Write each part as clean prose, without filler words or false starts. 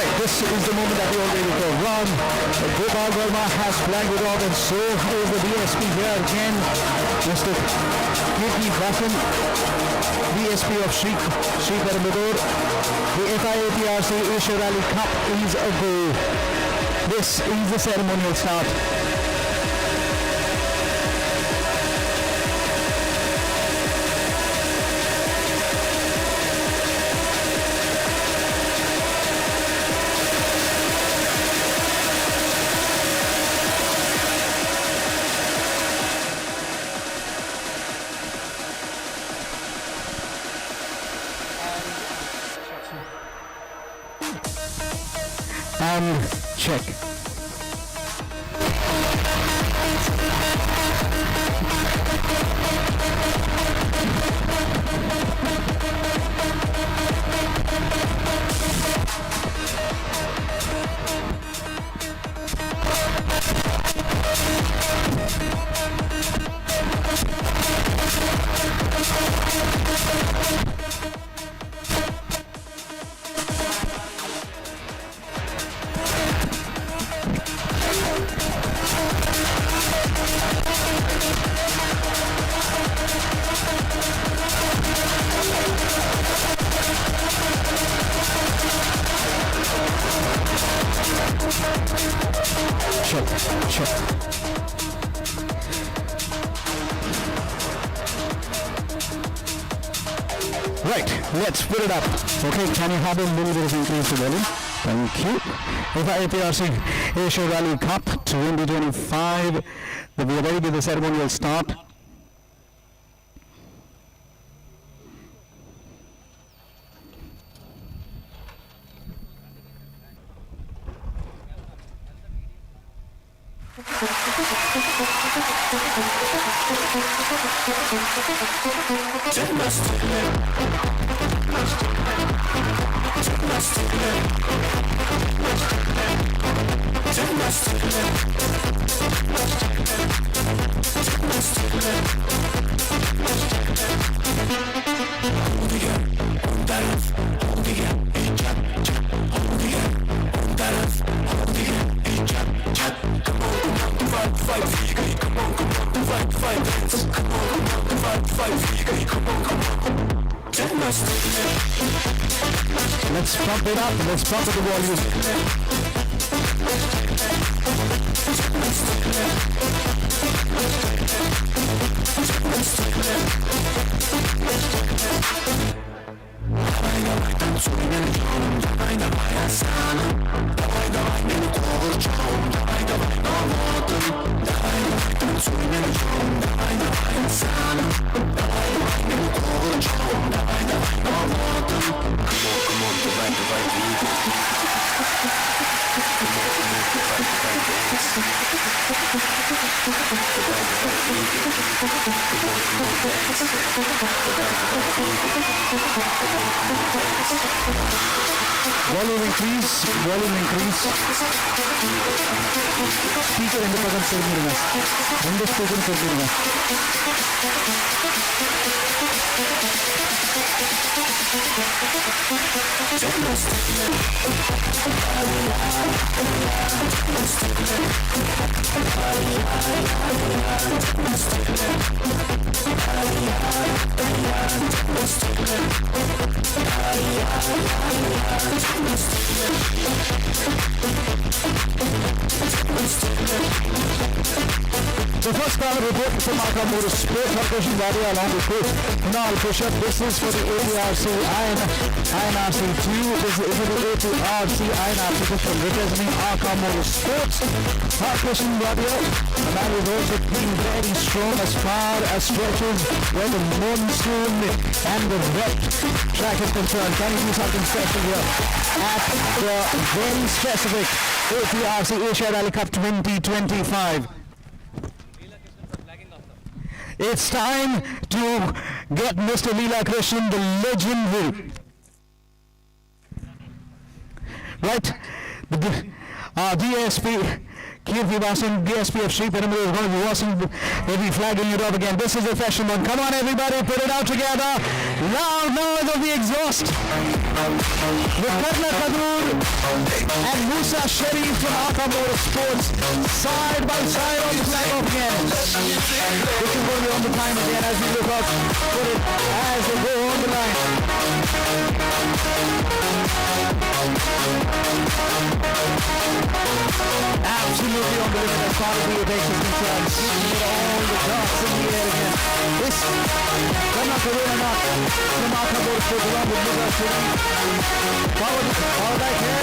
Right, this is the moment that we all waited for. Ron Gopal Verma has flagged it off, and so is the DSP here again. Mr. Kirti Vasan, DSP of Sri Perambur. The FIAPRC Asia Rally Cup is a go. This is the ceremonial start. And check. Check. Right, let's put it up. Okay, can you have a little bit of increase the volume? Thank you. FIAPRC Asia Rally Cup 2025. We are ready with the ceremonial start. Let's pump it up. Let's pump up the volume. Volume increase. Speaker in the program servirás. Donde speaker servirás. The first power report from Aprc Motorsport Corporation Varia along with coach Kunal Pushap. This is for the APRC INRC2. This is for the APRC INRC system representing Aprc Motorsports. Corporation Varia, the man is also being very strong as far as stretches where the monsoon and the wet track is concerned. Can you do something special here at the very specific APRC Asia Rally Cup 2025? It's time to get Mr. Leela Krishnan, the legendary. Right? DSP Kirti Vasan, DSP of Sri Perambur is going to be watching, will be flagging it up again. This is the fashion one. Come on everybody, put it out together. Loud noise of the exhaust. with Karna Kadur and Musa Sharif from Aka Motorsports side by side on the flag off again. This is going to be on the time again as we look up for it as they go on the line. Absolutely on the limit as far as the Aprc is concerned. Keeping it all the dots in the air again. This Karna Kadur and not from Aka Motorsports along with Musa Sharif. Power back here.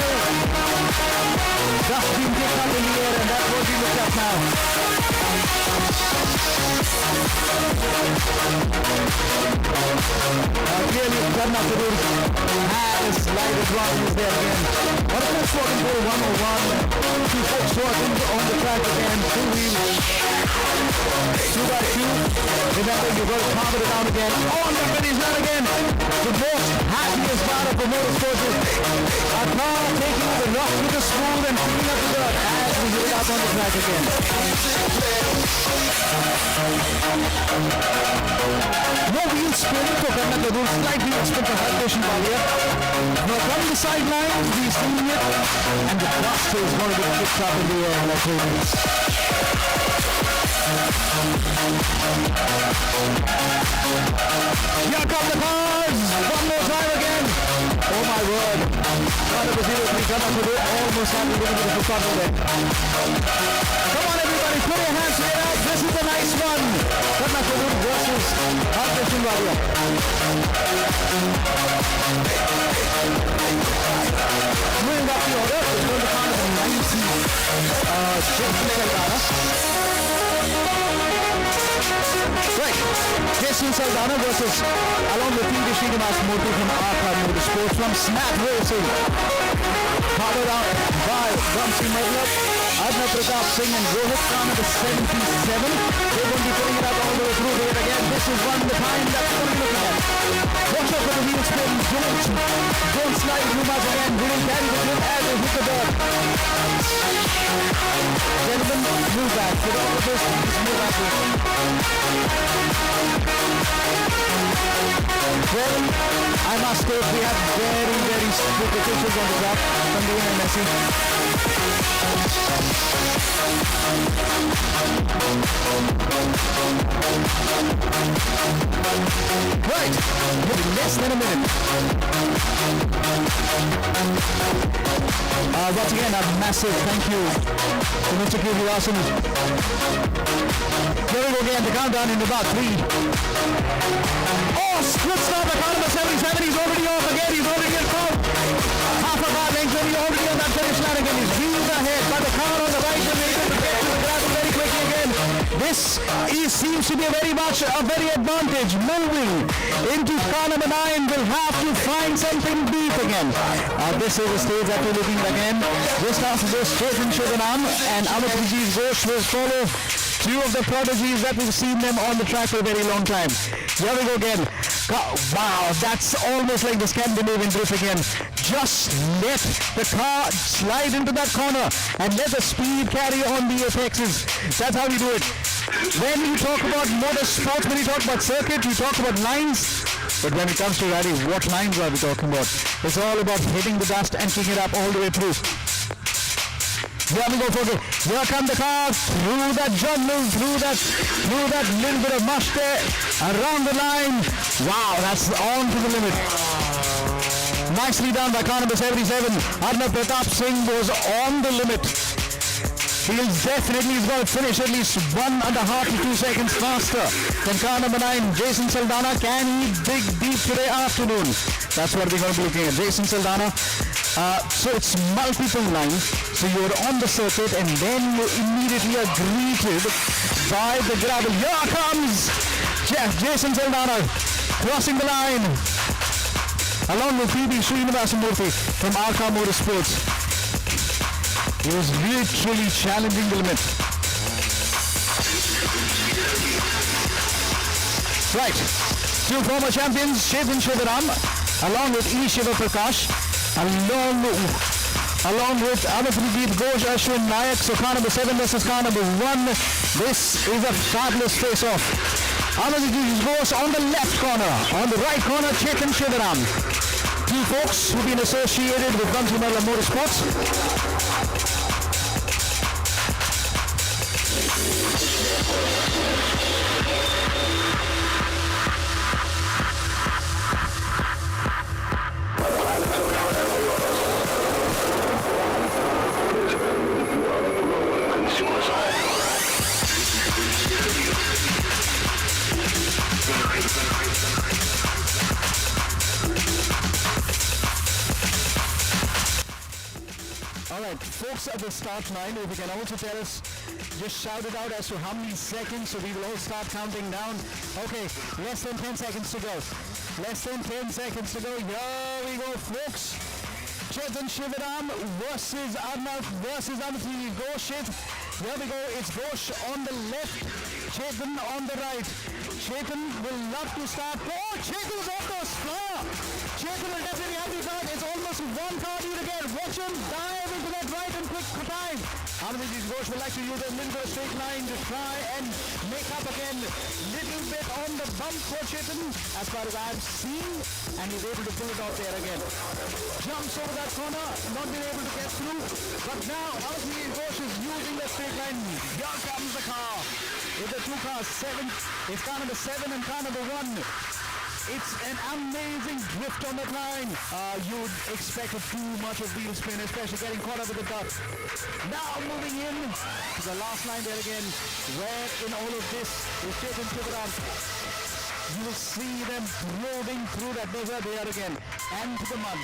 Just being kicked up in the air and that's what we look at now. Clearly Karna Kadur has slight advantage there again. What a first walking for 101. Two folks walking on the track again. Two wheels. 2x2. Remember you got to calm it down again. On the finish line again. The most happiest part of the motorsport is a car taking the rough with the smooth and picking up the dirt as we hit it up on the track again. No wheel spin to Karna Kadur, slight wheel spin to Hardesh Balia. Now from the sideline, he's doing it, and the dust is going to be kicked up in the air like crazy. Here come the cars! One more time again! Oh my word! Karna Kadur almost had a little bit of a fun with it. Come on everybody, put your hands together. This is a nice one. Karna Kadur versus Hardesh Balia. Moving up the order, it's going to come with a nice right, Jason Saldana versus along with P.D. Srinivas Murthy from Aka Motorsports from Snap Racing. Followed up by Ramsi Matlab, Aprc Singh and Rohit Khan at the 77. They're going to be putting it up all the way through here again. This is one the time that's going to be looking at. Watch out for the wheel spin. Don't slide too much again. We will carry the grip as they hit the dirt. Gentlemen, move back. With all of this, just move back. Well, I must say we have very, very strict officials on the track from the NMSC. Right, less than a minute. Once again, a massive thank you to Mr. Kirtivasan. Here we go again, the countdown in about 3. Oh, split stop at car number 77. He's already off again. He's already at fault. Half a car length, and he's already on that finish line again. He's wheels ahead, but the car on the right is able to get to the gravel very quickly again. This seems to be a very advantage. Moving into car number 9, will have to find something deep again. This is the stage that we're looking at again. Just after this, Chetan Shivanam and Aprc Ghosh will follow. Two of the prodigies that we've seen them on the track for a very long time. Here we go again. Wow, that's almost like the Scandinavian drift again. Just let the car slide into that corner and let the speed carry on the apexes. That's how we do it. When you talk about motorsports, when you talk about circuit, you talk about lines. But when it comes to rally, what lines are we talking about? It's all about hitting the dust and kicking it up all the way through. Here we go, folks. Here come the cars through that jungle, through that little bit of mush there, around the line. Wow, that's on to the limit. Nicely done by car number 77. Aprc Singh was on the limit. He's going to finish at least 1.5 to 2 seconds faster than car number 9, Jason Saldana. Can he dig deep today afternoon? That's what we're going to be looking at. Jason Saldana. So it's multiple lines. So you're on the circuit and then you immediately are greeted by the gravel. Here comes Jason Saldana crossing the line along with P.D. Srinivas Murthy from Aka Motorsports. He was literally challenging the limit. Right. Two former champions, Chetan Shivaram along with E. Shiva Prakash. Along with Aprc Ghosh, Ashwin Nayak. So car number 7 versus car number 1. This is a fabulous face-off. Aprc Ghosh on the left corner. On the right corner, Chetan Shivaram. two folks who've been associated with Gunsumala Motorsports. Alright, folks at the start line, if you can also tell us, just shout it out as to how many seconds, so we will all start counting down. Okay, less than 10 seconds to go. Less than 10 seconds to go. Here we go, folks. Chetan Shivaram versus Arnav versus Amity. Ghosh it. Here we go. It's Ghosh on the left, Chetan on the right. Chetan will love to start. Oh, Chetan is off the floor. Chetan will definitely have the start. It's almost one car due to get. Watch him dive into that right and quick time. Amity Ghosh will like to use a little bit of straight line to try and make up again. Little bit on the bump for Chetan, as far as I've seen, and he's able to pull it off there again. Jumps over that corner, not being able to get through, but now Amity Ghosh is using the straight line. Here comes the car. With the two cars, it's car number 7 and car number 1. It's an amazing drift on that line. You'd expect too much of wheel spin, especially getting caught up with the dot. Now moving in to the last line there again, where in all of this is Chetan Shivaram. You will see them rolling through that desert there again, and to the mud.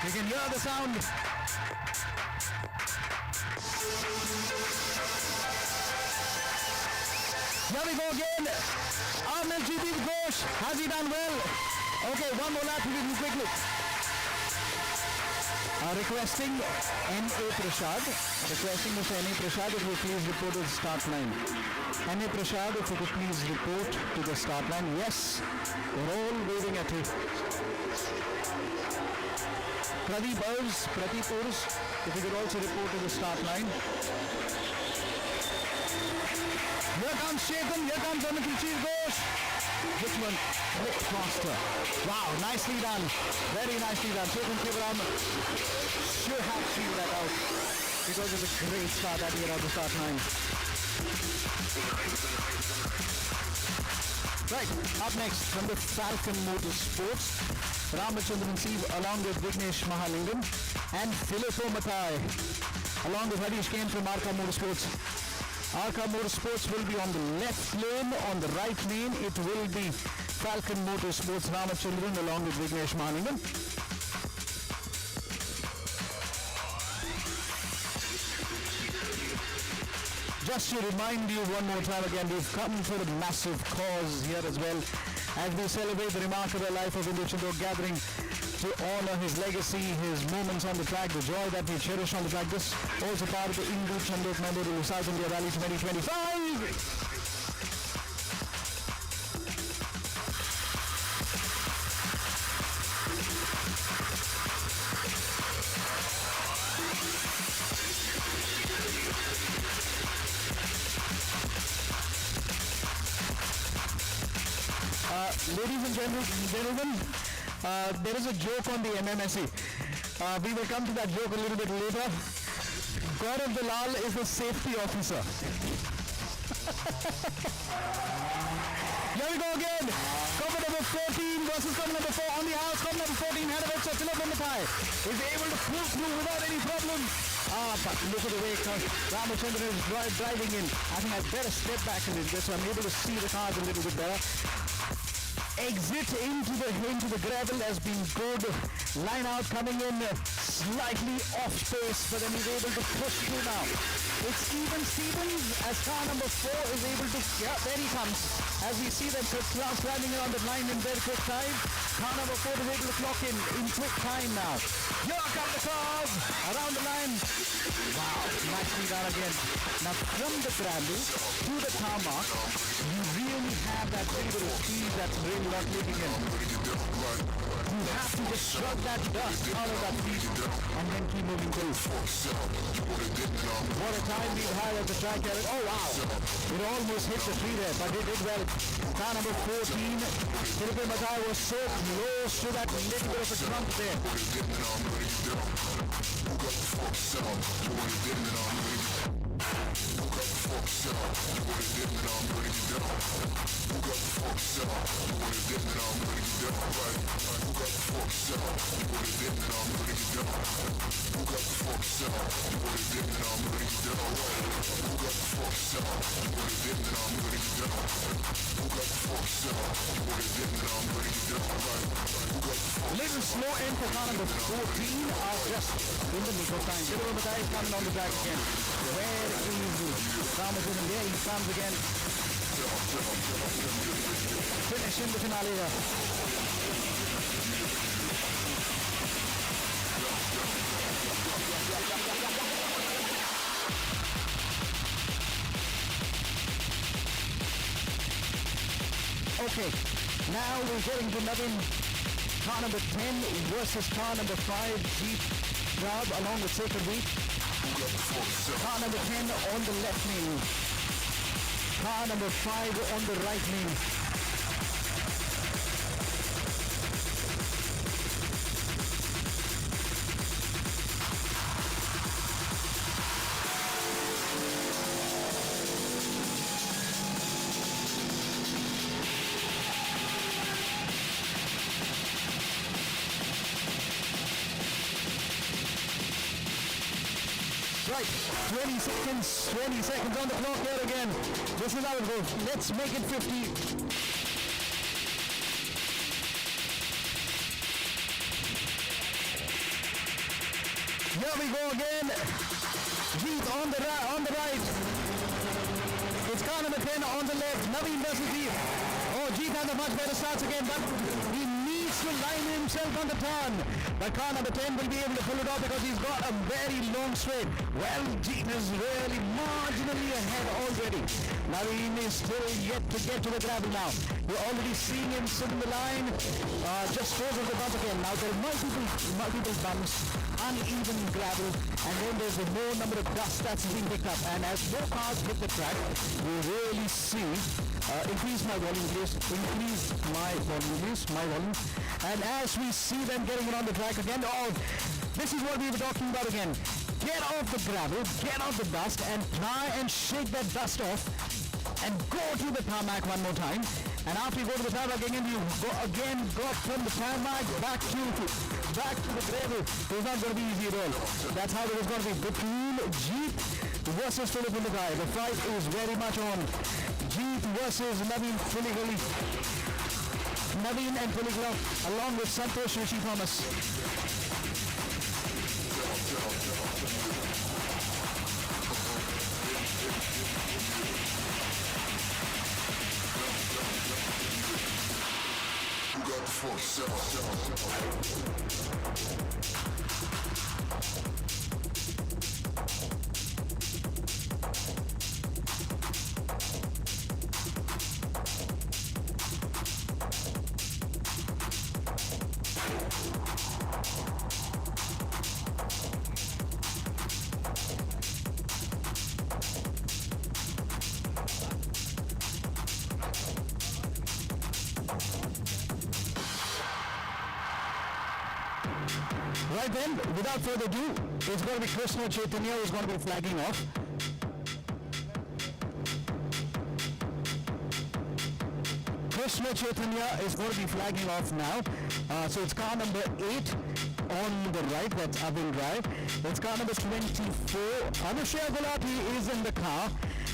You can hear the sound. Here we go again. Aprc Ghosh, has he done well? Okay, one more lap to do quickly. Requesting Aprc. Requesting Mr. Aprc if you please report to the start line. Aprc, if you could please report to the start line. Yes, we're all waving at you. Pradeep Urs, if you could also report to the start line. Here comes Chetan, here comes Aprc Ghosh. Which one? Bit faster. Wow, nicely done. Very nicely done. Chetan Shivaram should have seen that out, because it's a great start at the end of the start line. Right, up next from the Falcon Motorsports, Ramachandran Siv along with Vignesh Mahalingam and Filippo Matai along with Harish Kane from Aprc Motorsports. Aprc Motorsports will be on the left lane. On the right lane, it will be Falcon Motorsports Ramachandran along with Vignesh Mahalingam. Just to remind you one more time again, we've come for a massive cause here as well, as we celebrate the remarkable life of Indu Chandok, gathering to honor his legacy, his moments on the track, the joy that we cherish on the track. This also part of the Indu Chandok Memorial South India Rally 2025. Ladies and gentlemen, there is a joke on the MMSE. We will come to that joke a little bit later. Gaurav Dalal is the safety officer. Here we go again. Cover number 14 versus cover number 4 on the house. Cover number 14 had a bit, so Philip Matai is able to pull through without any problem. But look at the way Ramachandran is driving in. I think I better step back a little bit so I'm able to see the cars a little bit better. Exit into the gravel has been good. Line out coming in slightly off space, but then he's able to push through now. It's even Stevens as car number 4 is able to, yeah, there he comes. As we see them climbing around the line in very quick time. Car number 4 is able to clock in quick time now. Here come the cars around the line. Wow, nicely done again. Now from the gravel to the tarmac, you really have have that little bit of speed that's really not leaking in. You have to just shrug that dust out of that feet and then keep moving through. What a time we've had at the track here. Oh wow, it almost hit the tree there, but it did well. Car number 14, Philippe Matai was so close to that little bit of a trunk there. Little slow in for car number 14 just in the nick of time. Philippe Matai is coming on the track again. Very easy. Thomas in there, he comes again. Finishing the finale here. Okay, now we're getting to Navin. Car number 10 versus car number 5 Jeep Grab along with Sacred Wheat. Car number 10 on the left lane. Car number 5 on the right lane. Right, 20 seconds on the clock here again. This is how it goes. Let's make it 50. Here we go again. Jeet on the right. It's car number 10 on the left. Naveen versus Jeet. Oh, Jeet has a much better start again, but he needs to line himself on the turn. But car number 10 will be able to pull it off because he's got a very long straight. Well, Jeet is really marginally ahead already. Naveen is still yet to get to the gravel now. You're already seeing him sit in the line, just over the bump again. Now there are multiple bumps, uneven gravel, and then there's a more number of dust that's being picked up. And as more cars hit the track, we really see, increase my volume please, my volume. And as we see them getting it on the track again, oh, this is what we were talking about again. Get off the gravel, get off the dust, and try and shake that dust off, and go to the tarmac one more time. And after you go to the tarmac again, you go from the tarmac back to the gravel. It's not going to be easy at all. That's how it is going to be between Jeep versus Philippe Matai. The fight is very much on. Jeep versus Naveen and Puligla, along with Santosh Rishi Thomas. You got the fuck Right then, without further ado, it's going to be Krishna Chaitanya who's going to be flagging off. Krishna Chaitanya is going to be flagging off now. So it's car number 8 on the right, that's Avin Drive. It's car number 24. Anusha Gulati is in the car.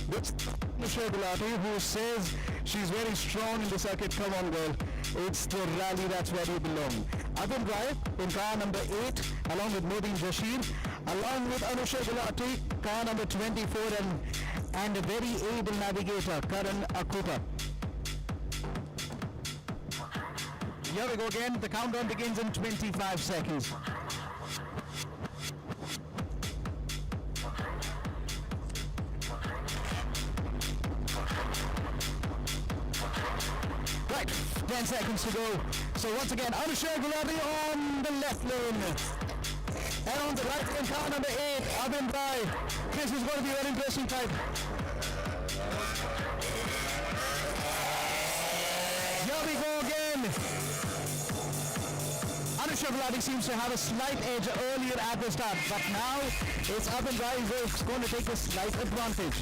This Anusha Gulati who says she's very strong in the circuit. Come on girl, it's the rally, that's where you belong. Avin Drive in car number 8 along with Modin Jashir, along with Anusha Gulati, car number 24 and a very able navigator, Karan Akuta. Here we go again, the countdown begins in 25 seconds. 10 seconds to go. So once again, Anushka Gulati on the left lane. And on the right lane, car number 8, Abin Rai. This is going to be a very interesting fight. Here we go again. Anushka Gulati seems to have a slight edge earlier at the start, but now it's Abin Rai who's going to take a slight advantage.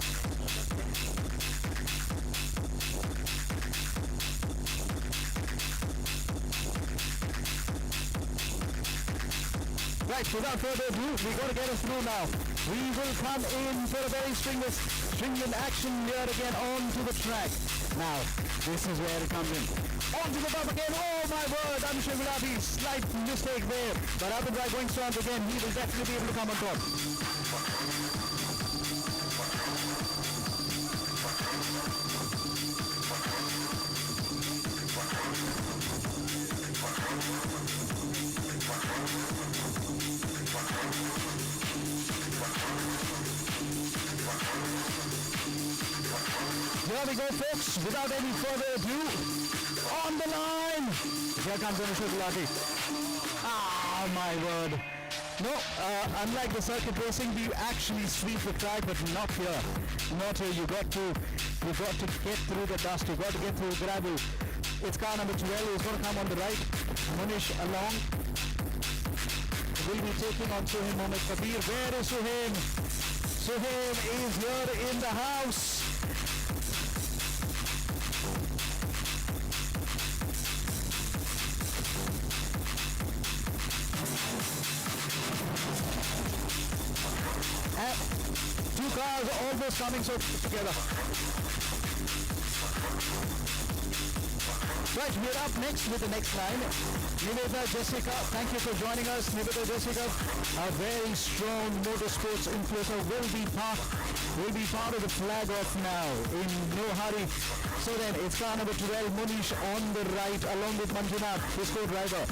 Right, without further ado, we're going to get us through now. We will come in for a very stringent action here again onto the track. Now, this is where it comes in. Onto the bump again. Oh my word, Anushka Gulati, slight mistake there. But Abin Rai going strong again. He will definitely be able to come on top. Here we go, folks, without any further ado, on the line, here comes Anushka Gulati. Ah, my word. No, unlike the circuit racing, we actually sweep the track, but not here. Not here. You got to get through the dust. You got to get through the gravel. It's car number 12 who's going to come on the right. Munish along. Will be taking on Suhaim Mohammad Kabir. Where is Suhaim? Suhaim is here in the house. Two cars almost coming so together. Right, we're up next with the next line. Niveta Jessica, thank you for joining us. Niveta Jessica, a very strong motorsports influencer, will be part of the flag off now in no hurry. So then it's car number 12, Munish on the right along with Manjunath, his co-driver.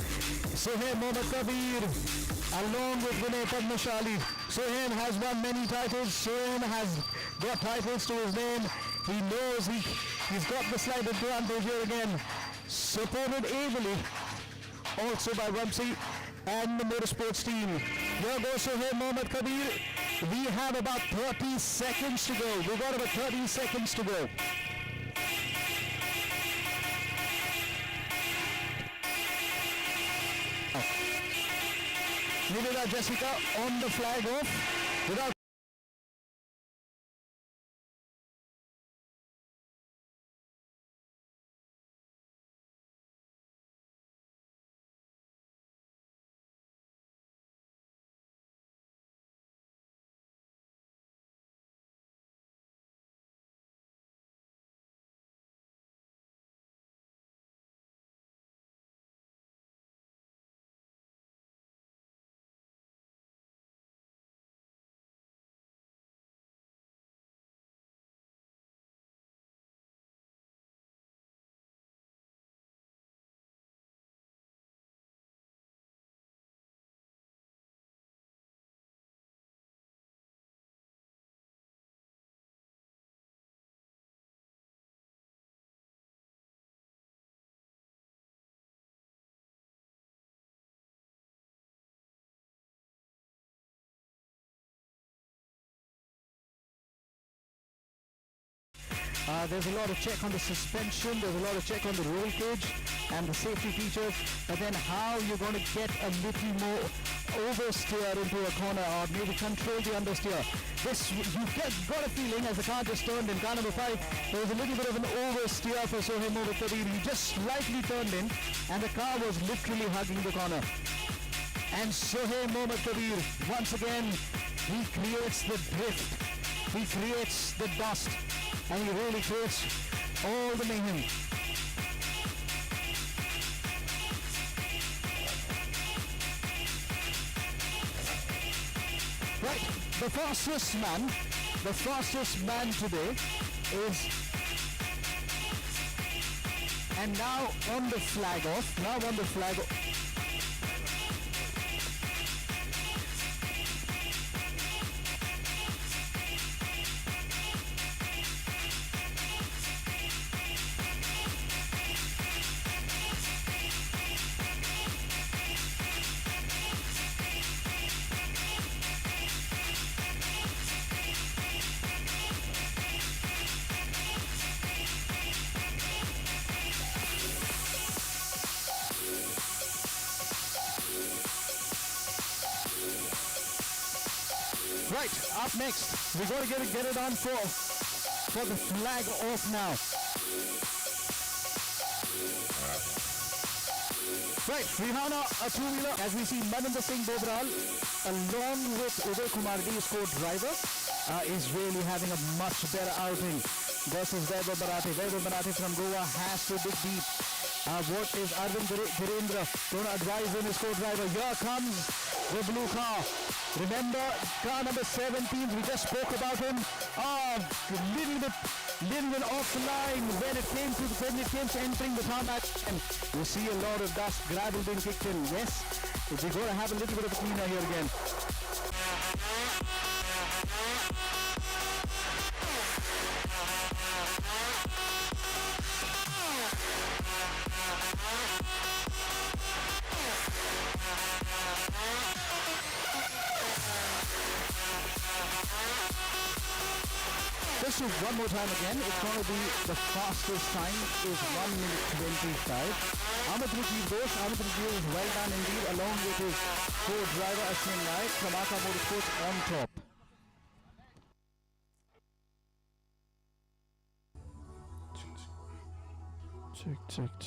Suhaim Mohammad Kabir along with Vinay Padmashali. Suhaim has won many titles. Suhaim has got titles to his name. He knows he's got the slight advantage here again. Supported ably also by Ramsey and the motorsports team. Here goes Suhaim Mohammad Kabir. We have about 30 seconds to go. We've got about 30 seconds to go. Niveta Jessica on the flag off without there's a lot of check on the suspension, there's a lot of check on the roll cage and the safety features, but then how you're going to get a little more oversteer into a corner or maybe control the understeer. This, you've got a feeling as the car just turned in, car number 5, there was a little bit of an oversteer for Suhaim Mohammad Kabir. He just slightly turned in and the car was literally hugging the corner. And Suhaim Mohammad Kabir, once again, he creates the drift, he creates the dust, and he really creates all the mayhem. Right, the fastest man today is, and now on the flag off, Right, up next, we got to get it on for the flag off now. Right, we have now a two-wheeler as we see Maninder Singh Bobral along with Uday Kumar D's co-driver is really having a much better outing versus Vaibhav Bharati. Vaibhav Bharati from Goa has to dig deep. What is Arvind Virendra going to advise in his co-driver? Here comes the blue car. Remember car number 17, we just spoke about him. Little bit off the line when it came to entering the tarmac, and you see a lot of dust, gravel being kicked in. Yes, we're going to have a little bit of a cleaner here again. Let's do one more time again. It's going to be the fastest time is 1 minute 25. Amit Ghosh is well done indeed, along with his co-driver Ashwin Naik from Aka Motorsports on top. Check.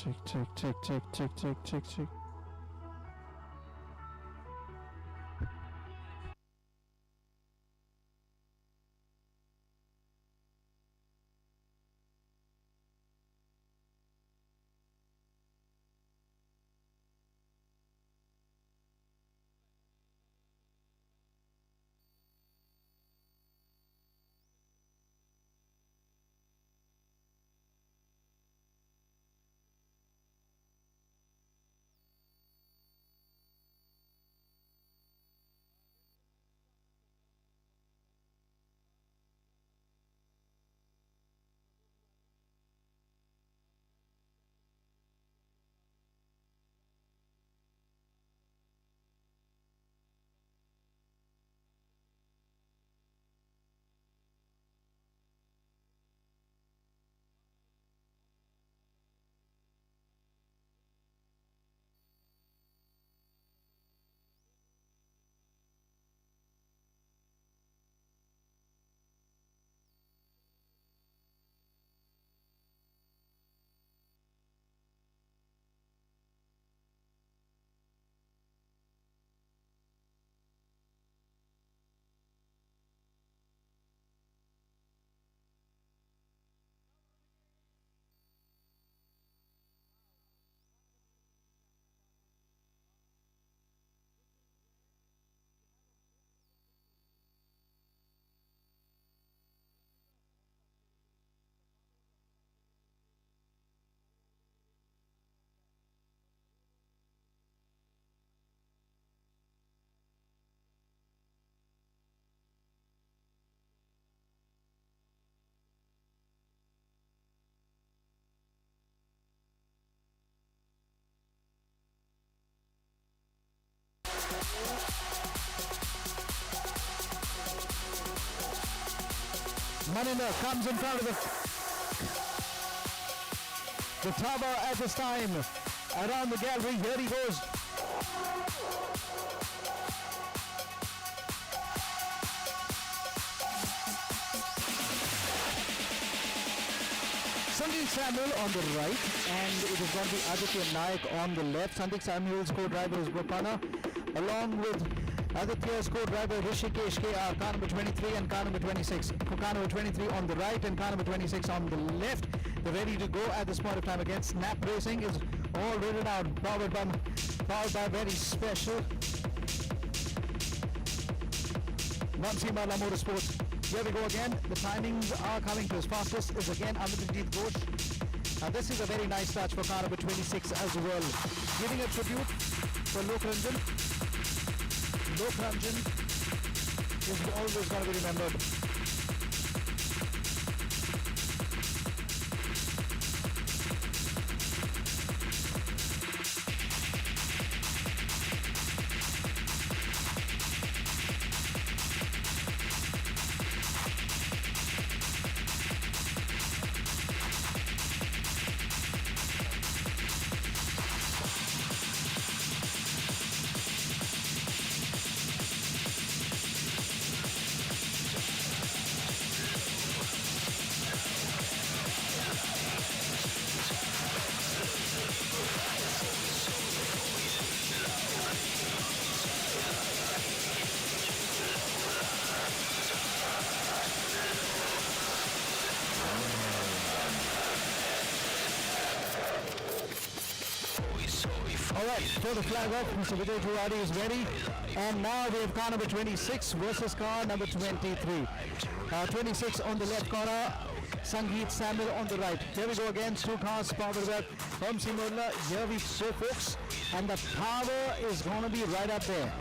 Maninder comes in front of the tower at this time. Around the gallery, here he goes. Sandeep Samuel on the right, and it is going to be Aditya Naik on the left. Sandeep Samuel's co-driver is Gopana, along with Aditya's co-driver Rishikesh KR, car number 23 and car number 26. Car number 23 on the right and car number 26 on the left. They're ready to go at this point of time again. Snap Racing is all written out, powered by very special Namsimala Motorsports. Here we go again. The timings are coming to us. Fastest is again Amarjit Ghosh. This is a very nice touch for car number 26 as well. Giving a tribute for Lokranjan. Lokranjan is always going to be remembered. Alright, throw the flag off. Mr. Vijay Tiwari is ready. And now we have car number 26 versus car number 23. 26 on the left corner, Sangeet Samuel on the right. Here we go again, two cars powered by Vamsi Murla. Here we go, folks. And the power is going to be right up there.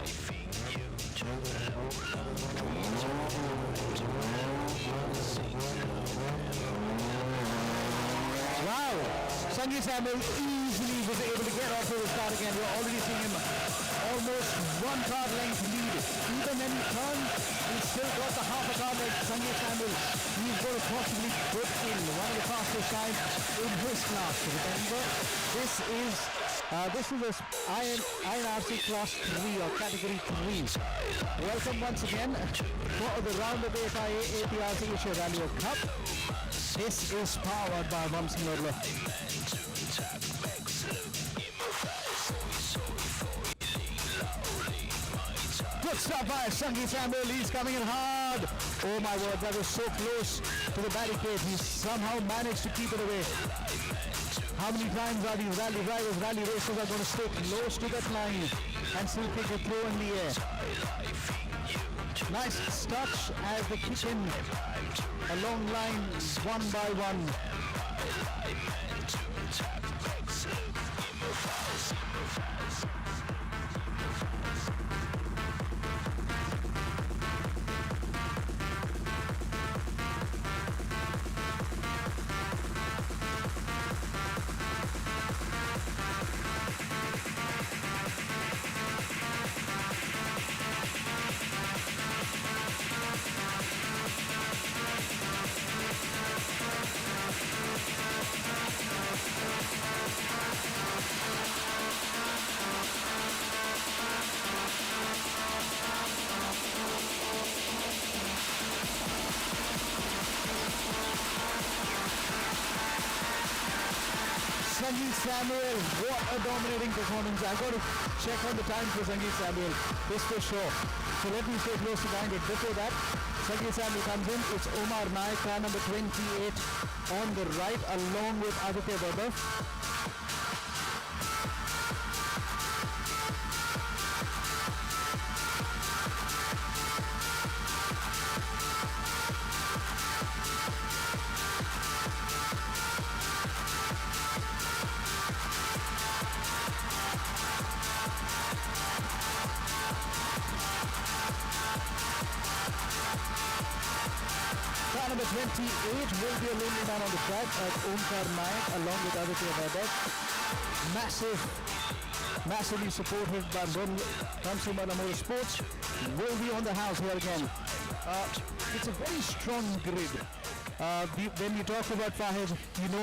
Wow! Sangeet Samuel easily was able to get off of the start again. We're already seeing him almost one car length lead. Even when he turned, he's still got the half a car length. Sangeet Samuel, he's going to possibly put in one of the fastest times in his class. Remember, this is a INRC class 3 or category 3. Welcome once again for the round of FIA APRC Asia Rally Cup. This is powered by Vamsi Murla. Good stop by Sangeet Samuel. He's coming in hard. Oh my word, that was so close to the barricade. He somehow managed to keep it away. How many times are these rally drivers, rally racers are going to stay close to that line and still take a throw in the air? Nice touch as they kick in a long line one by one. Sangeet Samuel, what a dominating performance. I've got to check on the time for Sangeet Samuel, this for sure. So let me stay close to behind it. Before that, Sangeet Samuel comes in. It's Omar Naik, car number 28 on the right, along with Aditya Baba. Car number 28 will be a lonely man on the track at Omkar Naik along with Aditya Vadak. Massively supported by Vamsi Murla Motorsports, will be on the house here again. It's a very strong grid. When you talk about Fahid,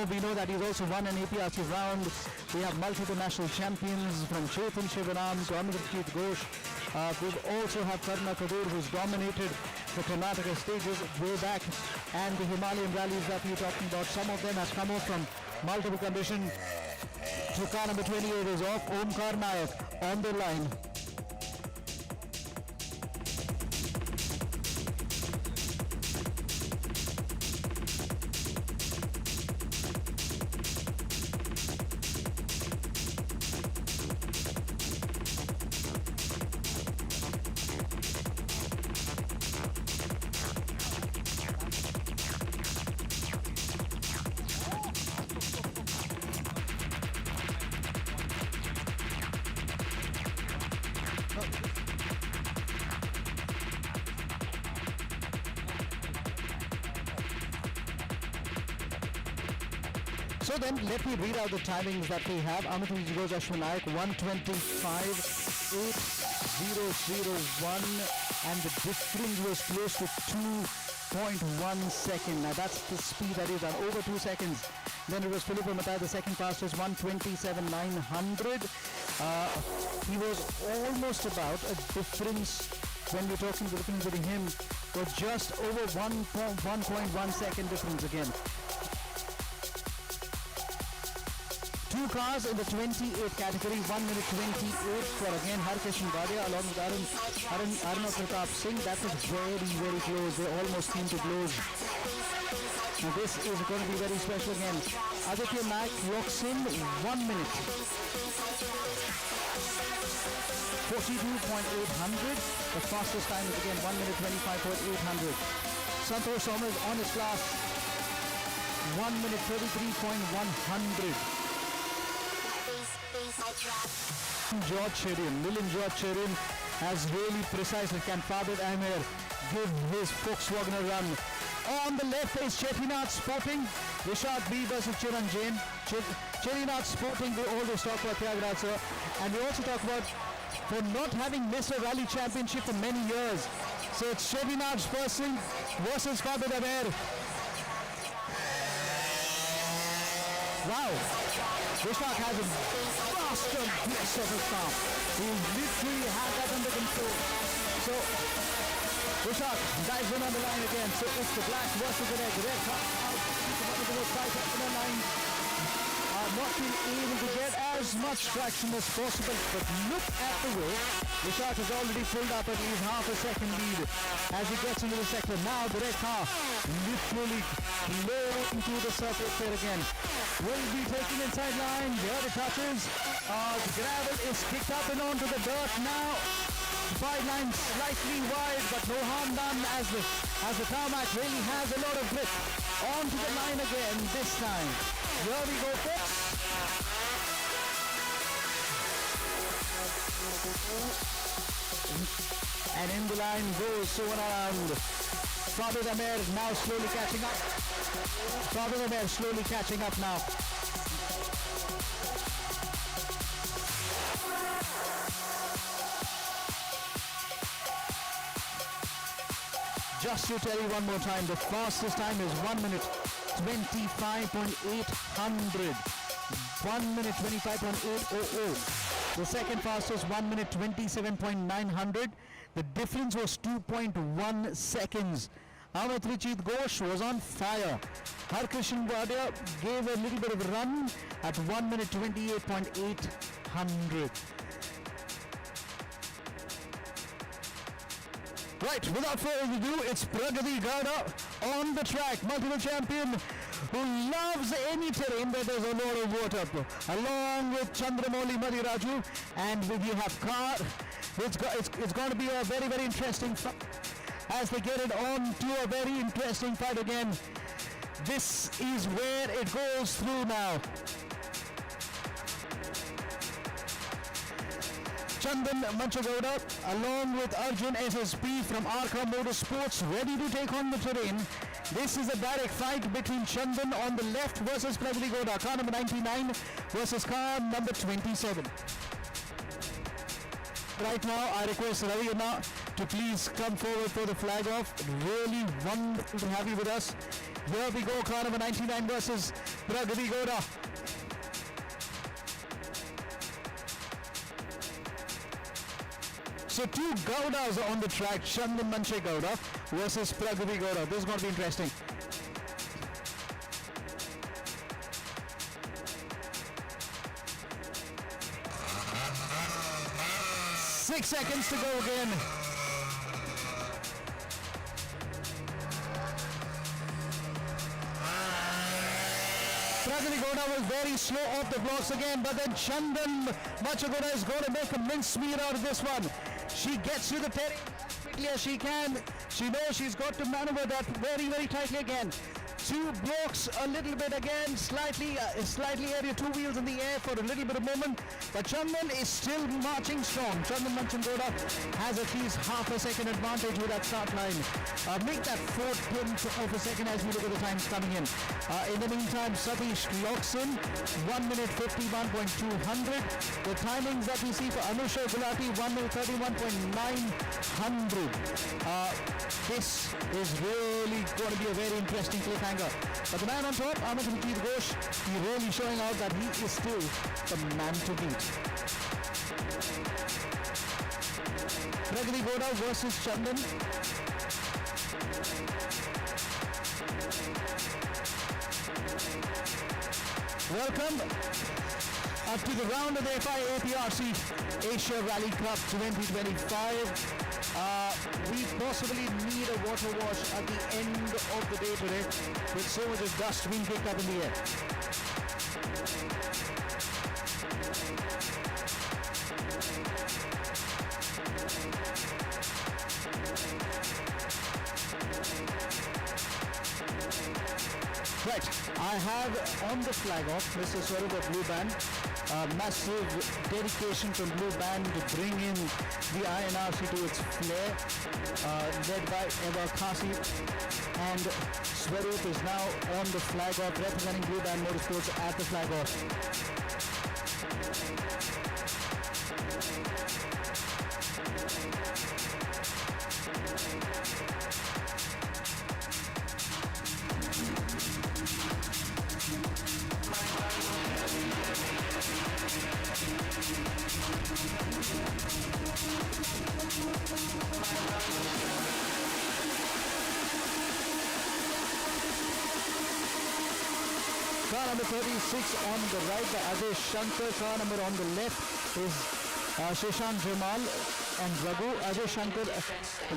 we know that he's also won an APRC round. We have multiple national champions from Chetan Shivaram to Amarjit Ghosh. We also have Karna Kadur, who's dominated the Karnataka stages way back, and the Himalayan rallies that we're talking about. Some of them have come out from multiple conditions. So car number 28 is off. Omkar Naik on the line. So then let me read out the timings that we have. Amarjit Ghosh Ashwanayak 125.8001, and the difference was close to 2.1 second. Now that's the speed that is done, over 2 seconds. Then it was Philippe Matai, the second fastest, 127.900. He was almost about a difference, when we're talking the difference between him, was just over 1.1 second difference again. Two cars in the 28 category, 1 minute 28 for again Harkishan Badia along with Arnav Pratap Singh. That was very, very close. They almost came to blows. Now this is going to be very special again. Aditya Naik locks in 1 minute. 42.800. The fastest time is again 1 minute 25.800. Santosh Sommer is on his class. 1 minute 33.100. George Cherian has really precisely. Can Fabid Amir give his Volkswagen a run? On the left is Chettinad Sporting. Rishad B versus Chiran Jain. Chettinad Sporting, we always talk about Tyagaraja sir. And we also talk about for not having missed a rally championship for many years. So it's Chettinad Sporting versus Fabid Amir. Wow. Vishak has a master blitz of his car. He literally had that under control. So Vishak dives in on the line again. So it's the black versus the red. Red car out to the side up the line. Not being able to get as much traction as possible. But look at the way Vishak has already pulled up at least half a second lead as he gets into the sector. Now the red car literally low into the surface there again. Will be taken inside line. Here it touches. The gravel is kicked up and onto the dirt now. Side line slightly wide, but no harm done as the tarmac really has a lot of grip. Onto the line again this time. Here we go, folks. And in the line goes Suvan around. Fabid Amir now slowly catching up. Fabid Amir slowly catching up now. Just to tell you one more time, the fastest time is 1 minute 25.800. 1 minute 25.800. The second fastest 1 minute 27.900. The difference was 2.1 seconds. Aprc Ghosh was on fire. Harkishan Wadia gave a little bit of a run at 1 minute 28.800. Right, without further ado, it's Pragati Gowda on the track, multiple champion who loves any terrain where there's a lot of water, along with Chandramouli Madhiraju, and with you have car. It's going to be a very, very interesting fight as they get it on to a very interesting fight again. This is where it goes through now. Chandan Manchagowda along with Arjun SSP from Arca Motorsports ready to take on the terrain. This is a direct fight between Chandan on the left versus Pragati Gowda, car number 99 versus car number 27. Right now I request Ravi Anna to please come forward for the flag off. Really wonderful to have you with us. Here we go, car number 99 versus Pragati Gowda. So two Gowdas on the track, Chandan Manchagowda versus Pragati Gowda. This is going to be interesting. Six seconds to go again. Pragati Gowda was very slow off the blocks again, but then Chandan Manchagowda is going to make a mincemeat out of this one. She gets to the terrain as quickly as she can. She knows she's got to maneuver that very, very tightly again. Two blocks a little bit again, slightly area, two wheels in the air for a little bit of moment. But Chandan is still marching strong. Chandan Manchagowda has at least half a second advantage with that start line. Make that 4/10 of a second as we look at the times coming in. In the meantime, Satish locks in 1 minute 51.200. The timings that we see for Anusha Gulati 1 minute 31.900. This is really going to be a very interesting cliffhanger. But the man on top, Aprc Ghosh, he's really showing out that he is still the man to beat. Pragati Gowda versus Chandan. Welcome up to the round of the Aprc Asia Rally Cup 2025. We possibly need a water wash at the end of the day today with so much of dust being kicked up in the air. Right, I have on the flag off Mr. Swarup of Blue Band, massive dedication from Blue Band to bring in the INRC to its flair, led by Aprc, and Swarup is now on the flag off representing Blue Band Motorsports at the flag off. Car number 36 on the right, the Ajay Shankar. Car number on the left is Sheshan Jamal and Raghu. Ajay Shankar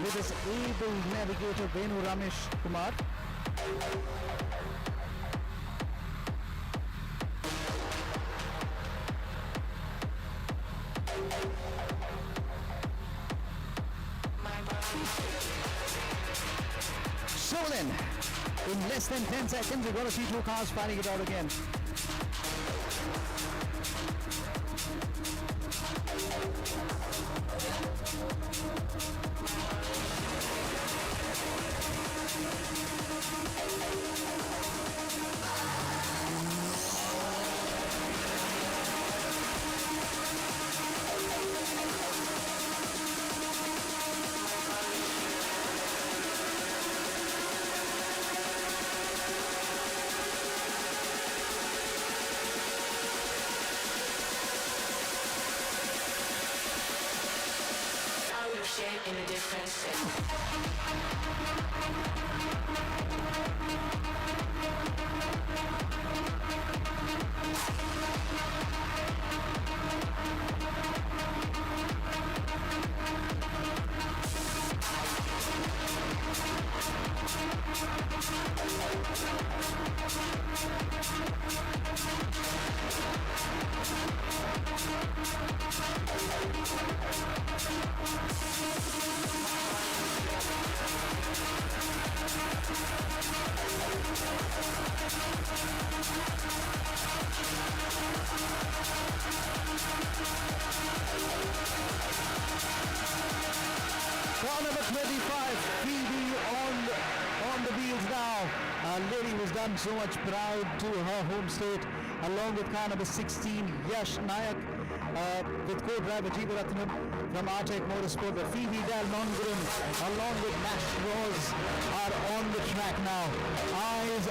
with his able navigator Venu Ramesh Kumar. So then, in less than 10 seconds, we're going to see two cars fighting it out again. In a different set. Car number 25, PB on the wheels now. Lady was done so much proud to her home state, along with car number 16, Yash Nayak, with co-driver Jeevaratnam from Aprc Motorsport. The Phoebe Dal Nongrum, along with Nash Rose, are on the track now. Eyes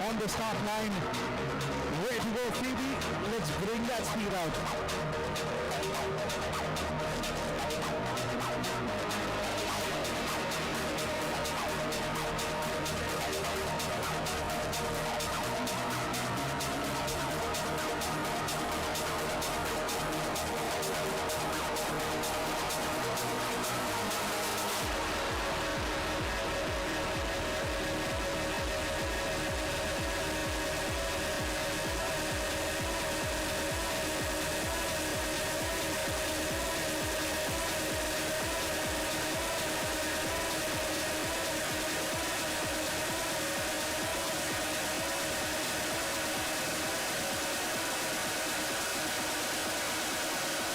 on the start line. Way to go, Phoebe. Let's bring that speed out.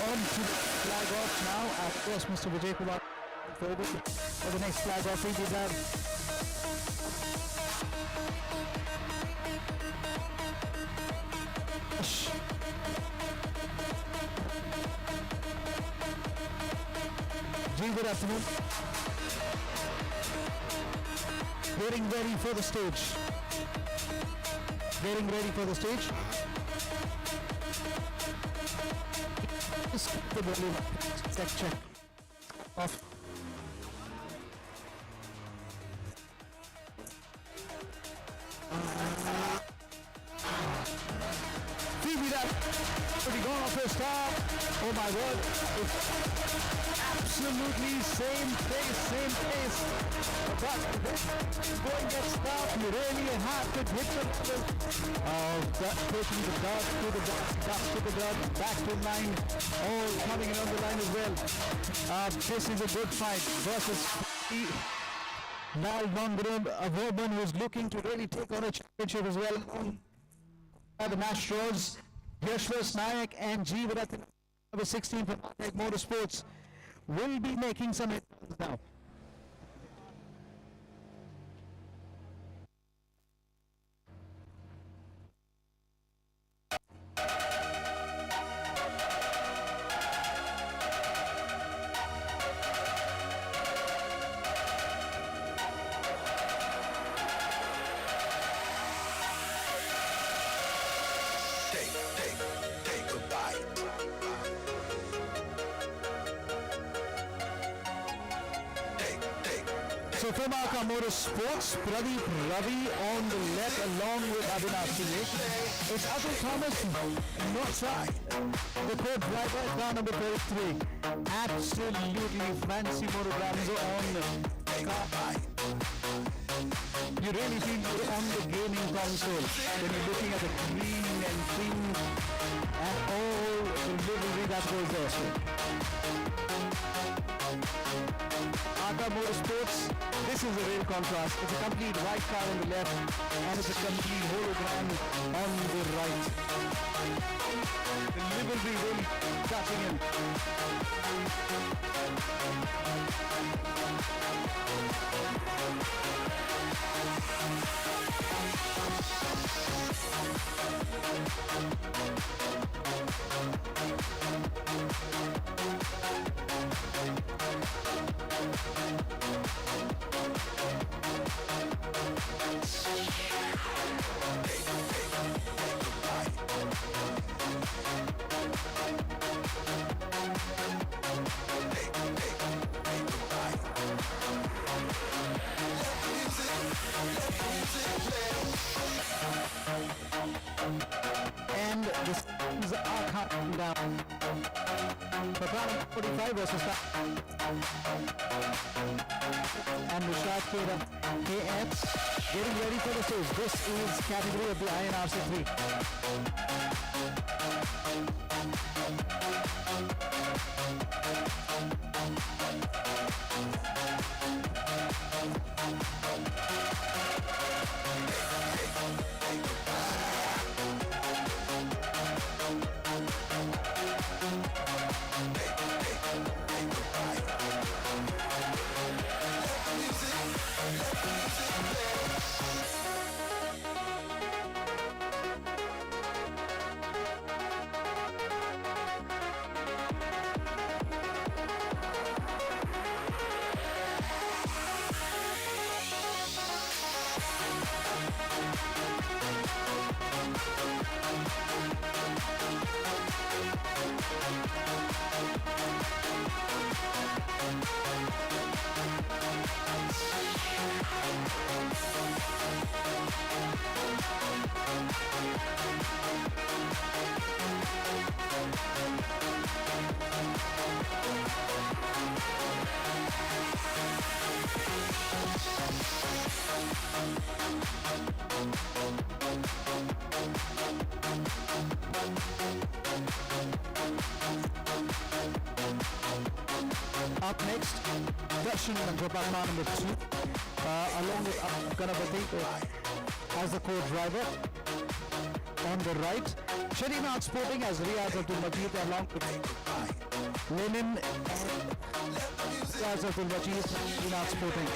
On to the flag off now. Of course, Mr. Vijay Kumar forward for the next flag off. He did Jeevaratnam getting ready for the stage. Getting ready for the stage. The volume check off. Phoebe that already gone off her start. Oh my word, it's absolutely same pace. But going that start, you really have to hit the pushing the dust to the dust to the dirt, back to line, all coming in on the line as well. This is a good fight versus Lal Bangrum, a woman who's looking to really take on a championship as well. The Mastros, Yashwas Nayak and Jeevarat, number 16 from Tech Motorsports, will be making some headlines now. So from Aprc Motorsports, Pradeep Ravi on the left along with Aprc. It's Atul Thomas, Northside, the co-driver, car number 33. Absolutely fancy motorgrams on car. You really feel you're on the gaming console when you're looking at the clean and clean and all the livery that goes there. Aprc Motorsports, this is a real contrast. It's a complete white car on the left and it's a complete hologram on the right. The livery really touching in. And the seconds are counting down. For round 45 versus and Rishad Keda KM getting ready for the stage. This is category of the INRC 3. Up next, Darshan Gopalma number 2, along with Ganapati as the co-driver. On the right, Sharina Sporting as Riyaz Abdul Majid along with Lenin and Riyaz Abdul Majid, Sharina Sporting.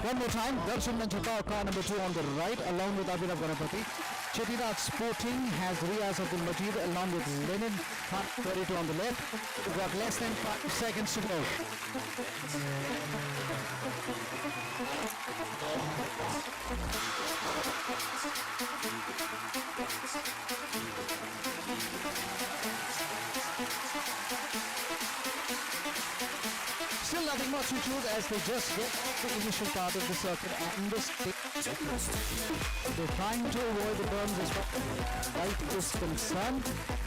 One more time, Darshan Manchaka, car number 2 on the right, along with Abhinav Ganapati. Chettinad Sporting has Riaz Abdul Majid along with Lenin, car 32 on the left. We've got less than 5 seconds to go. Still nothing much to choose as they just get the initial part of the circuit and the stick. They're trying to avoid the berms as far as right is concerned.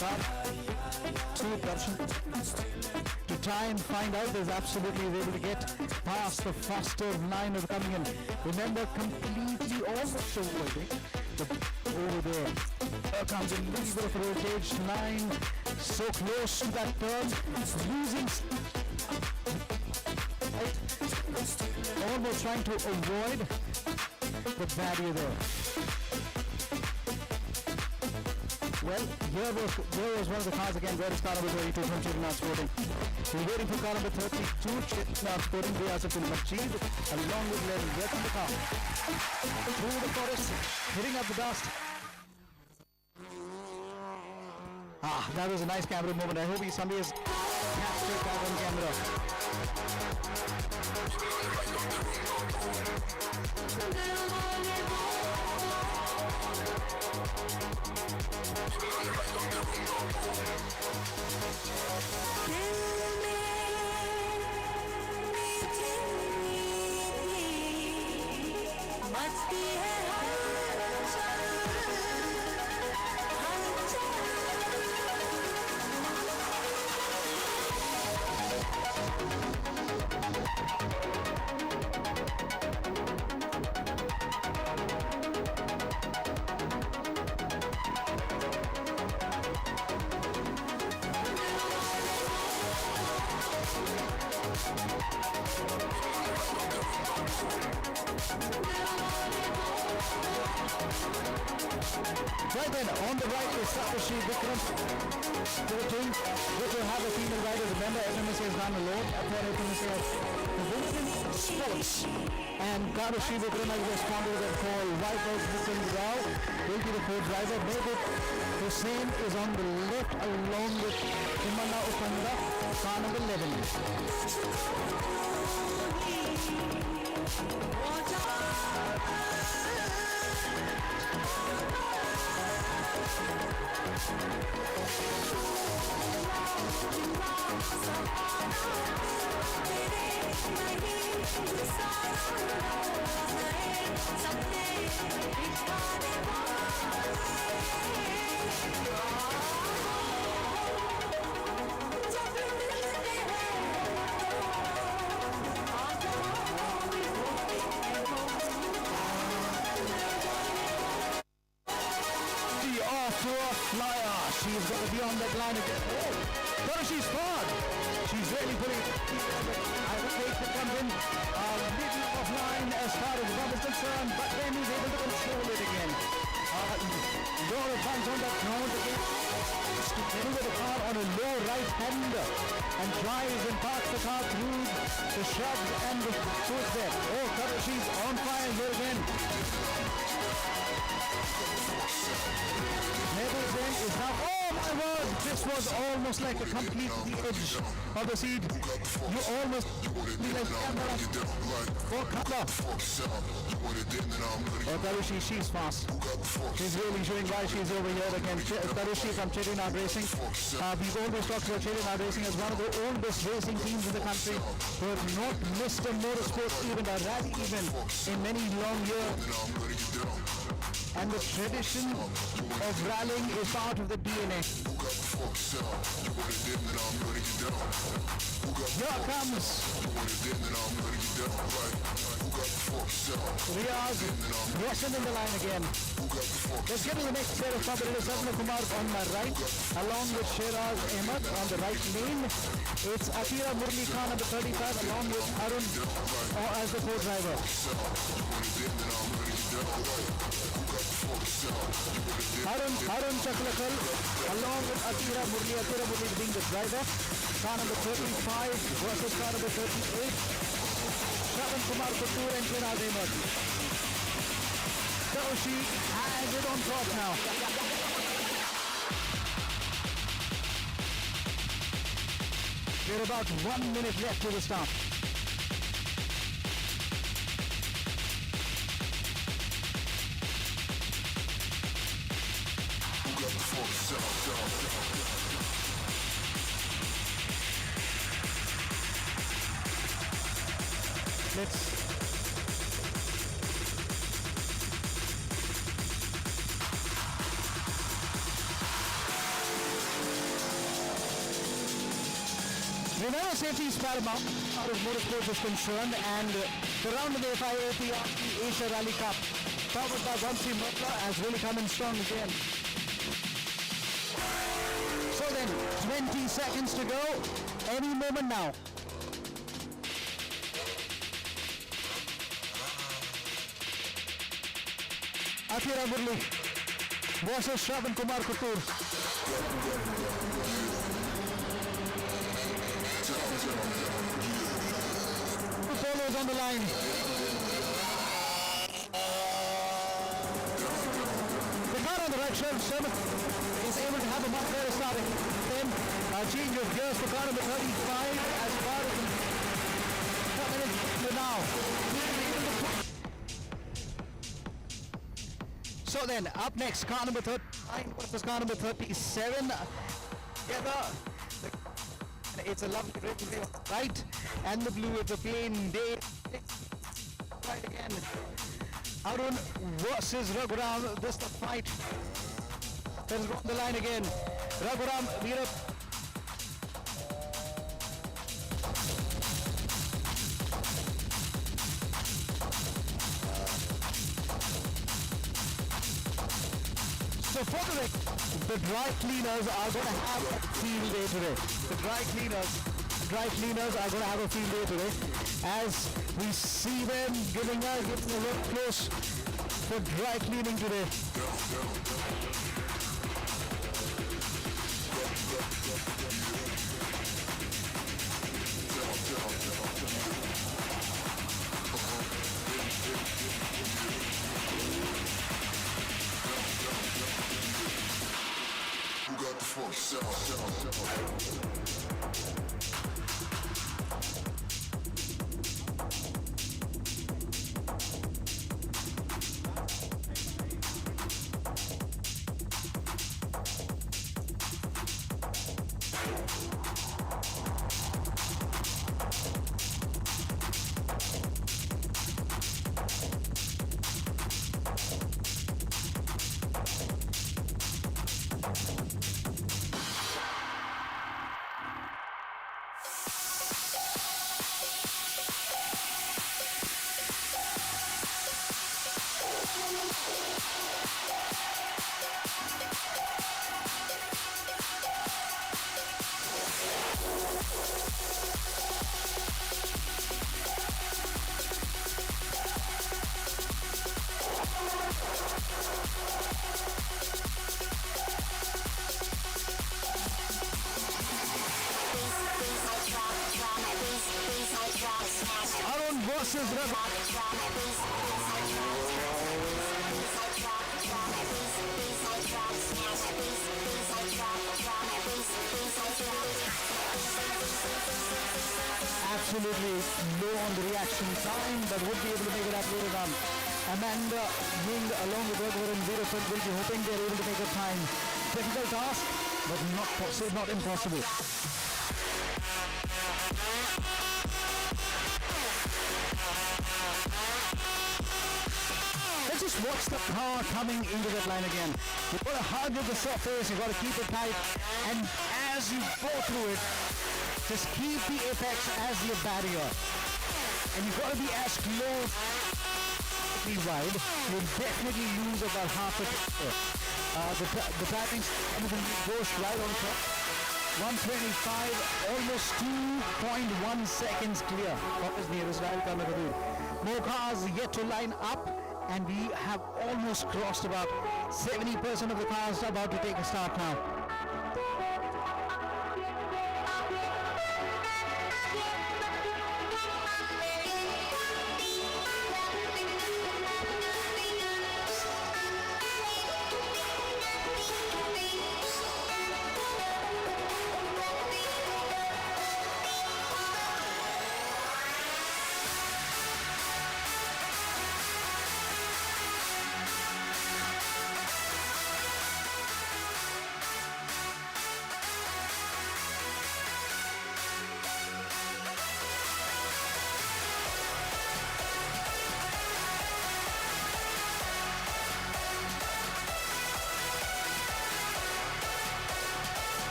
But to Darshan to try and find out is absolutely able to get past the faster line of coming in. Remember, completely almost avoiding the over there. Here comes a little bit of a rotation line, so close to that turn, losing. Almost trying to avoid the barrier there. Well, here was one of the cars again. Where is car number 32 from Chettinad Sporting? We're waiting for car number 32, Chettinad Sporting, Riaz Abdul Majid, along with Lenny. Get in the car. Through the forest, hitting up the dust. That was a nice camera moment. I hope somebody has captured that on camera. Right then, on the right is Aprc Vikram Sporting, which will have a female rider. Remember, Aprc is not alone. Upon Aprc has Vikram Sports. And Aprc Vikram has responded to the call. Right out Vikram Rao will be the fourth driver. Mehboob Hussain is on the left along with Imanna Upanda, car number 11. She's going to be on that line again. Oh, but she's far. She's really putting I would take the comes in middle of line as far as Bob is concerned, but then he's able to control it again. Laura comes on that ground again. To deliver the car on a low right hander and drives and parks the car through the shrubs and the woods there. Oh, she's on fire here again. Everything is now, oh my word, this was almost like a complete edge of the seat. You almost feel like camera for color. Oh, Tarushi, she's fast. She's really showing why she's over here again. Tarushi from Chettinad Racing. We've always talked about Chettinad Racing as one of the oldest racing teams in the country who have not missed a motorsport event, a rally event in many long years. And the tradition of rallying is part of the DNA. Here comes Riaz, Roshan in the line again. Let's get to the next pair of competitors. Sarna Kumar on my right, along with Shiraz Ahmed on the right lane. It's Aprc Murli Khan number 35, along with Arun as the co-driver. Arun Chaklakal along with Aprc Murli being the driver. car number 35 versus car number 38. Shravan Kumar Kapoor and Srinal Emerson. Kaushi has it on top now. We're about 1 minute left to the start. Let's remember, safety is paramount as motorsports is concerned, and the round of the Aprc Asia Rally Cup powered by Vamsi Mutla has really come in strong again. So then, 20 seconds to go, any moment now. Akira Murli versus Shravan Kumar Kapoor. Polos on the line. The car on the right, Sherman, is able to have a much better starting. Then a change of gears for car number 35 as far as 4 minutes to now. So then, up next, car number 39 versus car number 37. Together, it's a lovely red day, right? And the blue, it's a plain day. Right again. Arun versus Raghuram. This the fight. Let's go on the line again. Raghuram, Veera. So for the dry cleaners are going to have a field day today. The dry cleaners are going to have a field day today as we see them giving a look close for dry cleaning today. Who got the funk sound? Arun versus absolutely low on the reaction time, but would be able to make it up later on. Amanda Ying along with Raghuram and Veerappan will be hoping they're able to make up time. Difficult task, but not impossible. Let's just watch the car coming into that line again. You've got to hug with the surface, you've got to keep it tight, and as you go through it, just keep the apex as your barrier. And you've got to be as close wide. You'll definitely lose about half a meter. The timing goes right on top. 125, almost 2.1 seconds clear. What is nearest right corner to do? More cars yet to line up, and we have almost crossed about 70% of the cars about to take a start now.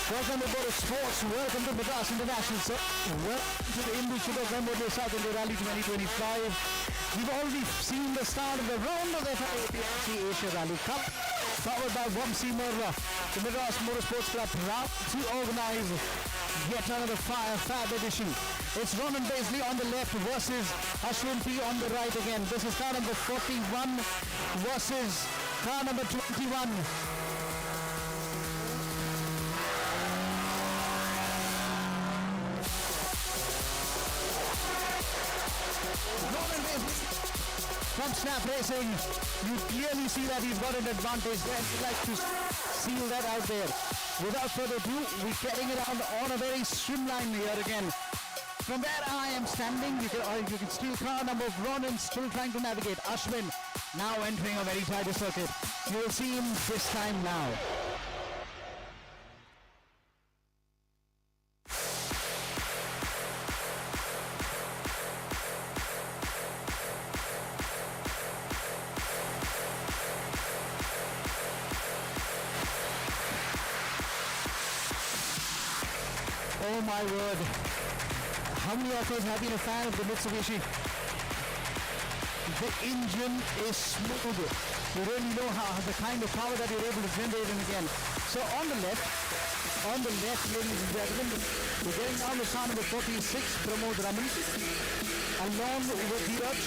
Welcome to Motor Sports, welcome to Madras International, sir. Welcome to the English November South India Rally 2025. We've already seen the start of the round of the Aprc Asia Rally Cup, powered by Vamsi Murra. The Madras Motorsports Club proud to organize yet another fab edition. It's Ronan Baisley on the left versus Ashwin P on the right again. This is car number 41 versus car number 21. Ronan Baisley from Snap Racing. You clearly see that he's got an advantage there. He'd like to seal that out there. Without further ado, we're getting it on a very streamline here again. From where I am standing, you can still car number Ronan still trying to navigate. Ashwin now entering a very tighter circuit. You will see him this time now. Oh my word. How many of us have been a fan of the Mitsubishi? The engine is smooth. You really know how the kind of power that you're able to generate in again. So on the left, ladies and gentlemen, we're getting down to car number 46, Pramod Raman, along with Dheeraj,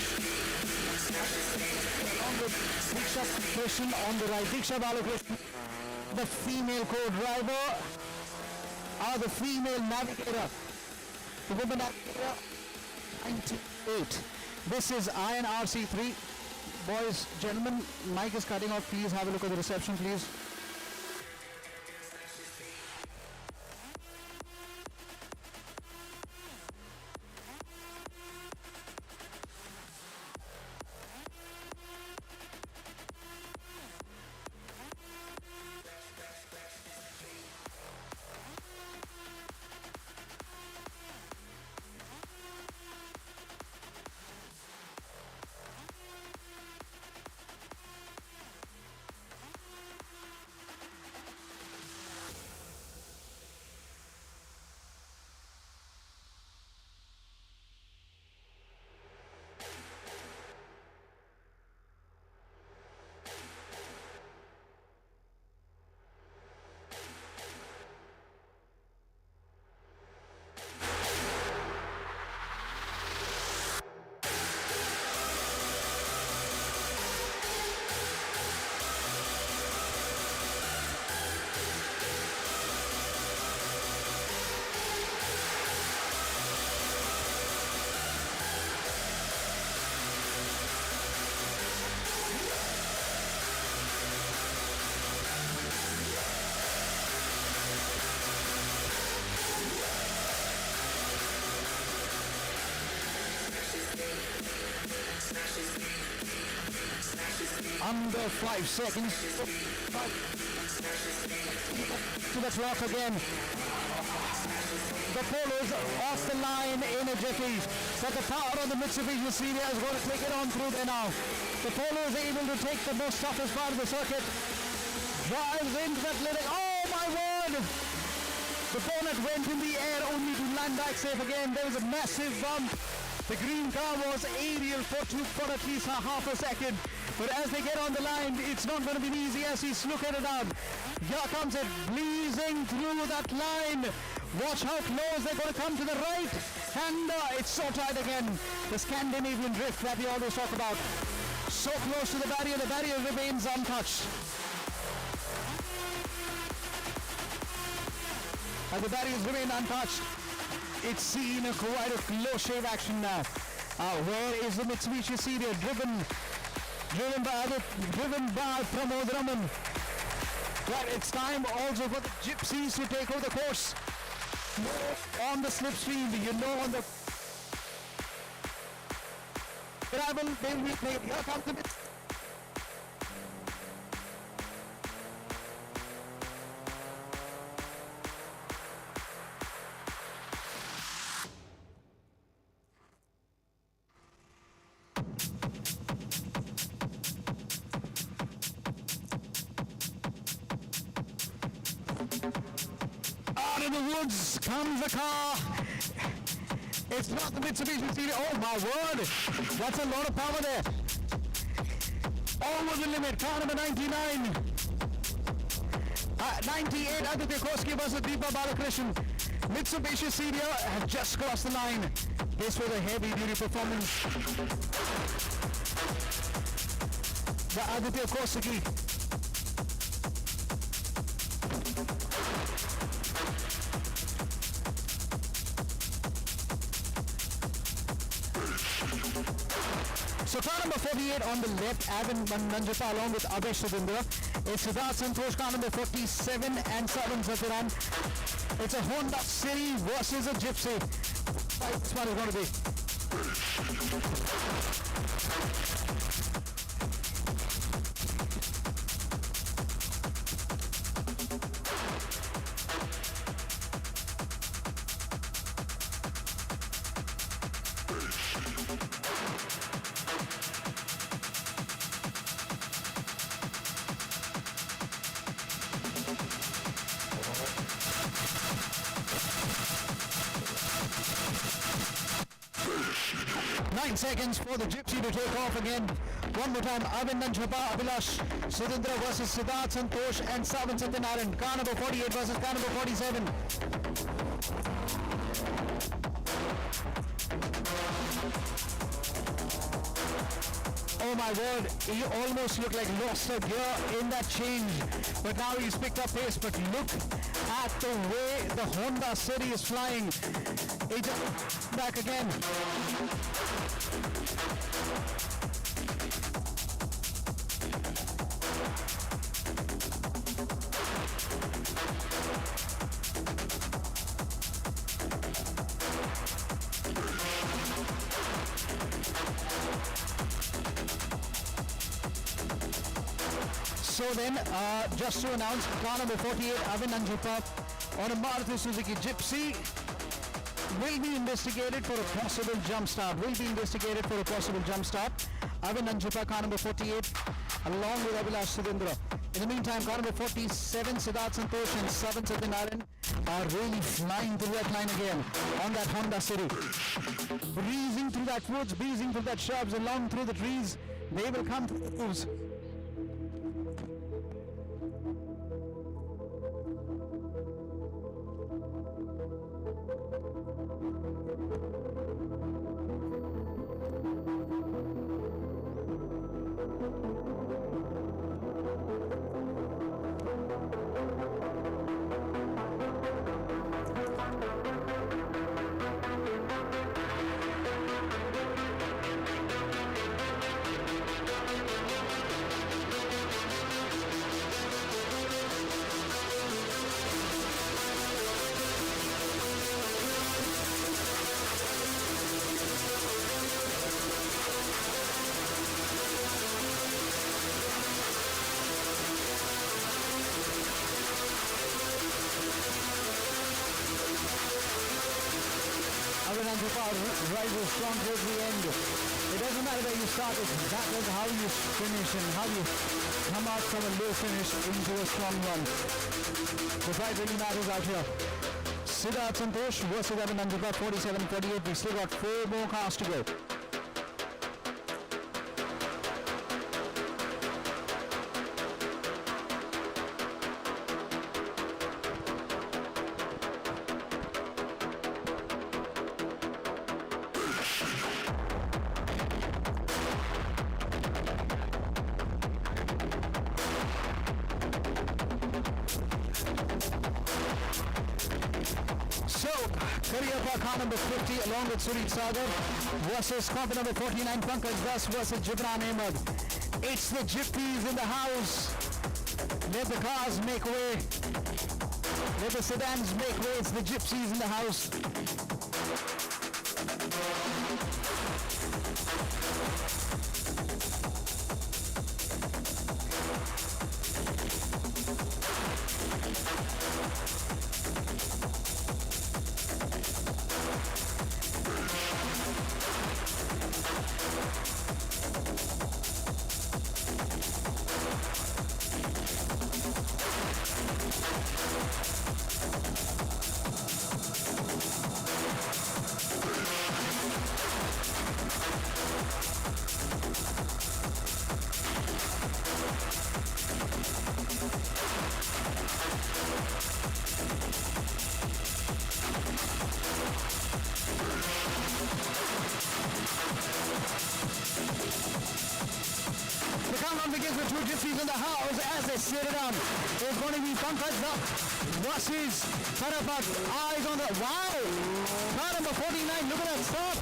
along with Diksha Krishnan on the right. Diksha Balakrishnan, the female co-driver, or the female navigator. The woman navigator, 98. This is INRC3. Boys, gentlemen, mic is cutting off. Please have a look at the reception, please. Under 5 seconds to the clock again. The Polo's off the line in a jiffy, but the power of the Mitsubishi Seria is going to take it on through there now. The Polo is able to take the most toughest part of the circuit, drives into that little, oh my word! The bonnet went in the air only to land back safe again. There was a massive bump. The green car was aerial for at least half a second. But as they get on the line, it's not going to be easy as he's looking it up. Here comes it, blazing through that line. Watch how close they're going to come to the right. And it's so tight again. The Scandinavian drift that we always talk about. So close to the barrier remains untouched. And the barriers remain untouched. It's seen quite a close shave action now. Where is the Mitsubishi Seria driven by Pramod Raman? Right, it's time also for the gypsies to take over the course. On the slipstream, you know, on the gravel, they will play. Here comes the out of the woods comes the car. It's not the Mitsubishi Series. Oh my word! That's a lot of power there. Over the limit. Car number 99. 98 Aditya Koski versus Deepa Balakrishnan. Mitsubishi Series have just crossed the line. This was a heavy duty performance. The Aditya Koski. So car number 48 on the left, Avin Nanjapa along with Abhay Sudhindra. It's Siddharth Santosh, car number 47 and Savan Satiran. It's a Honda City versus a Gypsy. This one is going to be. Seconds for the Gypsy to take off again. One more time, Avin Nanjapa, Abhilash Sudhindra versus Siddharth Santosh and Savan Satyanarayan. Car number 48 versus car number 47. Oh my word, he almost looked like lost a gear in that change. But now he's picked up pace. But look at the way the Honda City is flying. He just back again. So then, just to announce, car number 48, Avin Nanjapa on a Maruti Suzuki Gypsy will be investigated for a possible jump start. Avin Nanjapa, car number 48, along with Abhilash Sudhindra. In the meantime, car number 47, Siddharth Santosh and Savan Satyanarayan are really flying through that line again on that Honda City. Breezing through that woods, breezing through that shrubs, along through the trees. They will come through the woods. Rises strong towards the end. It doesn't matter where you start, it matters how you finish and how you come out from a low finish into a strong run. The fight really matters out here. Siddharth Santosh versus Avin Nanjapa, 47-48. We still got 4 more cars to go. Car number 50 along with Surit Sagar versus car number 49 Pankaj Das versus Gibran Ahmed. It's the gypsies in the house. Let the cars make way. Let the sedans make way. It's the gypsies in the house. The countdown begins with two gypsies in the house as they sit it on. There's going to be Pankaj Dutt versus Tarapat. Eyes on the... Wow! Car number 49, look at that stop.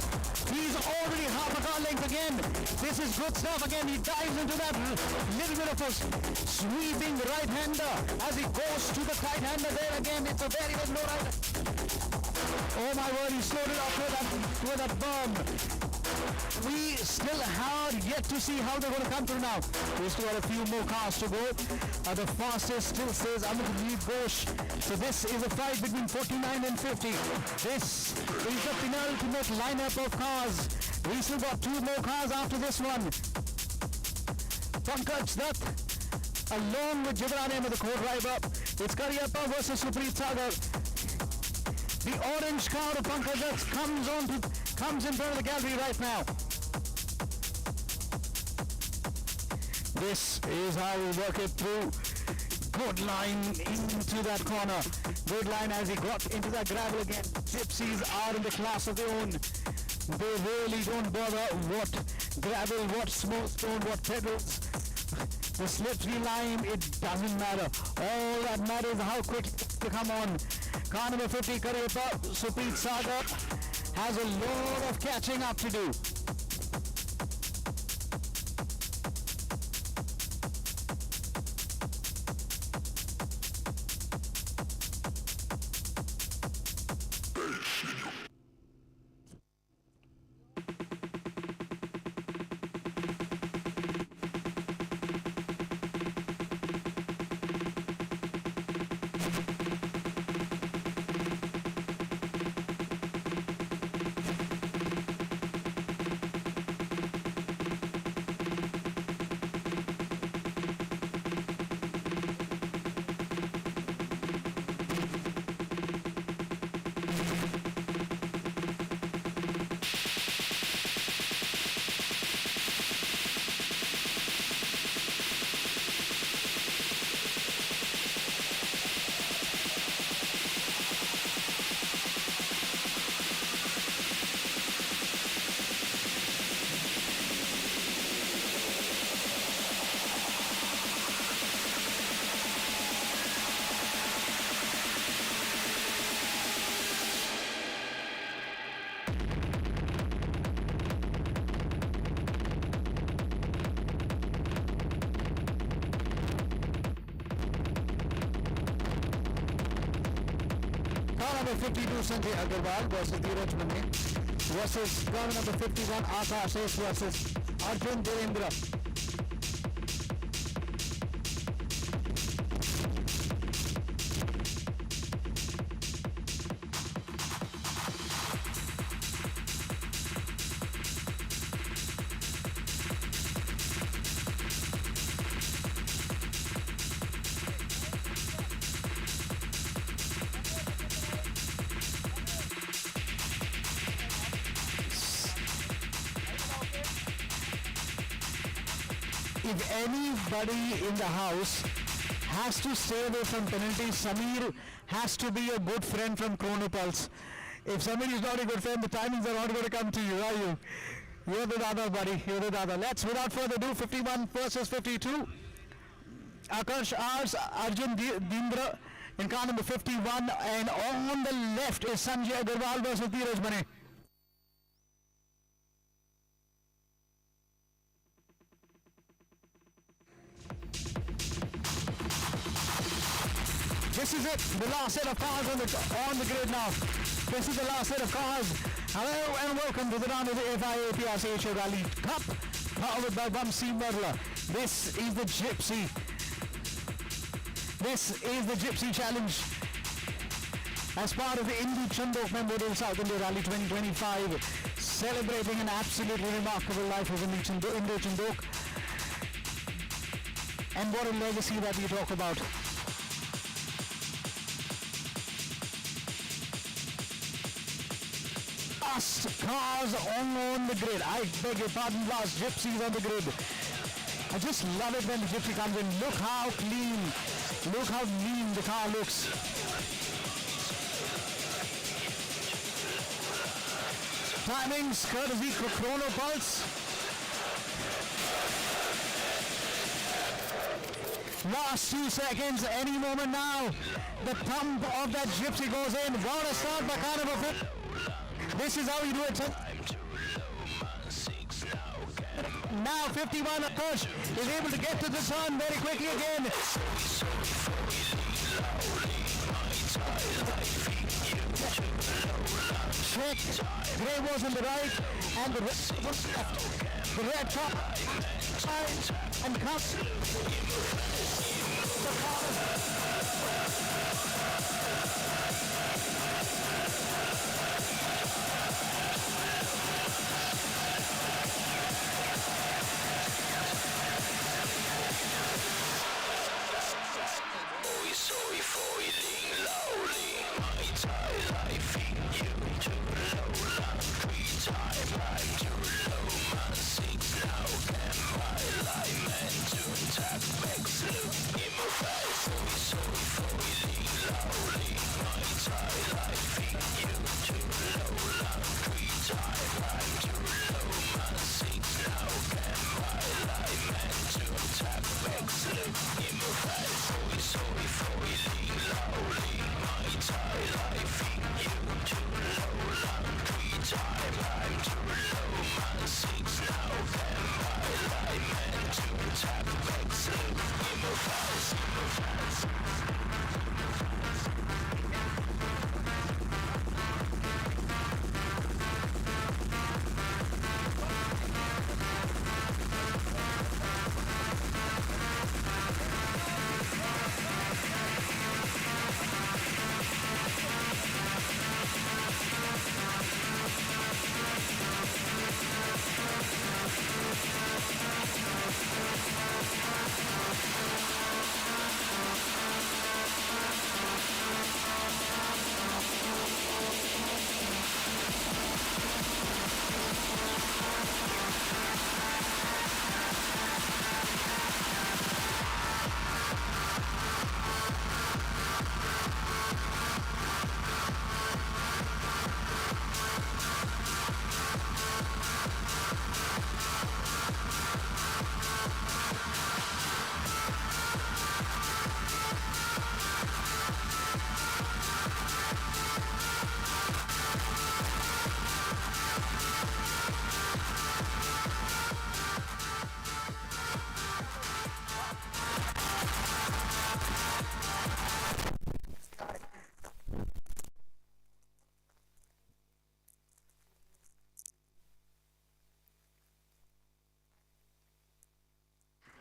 He's already half a car length again. This is good stuff again. He dives into that little bit of a sweeping right-hander as he goes to the tight-hander there again. It's a very good no-rider. Oh my word, he slowed it off with that berm. We still have yet to see how they're going to come through now. We still got a few more cars to go. The fastest still says Amit Ghosh. So this is a fight between 49 and 50. This is the penultimate lineup of cars. We still got two more cars after this one. Pankaj Dutt along with Jibran Ahmed, the co-driver. It's Karyappa versus Supreet Sagar. The orange car of Pankaj Dutt comes in front of the gallery right now. This is how we work it through. Good line into that corner. Good line as he got into that gravel again. Gypsies are in the class of their own. They really don't bother what gravel, what smooth stone, what pebbles. The slippery lime, it doesn't matter. All that matters is how quick to come on. Car number 50, Karyappa, Supreet Sagar has a lot of catching up to do. Number 52 Sanjay Agarwal versus Dheeraj Mane versus car number 51 Akash versus Arjun Devendra. If anybody in the house has to stay away from penalties, Samir has to be a good friend from Chronopulse. If somebody is not a good friend, the timings are not going to come to you, are you? You're the dada, buddy. You're the dada. Let's, without further ado, 51 versus 52. Akash Ars, Arjun Dindra in car number 51, and on the left is Sanjay Agarwal versus Dheeraj Mane. This is it, the last set of cars on the grid now. This is the last set of cars. Hello and welcome to the round of the Aprc Rally Cup, powered by Bumsy Merla. This is the Gypsy. This is the Gypsy Challenge as part of the Indu Chandok Memorial South India Rally 2025, celebrating an absolutely remarkable life of Indu Chandok. And what a legacy that we talk about. Last cars on the grid. I beg your pardon, last gypsies on the grid. I just love it when the gypsy comes in. Look how clean, look how mean the car looks. Timings courtesy Chrono Pulse. Last 2 seconds, any moment now. The thumb of that gypsy goes in. What a start by Carnival. This is how you do it. Now 51 of course is able to get to the turn very quickly again. Check. Gray was on the right and the red was left. The red top and cuts.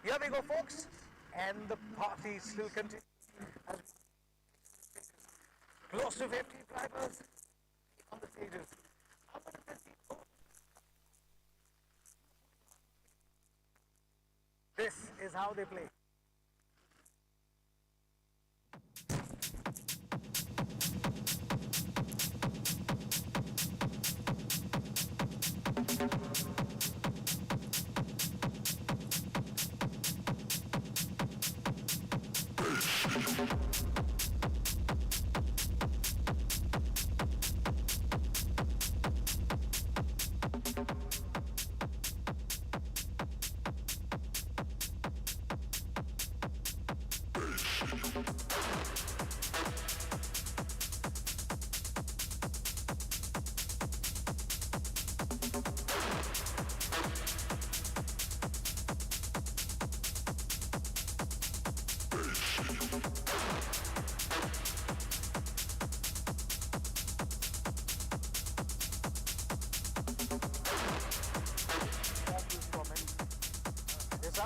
Here we go, folks, and the party still continues. Close to 50 drivers on the stages. This is how they play.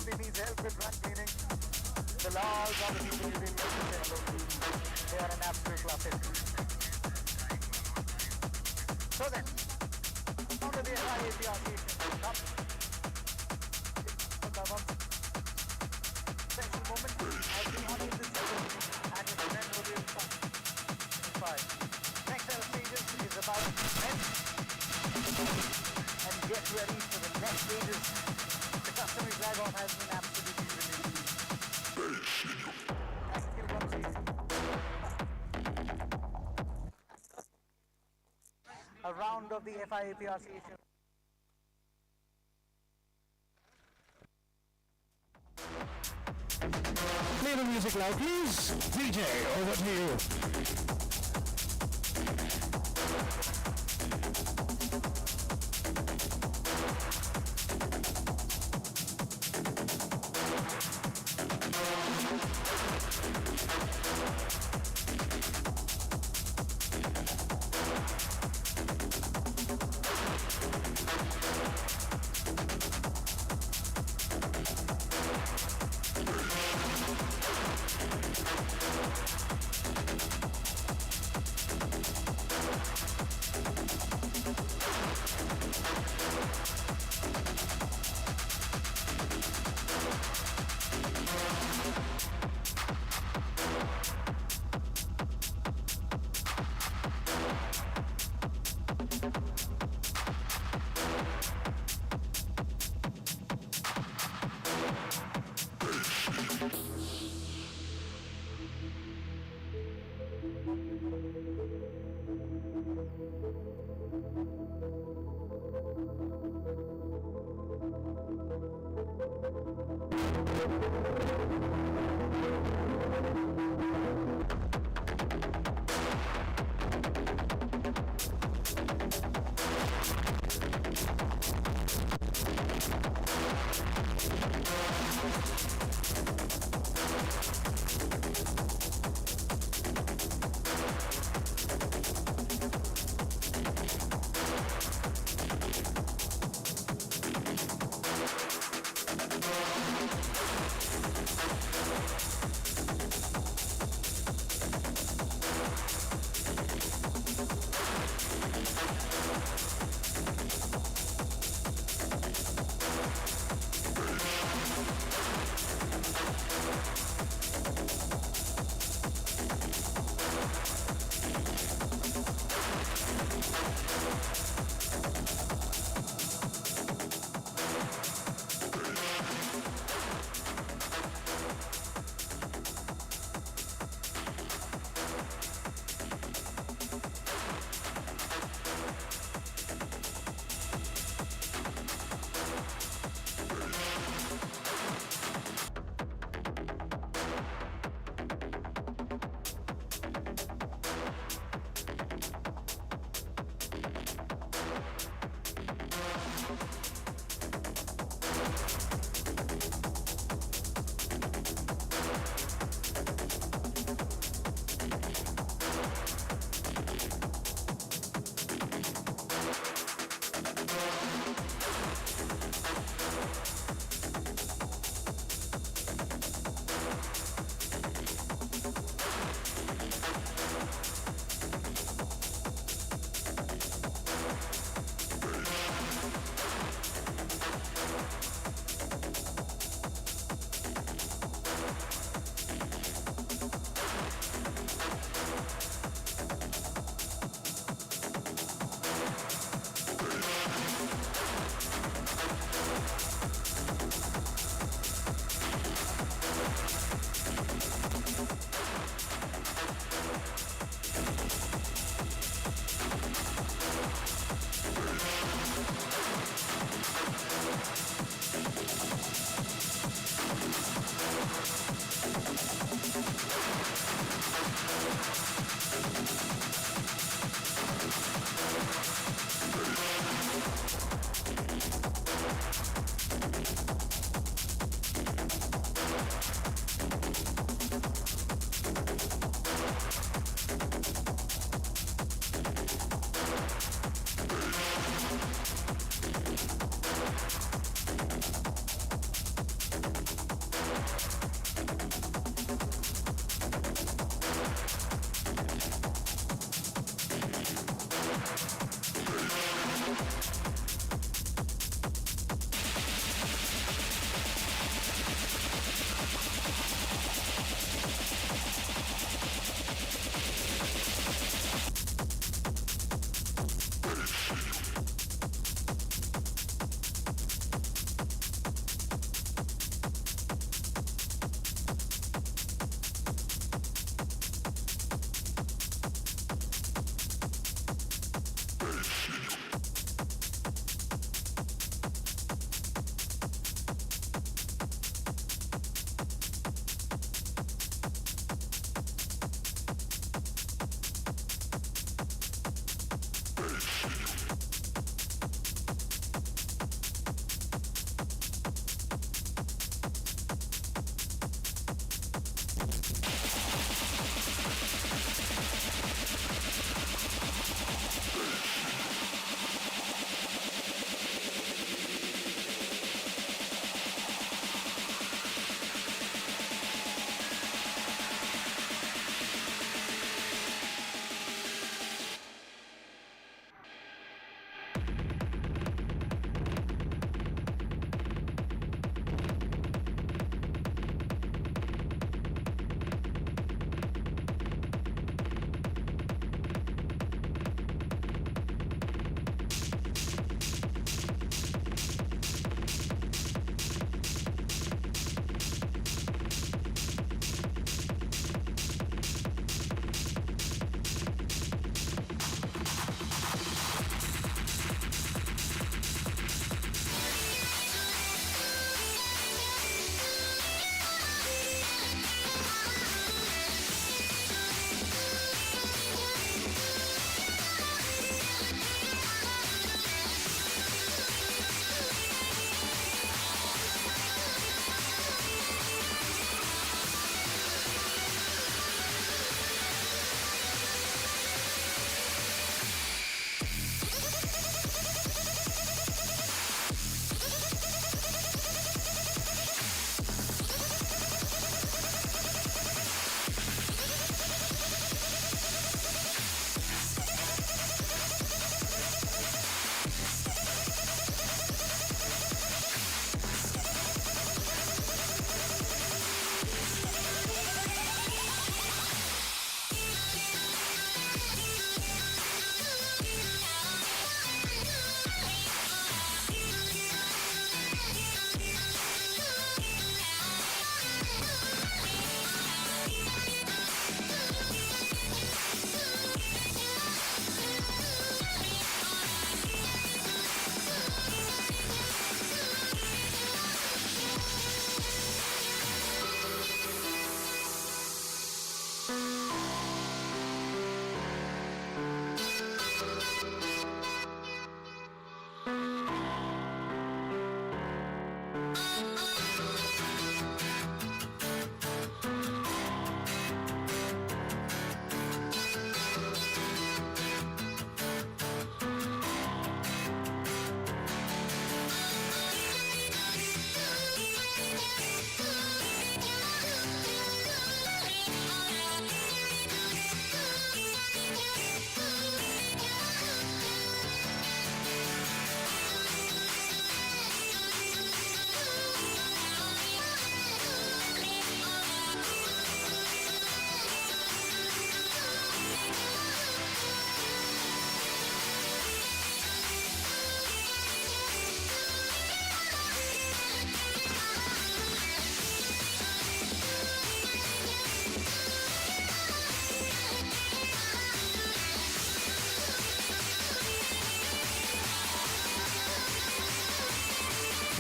somebody needs help with dry cleaning, the laws of the people you've been they are an absolute classic. So then, under the Aprc come special moment as we honor this event and its memorable inspired. Next set of stages is about men and get ready for the next stages. The customary flag off has been absolutely released. That's still one season. A round of the Aprc. Play the music loud, please. DJ, over to you.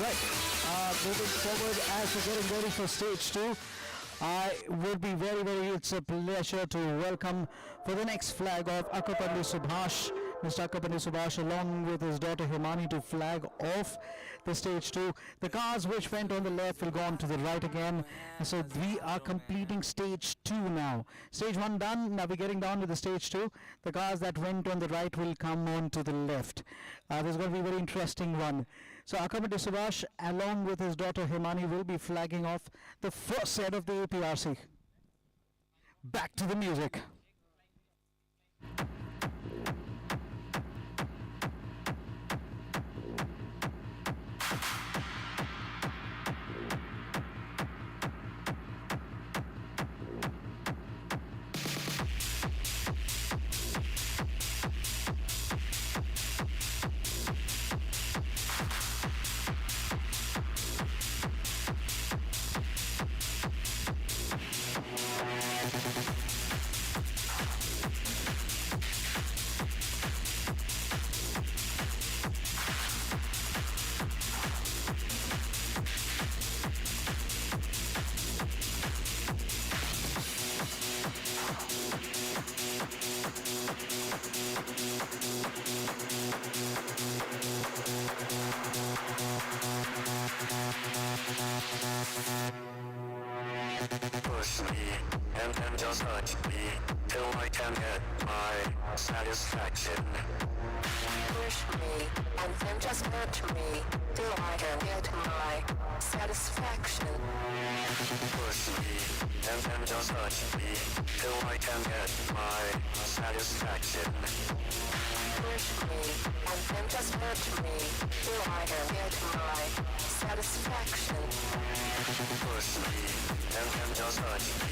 Right, moving forward as we're getting ready for stage 2. I would be it's a pleasure to welcome for the next flag of Akapandi Subhash, Mr. Akapandi Subhash along with his daughter Himani to flag off the stage 2. The cars which went on the left will go on to the right again. And so we are completing stage 2 now. Stage 1 done, now we're getting down to the stage 2. The cars that went on the right will come on to the left. This is going to be a very interesting one. So Akapandi Subhash along with his daughter Himani will be flagging off the first set of the APRC. Back to the music. Push me, and then just touch me, till I can get my satisfaction. Push me, and then just touch me, till I can get my satisfaction. Push me, and then just touch me, till I can get my satisfaction. Push me, and then just touch me, till I can get my satisfaction. Push me, and then just touch me,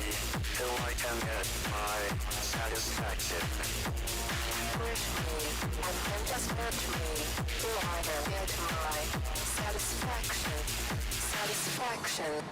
till I can get my satisfaction. Push me, and then just touch me, till I can get my satisfaction. Satisfaction.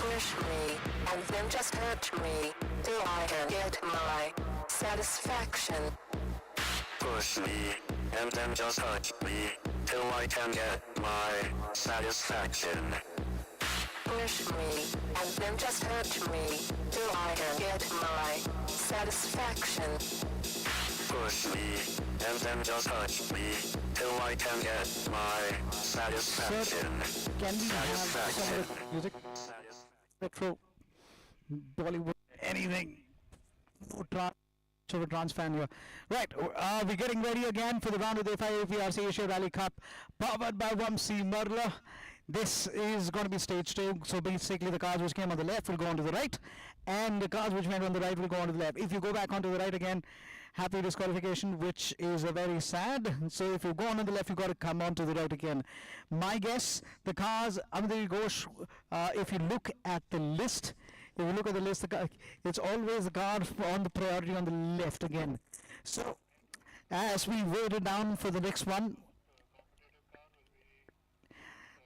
Push me, and then just touch me, till I can get my satisfaction. Push me, and then just touch me, till I can get my satisfaction. Push me, and then just touch me, till I can get my satisfaction. Push me, and then just touch me, till I can get my satisfaction. Can we have some of the music? Retro, Bollywood, anything. No trans fan here. Right, we're getting ready again for the round of the Aprc Asia Rally Cup, powered by Vamsi Marla. This is going to be stage 2, so basically the cars which came on the left will go on to the right, and the cars which went on the right will go on to the left. If you go back onto the right again, happy disqualification, which is very sad. So if you go on to the left, you've got to come on to the right again. My guess, the cars, Amandri Ghosh, if you look at the list, it's always the car on the priority on the left again. So as we waited down for the next one,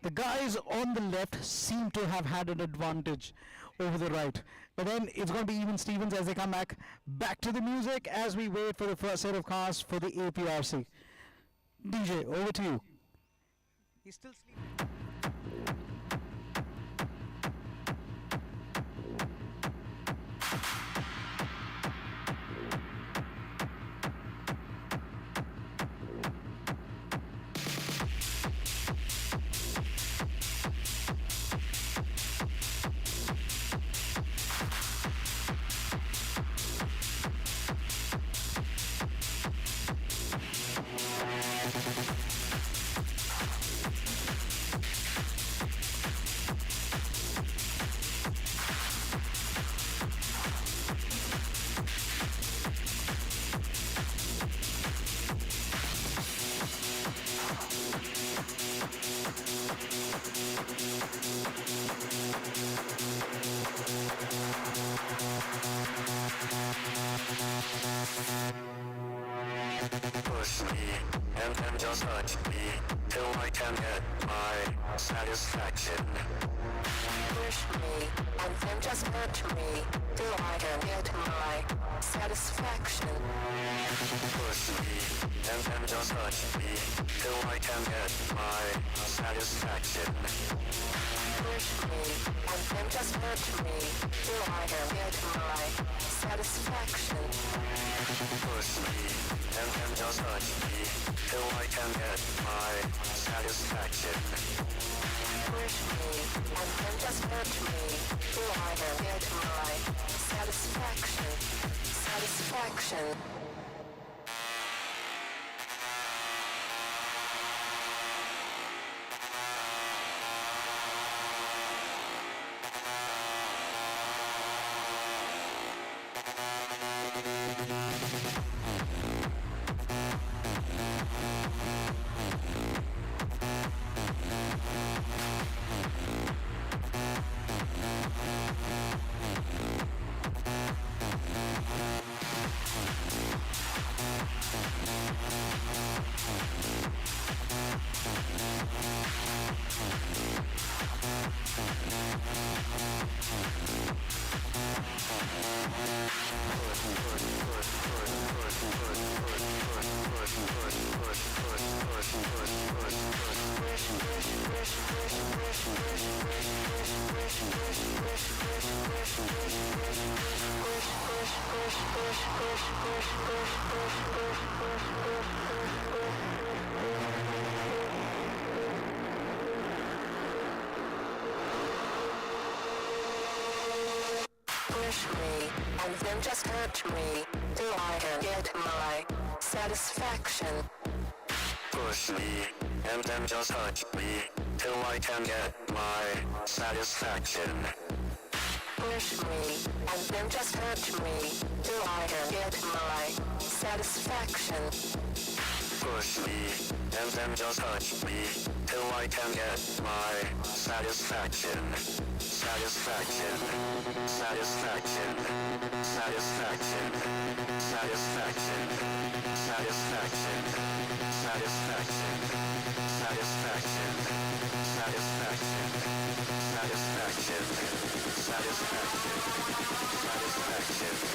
the guys on the left seem to have had an advantage over the right. But then it's going to be even Stevens as they come back to the music as we wait for the first set of cars for the APRC. DJ, over to you. He's still sleeping. Push me, and then just touch me, till I can get my satisfaction. Push me, and then just hurt me, till I can get my satisfaction. Push me, and then just touch me, till I can get my satisfaction. Push me, and then just hurt me, till I can get my satisfaction. Push me, and then just touch me, till I can get my satisfaction. Push me, and then just hurt me, till I can get my satisfaction. Satisfaction. Push me, and then just hurt me, till I can get my satisfaction. Push me, and then just touch me, till I can get my satisfaction. Push me, and then just hurt me, till I can get my satisfaction. Push me, and then just touch me, till I can get my satisfaction. Satisfaction, satisfaction, satisfaction, satisfaction, satisfaction, satisfaction, satisfaction, satisfaction, satisfaction, satisfaction, satisfaction,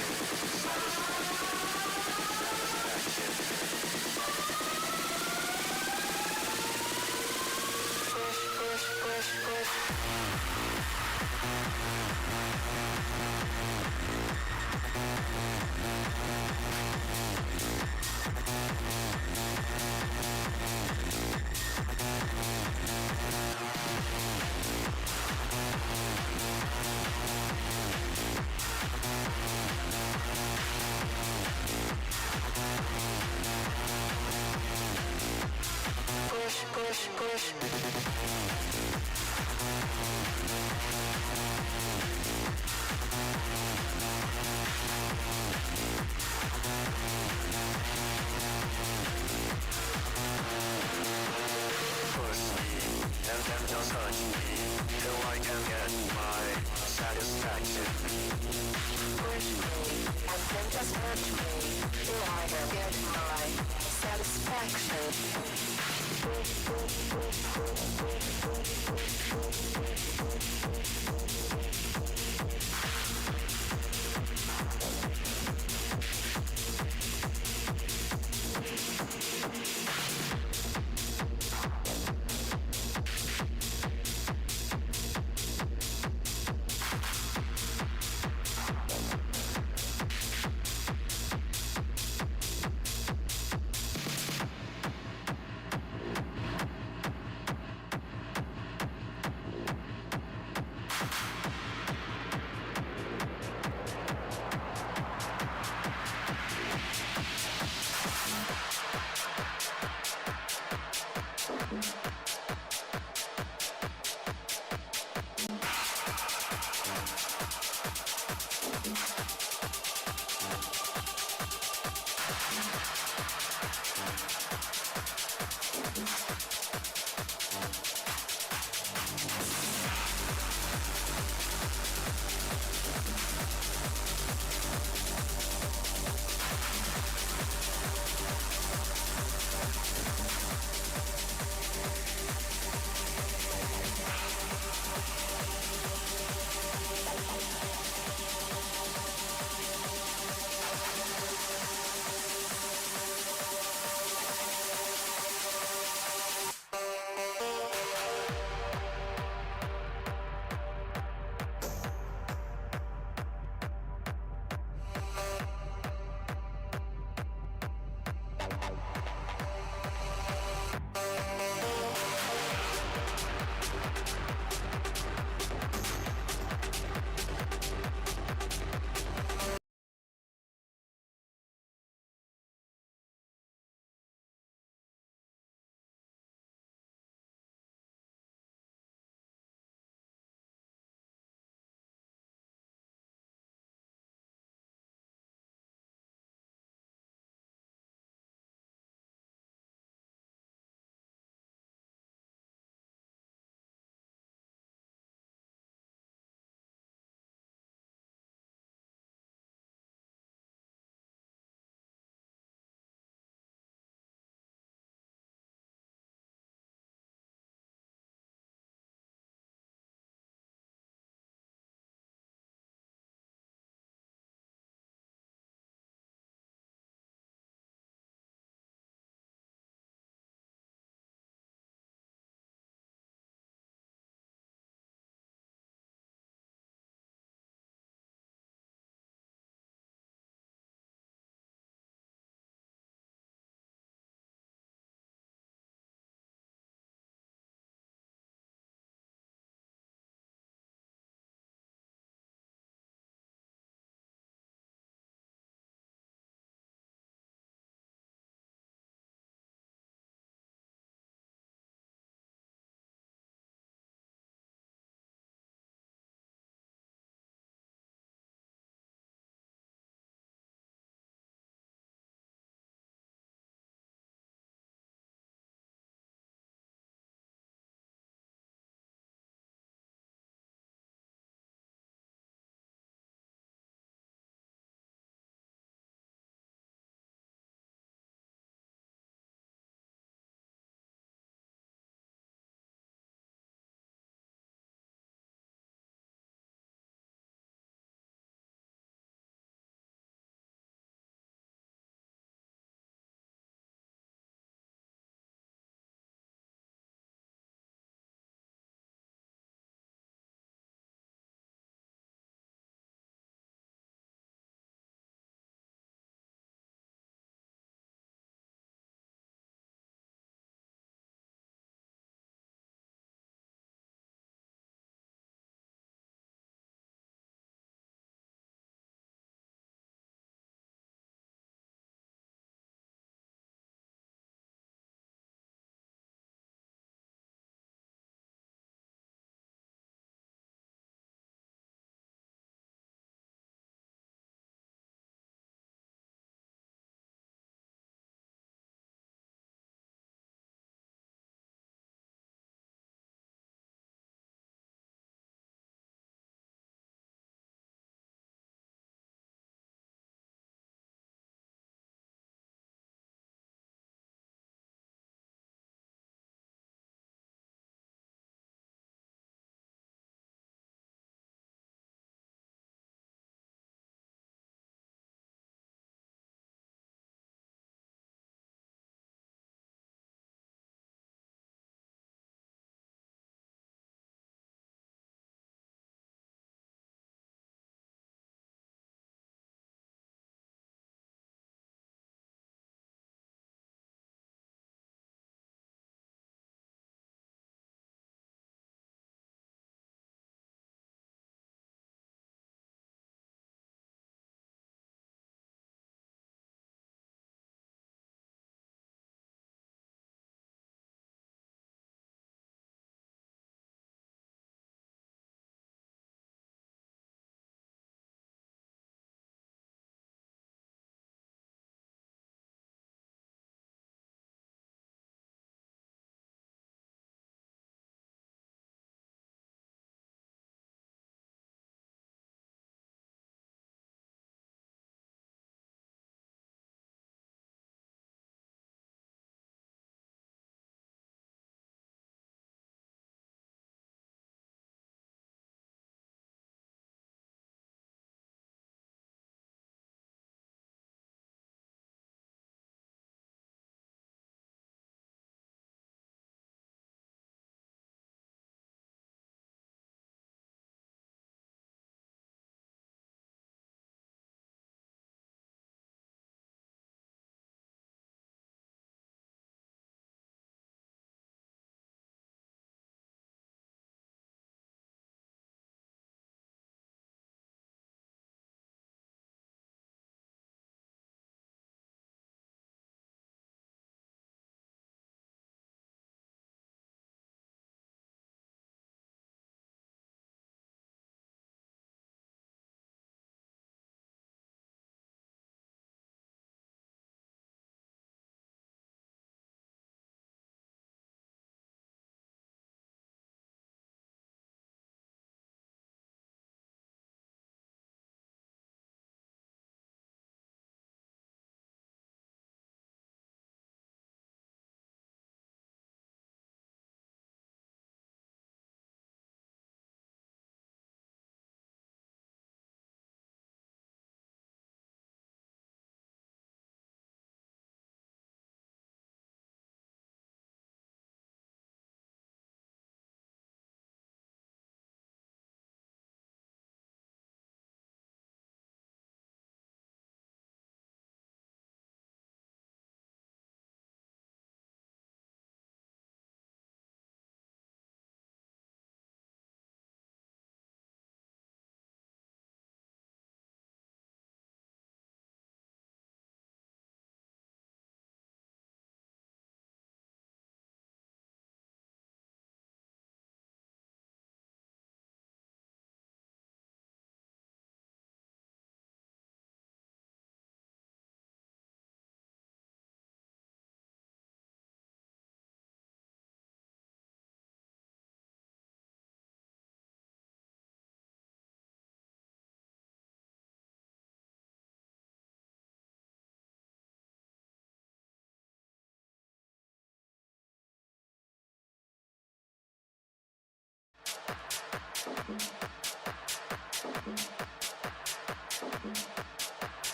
push. Push me, and then just touch me, till I can get my satisfaction. Push me, and then just hurt me, till I can get my satisfaction.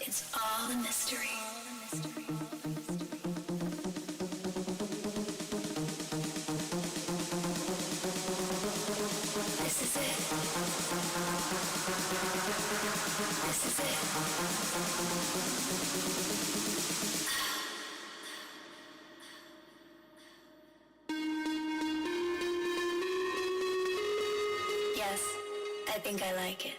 It's all a mystery. This is it. This is it. Yes, I think I like it.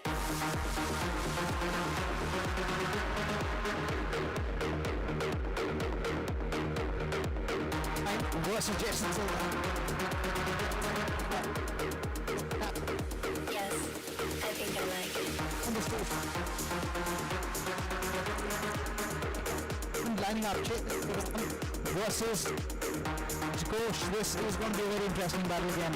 What suggestions? Yes, I think I like it. Understood. Lining up versus Ghosh. This is going to be a very interesting battle again.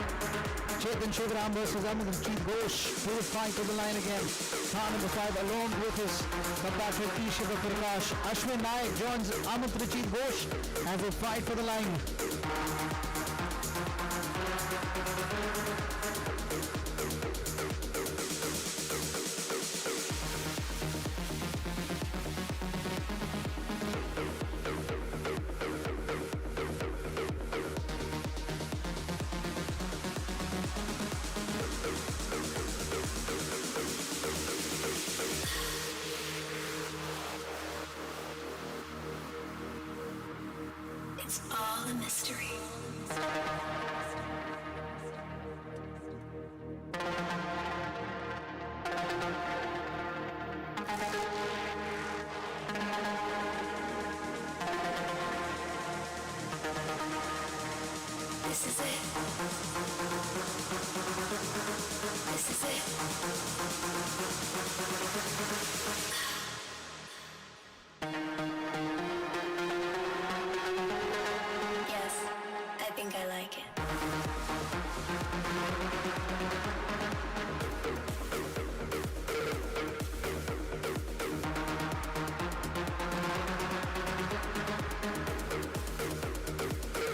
Chetan Shivaram versus Amarjit Ghosh. Full fight to the line again. Car number 5 along with his compatriot Shiva Prakash. Ashwin Naik joins Amarjit Ghosh as they fight for the line. It's all a mystery. This is it. This is it. Yes, I think I like it.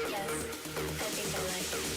Yes, I think I like it.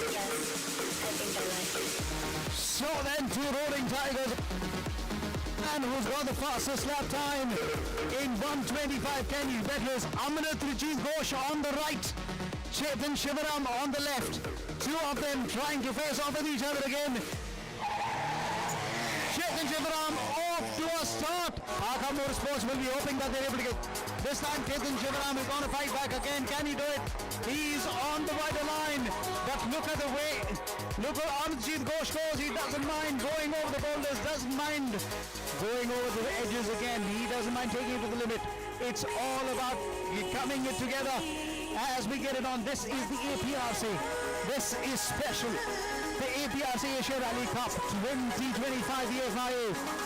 Yes, I think I like it. So then, two rolling tigers. And who's got the fastest lap time in 1:25? Can you bet his Amarjit Ghosh on the right, Chetan Shivaram on the left. Two of them trying to face off with each other again. Chetan Shivaram off to a start. Arkha Motorsports will be hoping that they're able to get. This time Chetan Shivaram is going to fight back again. Can he do it? He's on the wider line. But look at the way. Look where Amarjit Ghosh goes. He doesn't mind going over the boulders. Doesn't mind going over the edges again. He doesn't mind taking it to the limit. It's all about coming it together as we get it on. This is the APRC. This is special. The APRC Asia Rally Cup 2025 years now,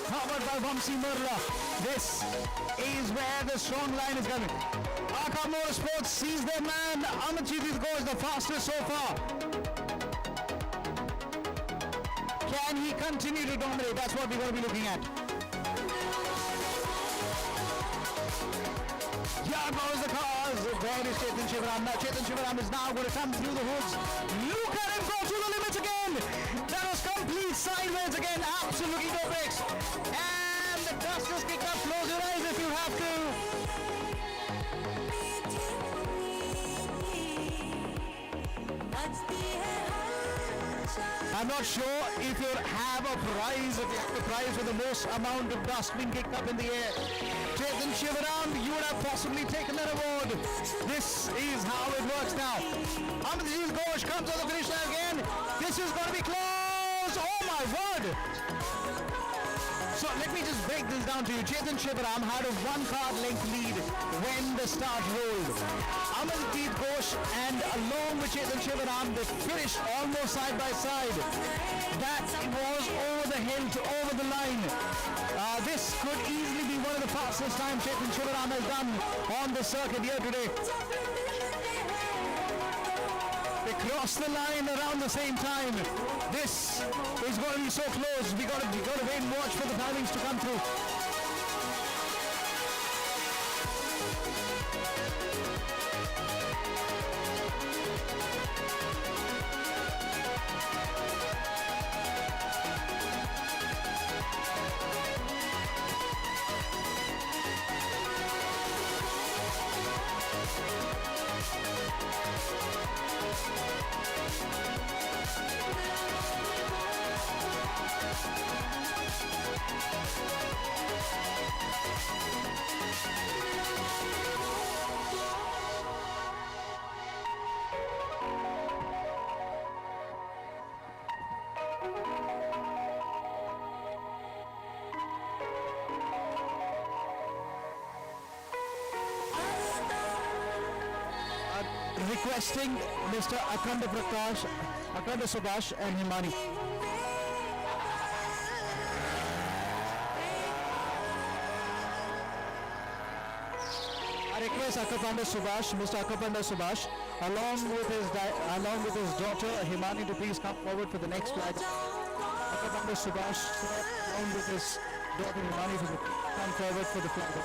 covered by Vamsi Murla. This is where the strong line is coming. Arkha Motorsports sees their man. Amarjit Ghosh the fastest so far. Can he continue to dominate? That's what we're going to be looking at. Here goes the cars. There is Chetan Shivaram. Now Chetan Shivaram is now going to come through the hoods. Look at him go to the limit again. That was complete sideways again. Absolutely no brakes. And the dust is kicked up. Close your eyes if you have to. I'm not sure if you'll have a prize, if you have the prize for the most amount of dust being kicked up in the air. Chetan Shivaram, you would have possibly taken that award. This is how it works now. Amarjit Ghosh comes on the finish line again. This is going to be close. Oh my word. So let me just break this down to you. Chetan Shivaram had a 1 card length lead when the start rolled. Amarjit Ghosh and along with Chetan Shivaram, they finished almost side by side. That was over the hill to over the line. This could easily be one of the fastest times Chetan Shivaram has done on the circuit here today. They crossed the line around the same time. This is going to be so close. We got to wait and watch for the timings to come through. Requesting Mr. Akhanda Subhash and Himani. I request Mr. Akhanda Subhash, along with his daughter Himani, to please come forward for the next flag. Akhanda Subhash, along with his daughter Himani, to come forward for the flag.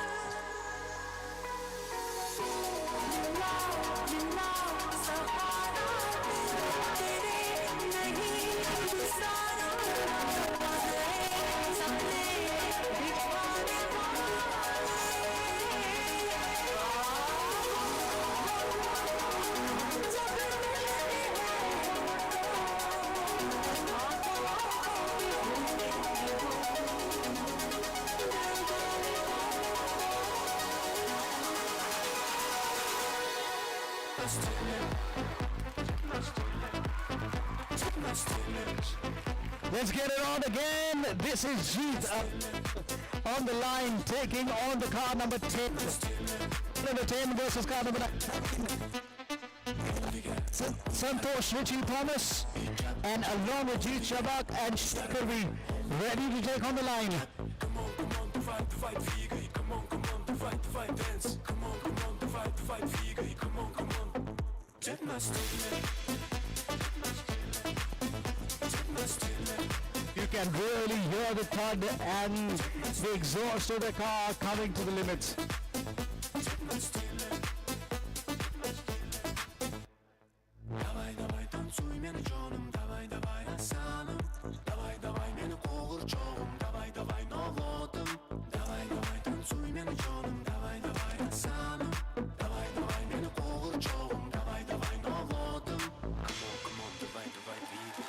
Let's get it on again. This is Jeet on the line, taking on the car number 10. Number 10 versus car number 9. Santosh Richie Thomas and along with Jeet Shabak and Shakirvi ready to take on the line. Come on, to fight, Viga. Come on, to fight, dance. Come on, to fight, Viga. Come on. Check my statement. You can really hear the thud and the exhaust of the car coming to the limits. Давай, танцуй меня джоном, давай, асаном. Давай, меня кугурчом, давай, новотом. Давай, танцуй меня джоном, давай, асаном. Давай, меня кугурчом, давай, новотом. Come on, давай, Viga.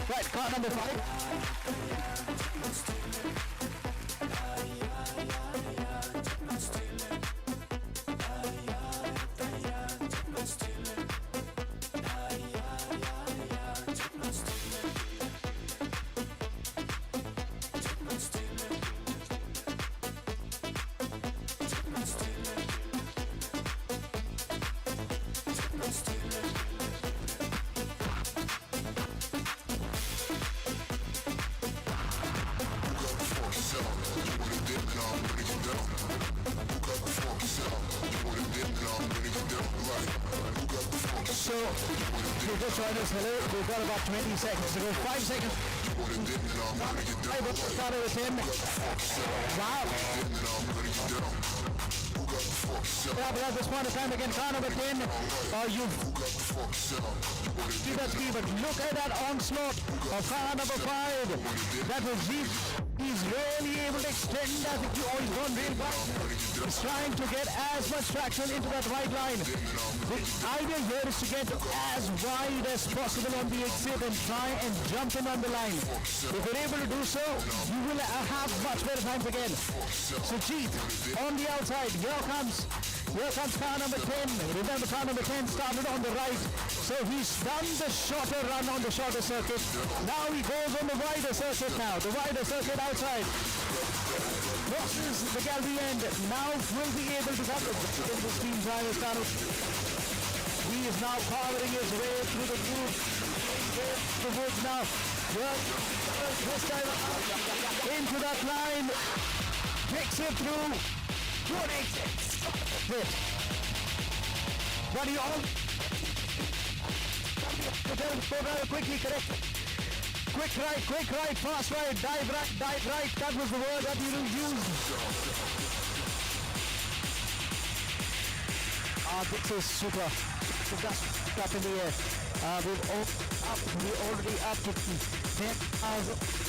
Right, car number 5. So, if you just joined us, hello, we've got about 20 seconds to go. 5 seconds. 5 started with 10. Wow. Yeah, but at this point of time, again, car number 10, you've But look at that onslaught of car number 5. That was Jeep. He's really able to extend that. He's gone real wide. He's trying to get as much traction into that right line. The idea here is to get as wide as possible on the exit and try and jump in on the line. If you're able to do so, you will have much better times again. So Jeep on the outside. Here comes car number 10. Remember, car number 10 started on the right. So he's done the shorter run on the shorter circuit. Now he goes on the wider circuit now. The wider circuit outside. Crosses the gallery end. Now will be able to cover in the steam driver's tunnel. He is now powering his way through the group. The woods now. This time into that line. Takes it through. Good exit. Hit. But he all quickly correct. Quick right, fast right, dive right. That was the word that you used. This is super. So that's up in the air. We're already up to 10,000.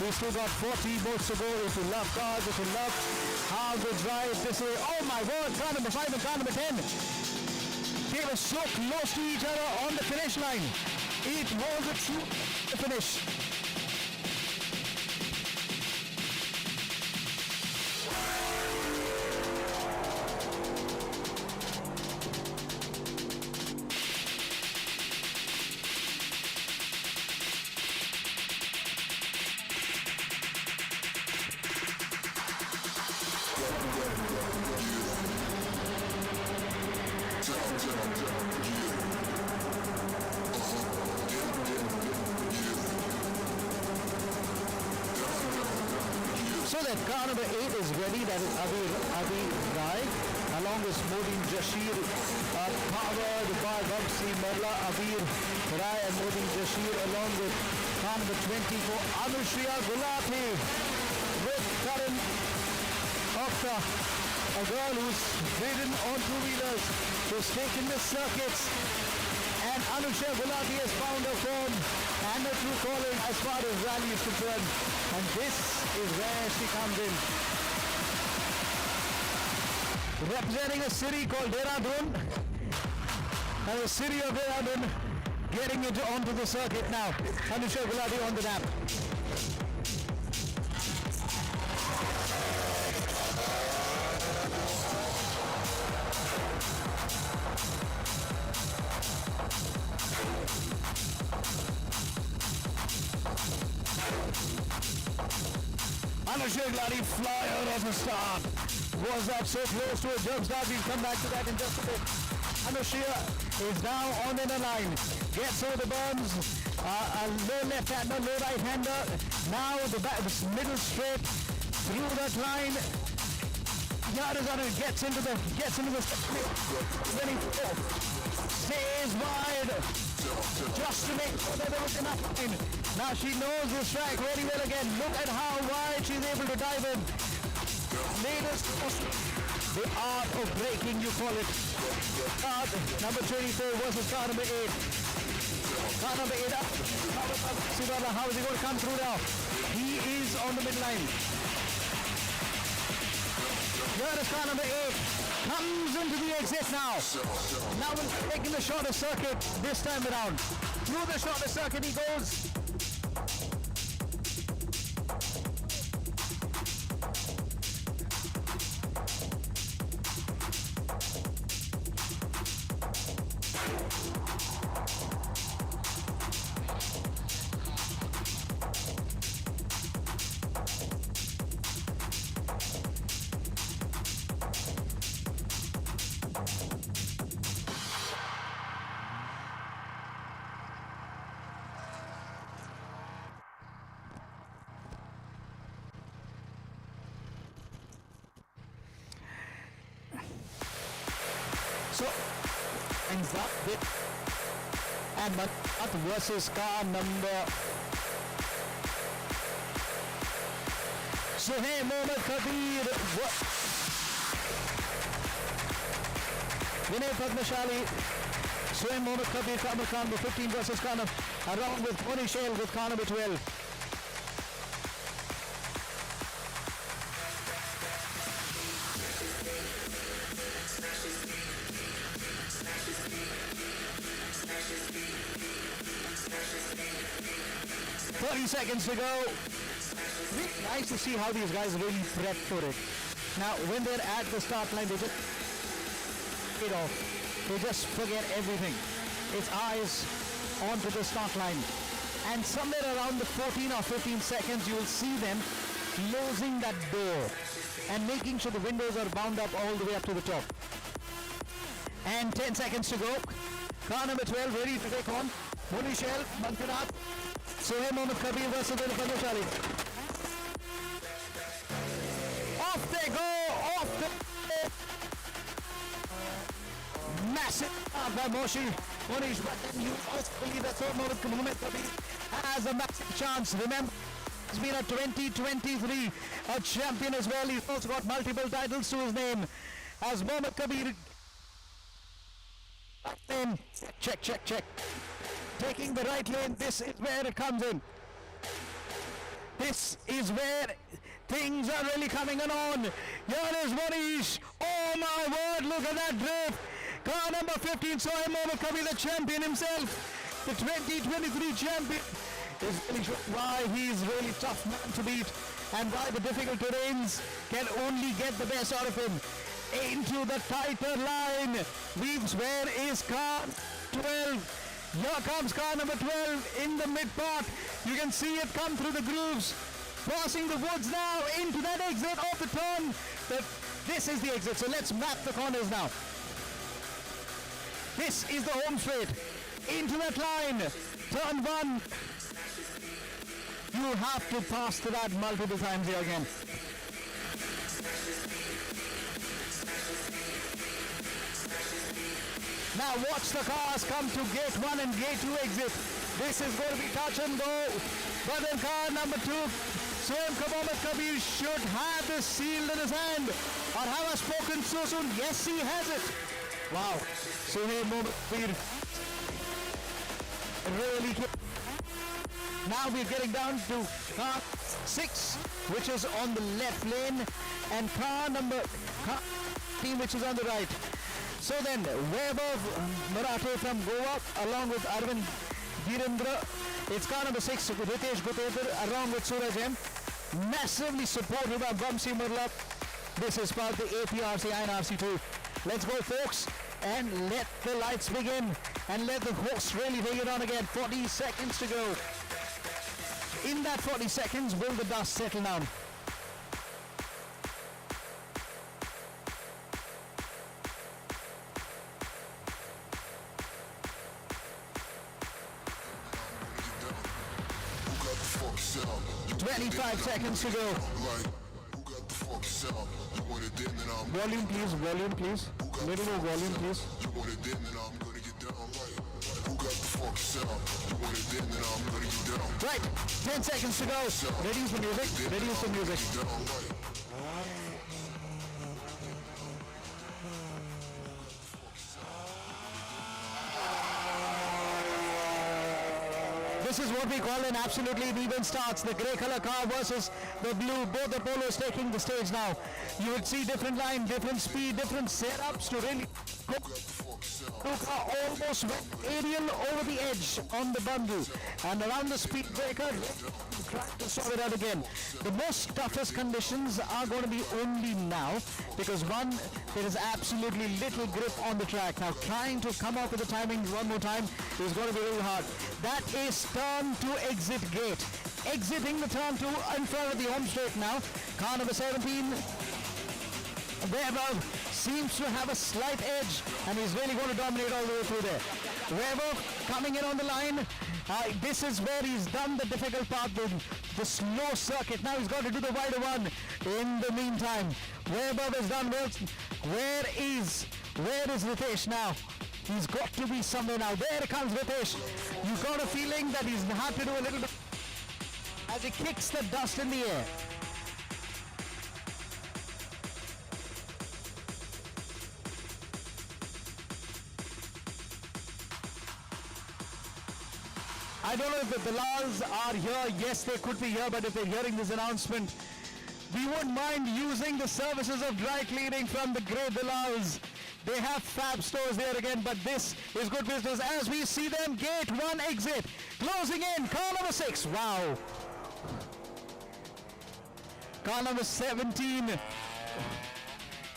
We've still got 40 boats to go. If you love cars, if you love how they drive this way. Oh my word, car number 5 and car number 10. They were so close to each other on the finish line. It was a true finish. So that car number 8 is ready. That is Abi Rai, along with Modin Jashir, powered by Vamsi Marla, Abir Rai and Modin Jashir, along with car number 24, Anushriya Gulati, with Karan Okta, a girl who's ridden on two-wheelers, who's taken the circuits, and Anushriya Gulati has found her form and her true calling as far as rally is concerned. And this is where she comes in. Representing a city called Dehradun. And the city of Dehradun getting onto the circuit now. Anushriya Gulati on the lap. Anushriya Gulati flyer off the start. Was that so close to a jump start? We'll come back to that in just a bit. Anushriya is now on in the line. Gets over the berms. A low left-hander, low right-hander. Now the middle straight through that line. Yarizana gets into the 24. Stays wide. Just to make sure that there was enough line. Now she knows this track very well again. Look at how wide she's able to dive in. Latest, the art of braking, you call it. Car number 24 versus car number 8. Car number 8 up. How is he going to come through now? He is on the midline. Here is car number 8. Comes into the exit now. Now we're taking the shorter circuit this time around. Through the shorter circuit he goes. So, and that bit, and Manat versus car number. So hey, Mohammad Kabir, Vinay Padmashali. Swim Mohammed Kabir, Kamar Khan with 15 versus Khan, along with Pony Shale with Khan number 12. Seconds to go. Really nice to see how these guys really prep for it. Now, when they're at the start line, they just get off. They just forget everything. It's eyes onto the start line. And somewhere around the 14 or 15 seconds, you will see them closing that door and making sure the windows are bound up all the way up to the top. And 10 seconds to go. Car number 12 ready to take on Moni Shell, Mankarat, Sohail Mohammed Kabir versus the Panjashari. Off they go! Off the massive by Monish, but then you also believe that Sohail Mohammed Kabir has a massive chance. Remember, he's been a 2023 a champion as well. He's also got multiple titles to his name. As Mohammed Kabir, check. Taking the right lane, this is where it comes in. This is where things are really coming on. Here is Monish. Oh my word, look at that drift. Car number 15, Sohail Mohammed Kabir, the champion himself. The 2023 champion is really showing why he's really tough man to beat and why the difficult terrains can only get the best out of him. Into the tighter line. Weaves, where is car 12? Here comes car number 12 in the mid part. You can see it come through the grooves. Crossing the woods now into that exit of the turn. This is the exit. So let's map the corners now. This is the home straight. Into that line. Turn 1. You have to pass to that multiple times here again. Now watch the cars come to gate 1 and gate 2 exit. This is going to be touch and go. But then car number 2, Sohail Mohammed Kabir should have this sealed in his hand. Or have I spoken so soon? Yes, he has it. Wow. Sohail Mohammed Kabir really good. Now we're getting down to car 6, which is on the left lane, and car 13, which is on the right. So then, Vaibhav Marathe from Goa, along with Arvind Dhirendra. It's car number 6, Ritesh Gutedar, along with Suraj M. Massively supported by Vamsi Murla. This is part of the Aprc INRC2. Let's go, folks, and let the lights begin, and let the horse really take it on again. 40 seconds to go. In that 40 seconds, will the dust settle down? Like, 25 seconds to go. who got the fuck sound? You want it then, then I'm Volume please. Little more volume please. You want it then, then I'm gonna get down like. Who got the fuck sound? You want it then, then I'm gonna get down. Right, 10 seconds to go. Reduce the music. Down like. This is what we call an absolutely even starts. The grey color car versus the blue. Both the polos taking the stage now. You would see different line, different speed, different setups to really go. Car almost went aerial over the edge on the bundle and around the speed breaker. Trying to sort it out again. The most toughest conditions are going to be only now because one, there is absolutely little grip on the track. Now trying to come up with the timings one more time is going to be really hard. That is turn to exit gate. Exiting the turn 2 in front of the home straight now. Car number 17. Vaibhav seems to have a slight edge and he's really going to dominate all the way through there. Vaibhav coming in on the line. This is where he's done the difficult part, the slow circuit. Now he's got to do the wider one. In the meantime, Vaibhav has done well. Where is Ritesh now? He's got to be somewhere now. There comes Ritesh. You got a feeling that he's had to do a little bit as he kicks the dust in the air. I don't know if the Dalals are here. Yes, they could be here, but if they're hearing this announcement, we wouldn't mind using the services of dry cleaning from the great Dalals. They have fab stores there again, but this is good business as we see them. Gate 1 exit. Closing in. Car number 6. Wow. Car number 17.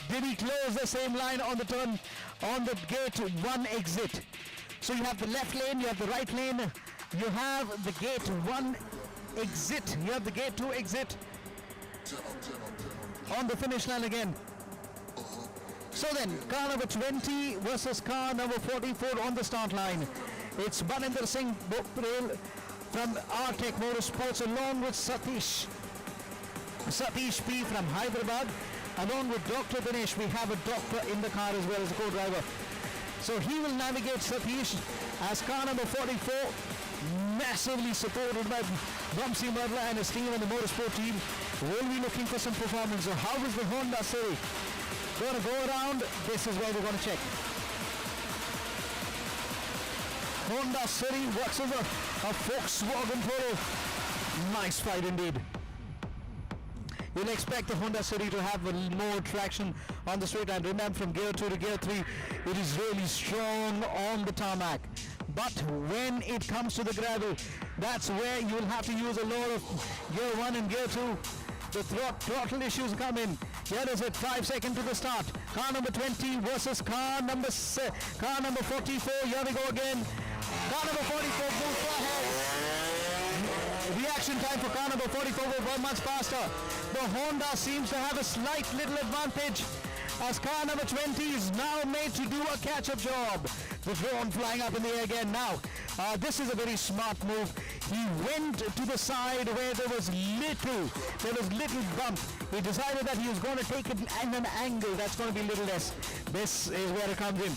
Did he close the same line on the turn on the gate 1 exit? So you have the left lane, you have the right lane, you have the gate 1 exit, you have the gate 2 exit on the finish line again. So then, car number 20 versus car number 44 on the start line. It's Maninder Singh Boprel from Aprc Motorsports along with Satish P from Hyderabad. Along with Dr. Dinesh, we have a doctor in the car as well as a co-driver. So he will navigate Satish as car number 44, massively supported by Vamsi Marla and his team and the motorsport team, will be looking for some performance. So how is the Honda City going to go around? This is where we're going to check. Honda City versus a Volkswagen Polo. Nice fight indeed. You'll expect the Honda City to have a more traction on the straight line. Remember, from gear 2 to gear 3, it is really strong on the tarmac. But when it comes to the gravel, that's where you'll have to use a lot of gear 1 and gear 2. The throttle issues come in. Here is it, 5 seconds to the start. Car number 20 versus car number 44. Here we go again. Car number 44 moves ahead. Reaction time for car number 44 will go much faster. The Honda seems to have a slight little advantage as car number 20 is now made to do a catch-up job. The drone flying up in the air again. Now, this is a very smart move. He went to the side where there was little bump. He decided that he was going to take it at an angle that's going to be a little less. This is where it comes in.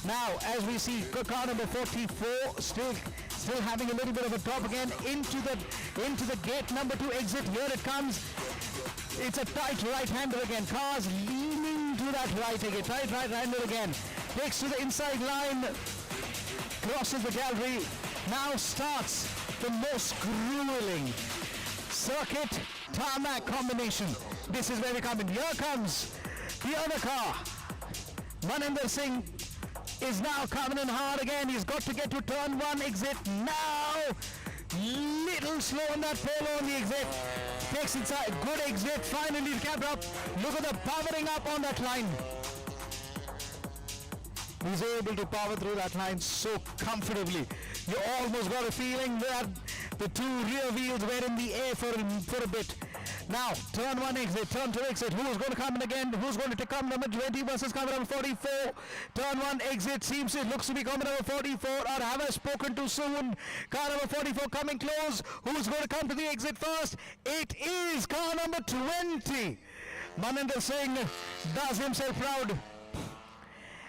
Now, as we see car number 44 still having a little bit of a drop again into the gate number 2 exit. Here it comes. It's a tight right-hander again. Cars leaning to that right again. Tight right-hander again. Takes to the inside line. Crosses the gallery. Now starts the most grueling circuit tarmac combination. This is where we come in. Here comes the other car. Maninder Singh is now coming in hard again. He's got to get to turn 1 exit now. Little slow on that pole on the exit. Takes inside. Good exit. Finally kept up. Look at the powering up on that line. He's able to power through that line so comfortably. You almost got a feeling that the 2 rear wheels were in the air for a bit. Now, turn 1 exit, turn 2 exit. Who's going to come in again? Who's going to come number 20 versus car number 44? Turn 1 exit. It looks to be coming number 44. Or have I spoken too soon? Car number 44 coming close. Who's going to come to the exit first? It is car number 20. Maninder Singh does himself proud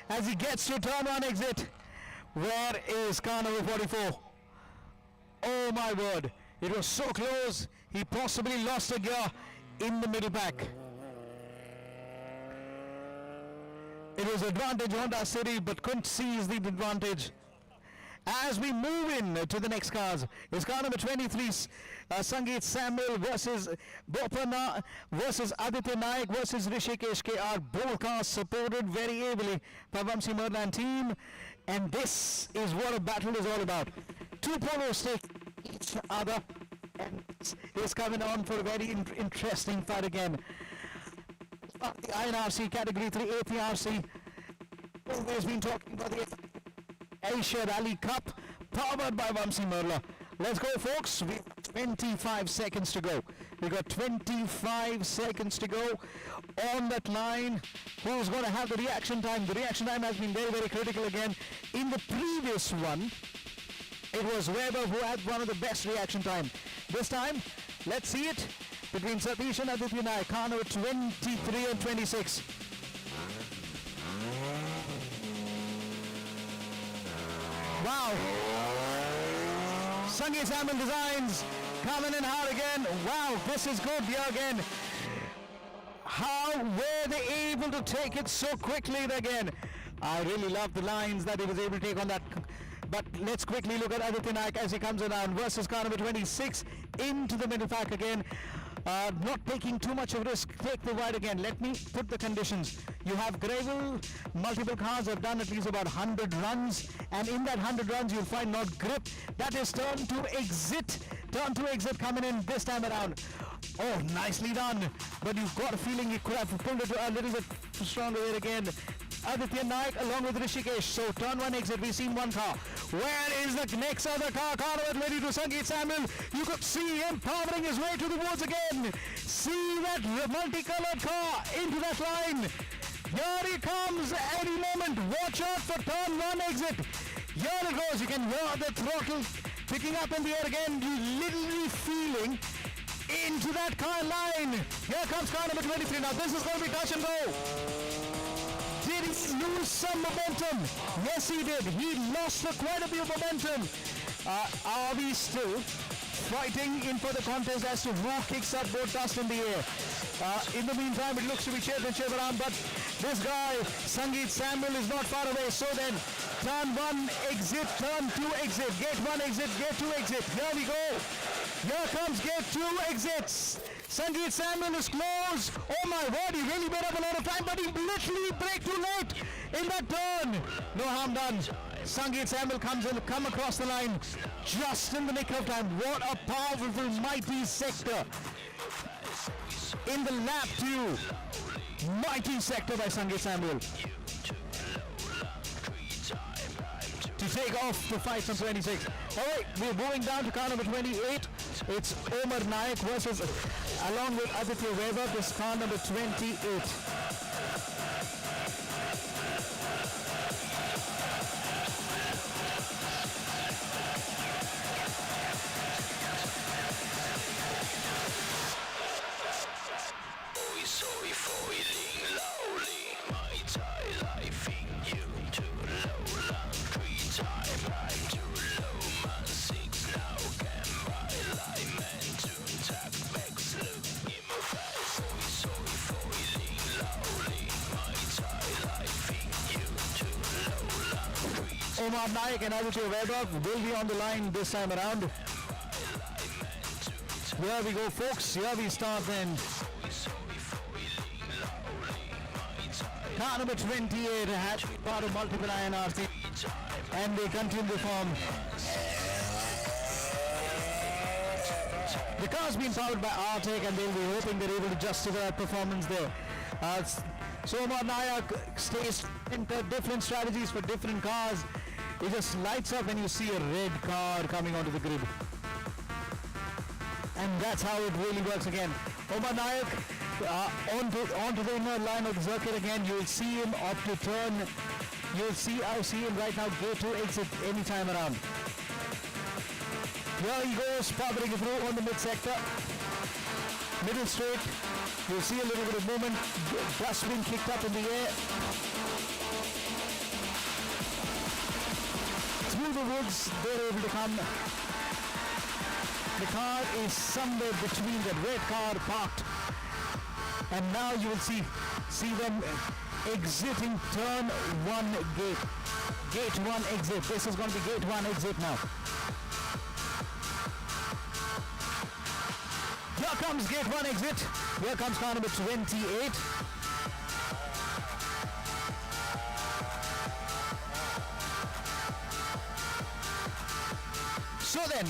as he gets to turn 1 exit. Where is car number 44? Oh my word. It was so close. He possibly lost a gear in the middle pack. It was advantage Honda City, but couldn't seize the advantage. As we move in to the next cars, is car number 23, Sangeet Samuel versus Bopana versus Aditya Naik versus Rishikesh KR. Both cars supported very ably by Vamsi Merlan team. And this is what a battle is all about. 2 polos take each other. And is coming on for a very interesting fight again. The INRC Category 3 APRC. Always been talking about the Asia Rally Cup, powered by Vamsi Merla. Let's go, folks. We've got 25 seconds to go. We've got 25 seconds to go on that line. Who's going to have the reaction time? The reaction time has been very, very critical again. In the previous one, it was Weber who had one of the best reaction time. This time, let's see it between Satish and Aditya Naik, car number 23 and 26. Wow. Sangeet Samuel Designs coming in hard again. Wow, this is good here again. How were they able to take it so quickly again? I really love the lines that he was able to take on that But let's quickly look at Aditya Naik as he comes around versus car number 26 into the middle pack again. Not taking too much of risk. Take the wide again. Let me put the conditions. You have gravel. Multiple cars have done at least about 100 runs, and in that 100 runs you'll find not grip. That is turn to exit. Turn to exit coming in this time around. Oh, nicely done. But you've got a feeling you could have pulled it a little bit stronger here again. Aditya Naik along with Rishikesh. So turn one exit, we've seen one car. Where is the next other car? Car number 22, Sangeet Samuel. You could see him powering his way to the woods again. See that multicolored car into that line. Here he comes any moment. Watch out for turn one exit. Here it goes. You can hear the throttle picking up in the air again. You literally feeling into that car line. Here comes car number 23. Now this is going to be touch and go. Did he lose some momentum? Yes, he did. He lost quite a bit of momentum. Are we still fighting in for the contest as to who kicks up more dust in the air? In the meantime, it looks to be championship around, but this guy, Sangeet Samuel, is not far away. So then, turn one exit, turn two exit, gate one exit, gate two exit. Here we go. Here comes gate two exits. Sangeet Samuel is close. Oh my word, he really made up a lot of time, but he literally braked too late in that turn. No harm done. Sangeet Samuel come across the line just in the nick of time. What a powerful, mighty sector. In the lap too. Mighty sector by Sangeet Samuel. To take off the fight from 26. Alright, we're moving down to car number 28. It's Omar Naik versus, along with Aditya Weber, this car number 28. Omar Naik and Aditya Weber will be on the line this time around. Here we go, folks. Here we start then. Car number 28 has part of multiple INRC, and they continue to form. The car's been powered by Aprc, and they'll be hoping they're able to justify that performance there. So Omar Naik stays into different strategies for different cars. It just lights up when you see a red car coming onto the grid. And that's how it really works again. Omar Naik onto the inner line of the circuit again. You will see him up to turn. I see him right now go to exit any time around. Here he goes, powering through on the mid sector. Middle straight. You'll see a little bit of movement. Dust being kicked up in the air. Through the woods, they're able to come. The car is somewhere between the red car parked, and now you will see them exiting turn one gate. Gate one exit. This is going to be gate one exit now. Here comes gate one exit. Here comes car number 28. So then,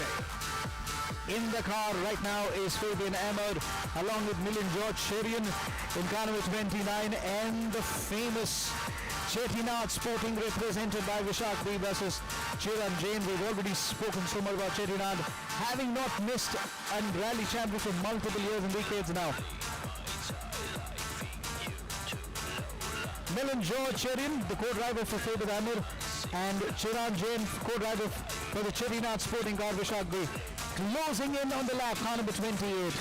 in the car right now is Fabian Ahmed along with Milind George Sherian in car number 29, and the famous Chettinad Sporting represented by Vishak B versus Chiran Jain. We've already spoken so much about Chettinad, having not missed a rally champion for multiple years and decades now. Milind George Sherian, the co-driver for Fabian Ahmed, and Chiran Jain, co-driver for the Chettinad Sporting car Vishak B. Closing in on the lap, car number 28.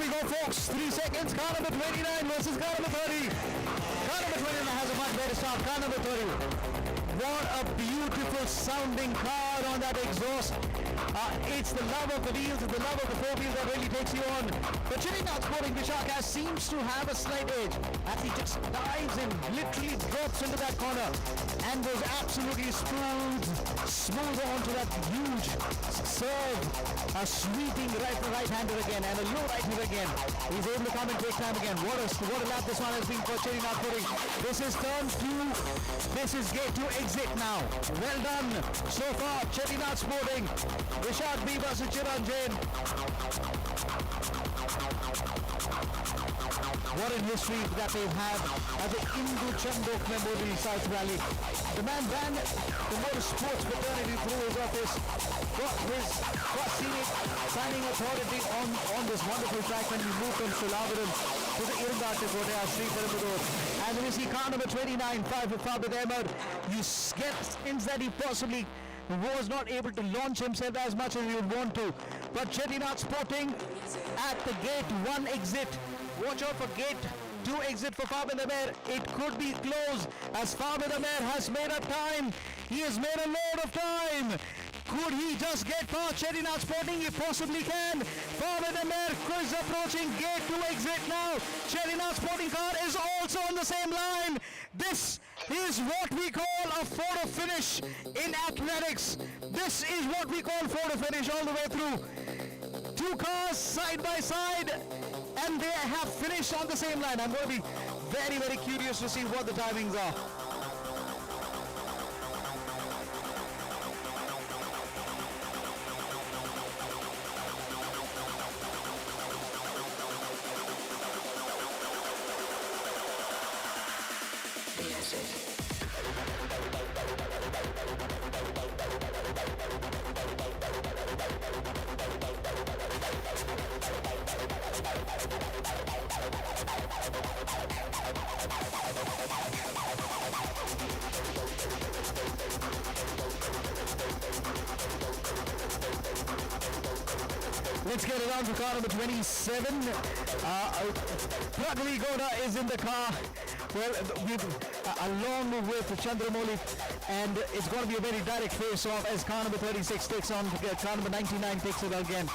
we go, folks. 3 seconds. Car number 29 versus car number 30. Car number 29 has a much better start. Car number 30. What a beautiful sounding car on that exhaust. It's the love of the wheels, it's the love of the four wheels that really takes you on. But Chittinad Sporting Vishaka seems to have a slight edge as he just dives in, literally drops into that corner and goes absolutely smooth onto that huge serve. A sweeping right-hander again and a low right-hander again. He's able to come and take time again. What a lap this one has been for Chittinad Sporting. This is turn 2. This is gate to exit now. Well done so far, Chittinad Sporting. Vishak B versus Chiran Jain. What a history that they have at the Indu Chandok Memorial South Valley. The man ran the motorsports fraternity through his office, got scenic signing authority on this wonderful track when we moved from Sulavaram to the Irungata Kotea Street Road. And then you see car number 29, Fabid Ahmed. You get sense that he possibly was not able to launch himself as much as he would want to. But Chettinad Sporting at the gate 1 exit. Watch out for gate 2 exit for Fabid Ahmed. It could be close as Fabid Ahmed has made up time. He has made a load of time. Could he just get past Chettinad Sporting? He possibly can. Fabid Ahmed is approaching gate 2 exit now. Chettinad Sporting car is also on the same line. This is what we call a photo finish in athletics. This is what we call photo finish all the way through. Two cars side by side and they have finished on the same line. I'm going to be very, very curious to see what the timings are. Let's get it on to car number 27. Pragvi Goda is in the car. Well, along with Chandramoli, and it's going to be a very direct face-off as car number 36 takes on car number 99 takes it again.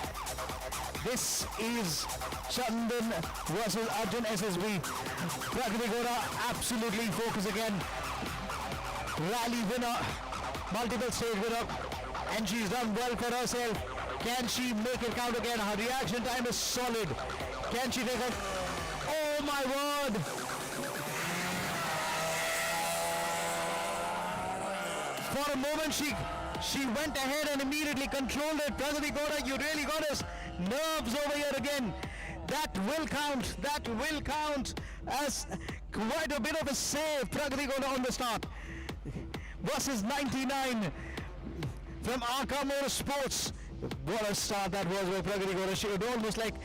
This is Chandan versus Arjun SSB. Pragvi Goda absolutely focus again. Rally winner, multiple stage winner, and she's done well for herself. Can she make it count again? Her reaction time is solid. Can she take it? Oh my word! For a moment she went ahead and immediately controlled it. Pragati Goda, you really got us nerves over here again. That will count as quite a bit of a save. Pragati Goda on the start. Versus 99 from Arca Motorsports. What a start that was with Pragati Goda. It almost like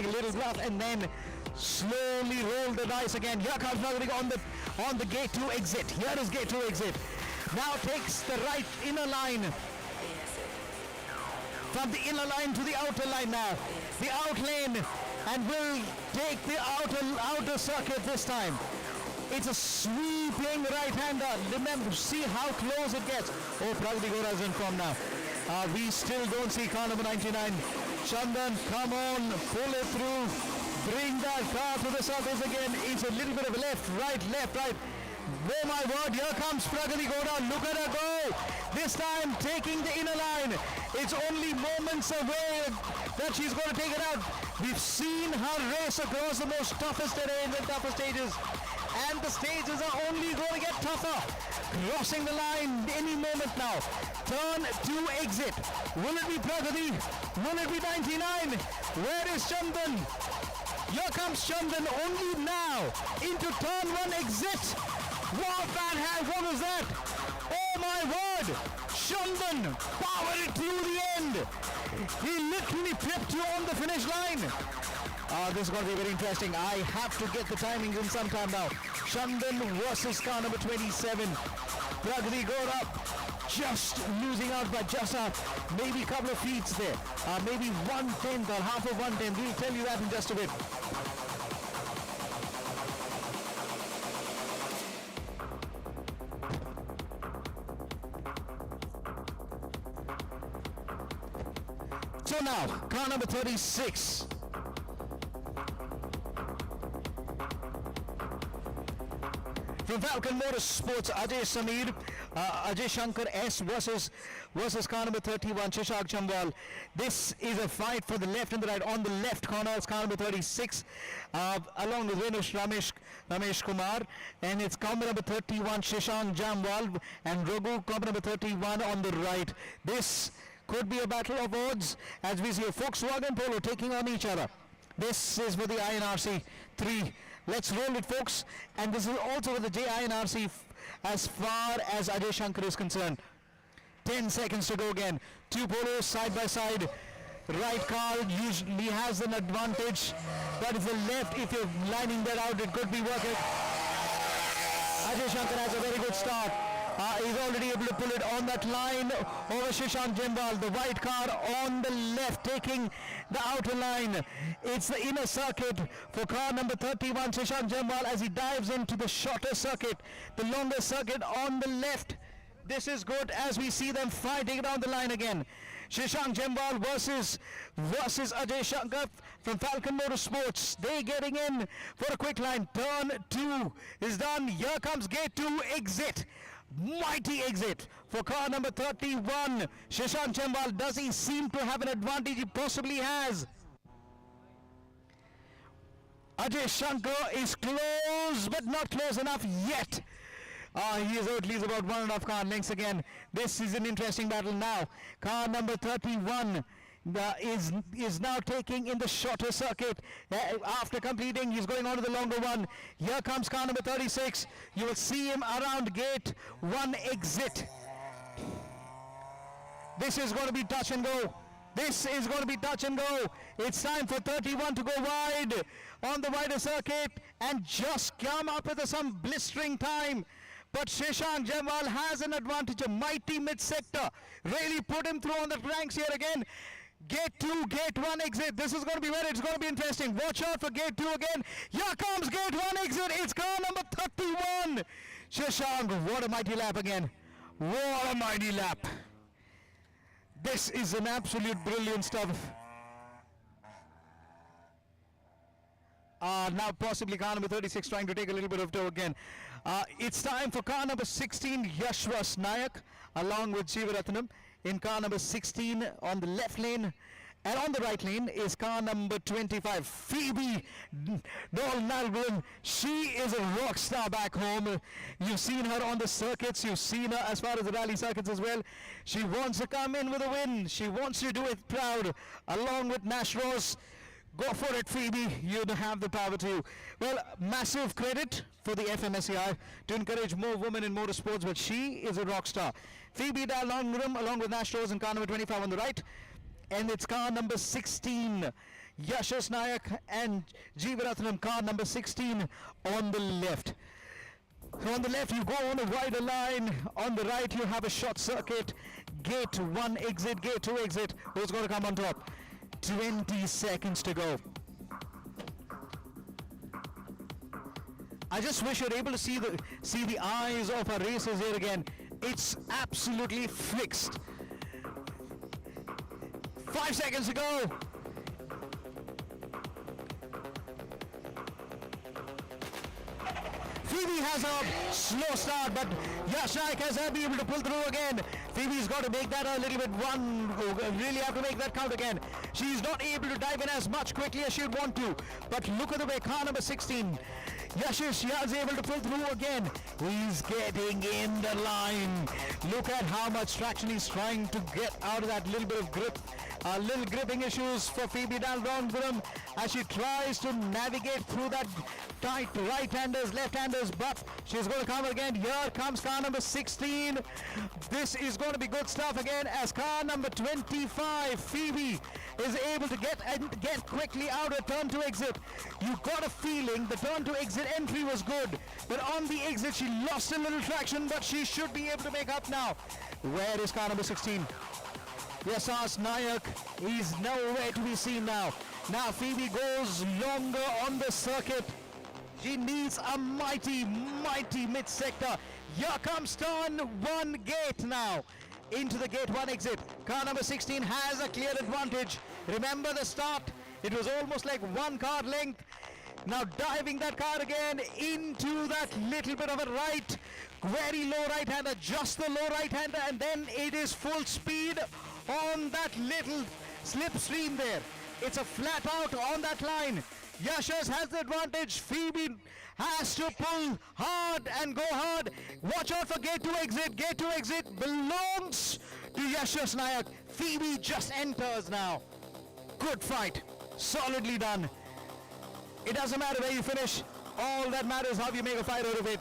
a little bluff and then slowly rolled the dice again. Here comes Pragati on the gate 2 exit. Here is gate 2 exit. Now takes the right inner line. From the inner line to the outer line now. The out lane and will take the outer circuit this time. It's a sweeping right-hander. Remember, see how close it gets. Oh, Pragati Goda is in form now. We still don't see car number 99. Chandan, come on, pull it through. Bring that car to the surface again. It's a little bit of left, right. Oh my word, here comes Pragati Goda. Look at her go. This time taking the inner line. It's only moments away that she's going to take it out. We've seen her race across the most toughest terrains and toughest stages. And the stages are only going to get tougher. Crossing the line any moment now. Turn 2 exit. Will it be Pragati? Will it be 99? Where is Chandan? Here comes Chandan only now into turn 1 exit. What was that? Oh my word! Chandan powered it through the end. He literally flipped you on the finish line. This is going to be very interesting. I have to get the timings in some time now. Chandan versus car number 27. Pragati Goda just losing out by just maybe a couple of feet there. Maybe 1/10 or half of 1/10. We'll tell you that in just a bit. So now, car number 36. From Falcon Motorsports, Ajay Shankar S versus car number 31, Shashank Chambal. This is a fight for the left and the right. On the left corner is car number 36, along with Venush Ramesh Kumar, and it's car number 31, Shashank Jambal, and Raghu, car number 31 on the right. This could be a battle of odds as we see a Volkswagen Polo taking on each other. This is for the INRC 3. Let's roll it, folks. And this is also for the JINRC as far as Ajay Shankar is concerned. 10 seconds to go again. Two polos side by side. Right car usually has an advantage, but if the left, if you're lining that out, it could be working. Ajay Shankar has a very good start. He's already able to pull it on that line over Shashank Jambal. The white car on the left taking the outer line. It's the inner circuit for car number 31, Shashank Jambal, as he dives into the shorter circuit, the longer circuit on the left. This is good as we see them fighting down the line again. Shashank Jambal versus Ajay Shankar from Falcon Motorsports. They getting in for a quick line. Turn 2 is done. Here comes gate 2 exit. Mighty exit for car number 31. Shashank Chambal, does he seem to have an advantage? He possibly has. Ajay Shankar is close, but not close enough yet. He is at least about 1.5 car lengths again. This is an interesting battle now. Car number 31 is now taking in the shorter circuit. After completing, he's going on to the longer one. Here comes car number 36. You will see him around gate 1 exit. This is going to be touch and go. This is going to be touch and go. It's time for 31 to go wide on the wider circuit and just come up with some blistering time. But Shashank Jambal has an advantage, a mighty mid-sector. Really put him through on the ranks here again. Gate 2, gate 1 exit. This is going to be where it's going to be interesting. Watch out for gate 2 again. Here comes gate 1 exit. It's car number 31. Shashank, what a mighty lap again. What a mighty lap. This is an absolute brilliant stuff. Now possibly car number 36 trying to take a little bit of tow again. It's time for car number 16, Yashwas Nayak, along with Jeevaratnam. In car number 16 on the left lane, and on the right lane is car number 25, Phoebe Nalgren. She is a rock star back home. You've seen her on the circuits, you've seen her as far as the rally circuits as well. She wants to come in with a win. She wants to do it proud, along with Nash Ross. Go for it, Phoebe. You have the power to. Well, massive credit for the FMSCI to encourage more women in motorsports, but she is a rock star. Phoebe Dalongrum along with Nash Rose and car number 25 on the right. And it's car number 16, Yashas Nayak and Jeevaratnam, car number 16 on the left. So on the left you go on a wider line, on the right you have a short circuit, gate 1 exit, gate 2 exit. Who's going to come on top? 20 seconds to go. I just wish you're able to see the eyes of our racers here again. It's absolutely fixed. 5 seconds to go. Phoebe has a slow start, but Yashak has been able to pull through again. Phoebe's got to make that a little bit really have to make that count again. She's not able to dive in as much quickly as she'd want to, but look at the way car number 16, Yashish is able to pull through again. He's getting in the line. Look at how much traction he's trying to get out of that little bit of grip Little gripping issues for Phoebe Dalrymple as she tries to navigate through that tight right-handers, left-handers, but she's going to come again. Here comes car number 16. This is going to be good stuff again as car number 25, Phoebe, is able to get quickly out of turn to exit. You got a feeling the turn to exit entry was good, but on the exit she lost a little traction, but she should be able to make up now. Where is car number 16? Yashas Nayak is nowhere to be seen now. Now Phoebe goes longer on the circuit. She needs a mighty mid-sector. Here comes turn 1 gate now. Into the gate 1 exit. Car number 16 has a clear advantage. Remember the start. It was almost like 1 car length. Now diving that car again into that little bit of a right. Very low right-hander. Just the low right-hander. And then it is full speed on that little slipstream there. It's a flat out on that line. Yashas has the advantage. Phoebe has to pull hard and go hard. Watch out for gate 2 exit. Gate 2 exit belongs to Yashas Nayak. Phoebe just enters now. Good fight. Solidly done. It doesn't matter where you finish. All that matters how you make a fight out of it.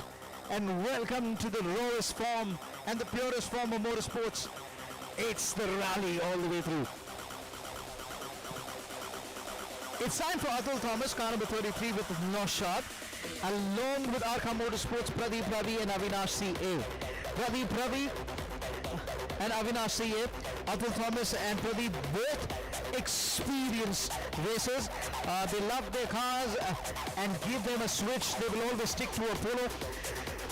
And welcome to the rawest form and the purest form of motorsports. It's the rally all the way through. It's time for Atul Thomas, car number 33 with Naushad, along with Arca Motorsports, Pradeep Ravi and Avinash C.A. Pradeep Ravi and Avinash C.A. Atul Thomas and Pradeep both experienced racers. They love their cars and give them a switch. They will always stick to a polo.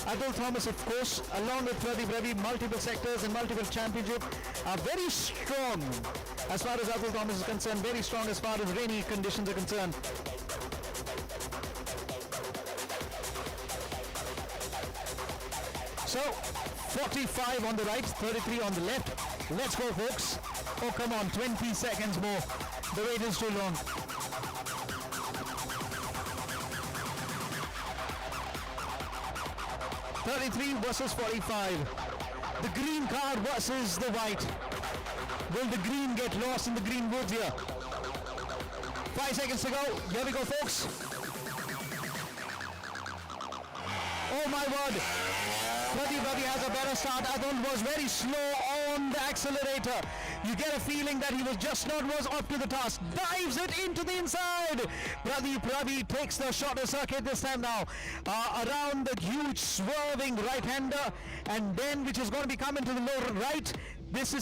Atul Thomas, of course, along with Pradeep Ravi, multiple sectors and multiple championships, are very strong as far as Atul Thomas is concerned, very strong as far as rainy conditions are concerned. So, 45 on the right, 33 on the left. Let's go, folks. Oh, come on, 20 seconds more. The wait is too long. $33 versus 45. The green car versus the white. Will the green get lost in the green woods here? 5 seconds to go. Here we go, folks. Oh my word. Pradeep Ravi has a better start. Atul was very slow on the accelerator. You get a feeling that he was just not up to the task. Dives it into the inside. Pradeep Ravi takes the shorter circuit this time now. Around the huge swerving right-hander. And then which is going to be coming to the lower right. This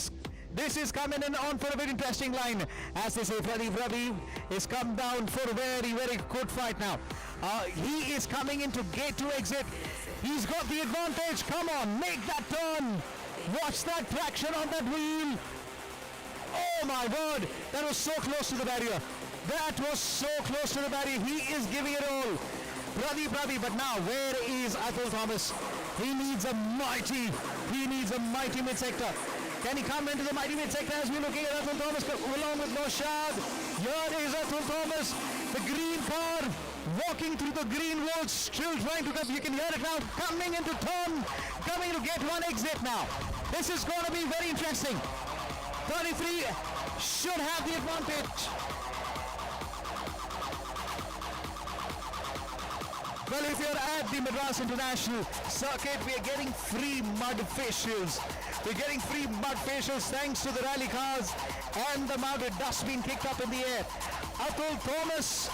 is coming in on for a very interesting line. As they say, Pradeep Ravi is come down for a very good fight now. He is coming into gate 2 exit. He's got the advantage. Come on, make that turn. Watch that traction on that wheel. Oh my word, that was so close to the barrier. That was so close to the barrier. He is giving it all. Pradeep Ravi, but now where is Atul Thomas? He needs a mighty mid-sector. Can he come into the mighty mid-sector as we're looking at Atul Thomas along with Naushad? Here is Atul Thomas, the green car, walking through the green road, still trying to come. You can hear it now, coming into turn, coming to gate 1 exit now. This is going to be very interesting. 33 should have the advantage. Well, if you're at the Madras International Circuit, we are getting free mud facials. We're getting free mud facials thanks to the rally cars and the amount of dust being kicked up in the air. Atul Thomas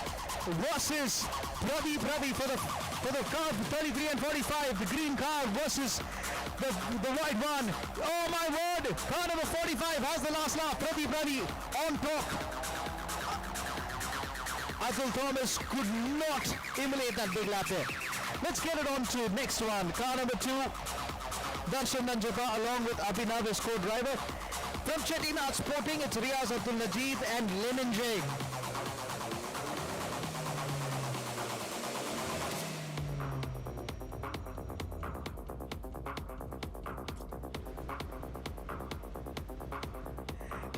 versus Pradeep Ravi for the car 33 and 45. The green car versus the white one. Oh my word! Car number 45 has the last lap. Pradeep Ravi on top. Atul Thomas could not emulate that big lap there. Let's get it on to next one. Car number 2, Darshan Nanjaka along with Abhinav as co-driver. From Chettinad Sporting, it's Riaz Abdul Najid and Lenin J.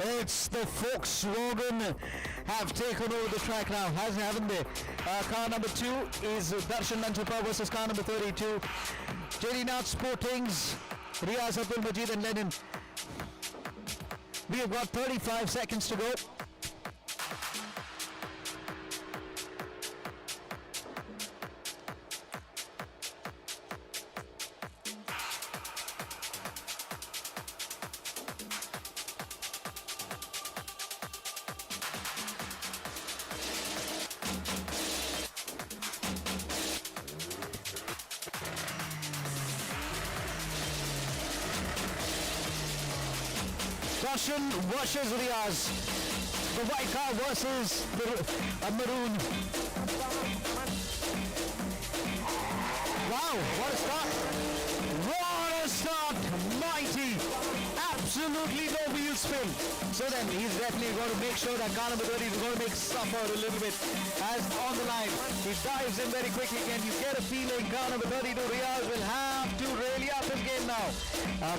It's the Volkswagen have taken over the track now, haven't they? Car number 2 is Darshan Nanchapa versus car number 32. Chettinad Sporting's Riaz Abdul Majid and Lenin. We have got 35 seconds to go. Darshan versus Riaz. The white car versus the maroon. Wow, what a start. What a start. Mighty. Absolutely no wheel spin. So then he's definitely going to make sure that car number 30 is going to make suffer a little bit as on the line. He dives in very quickly. Can you get a feeling car number 32 Riaz will have to really up his game now.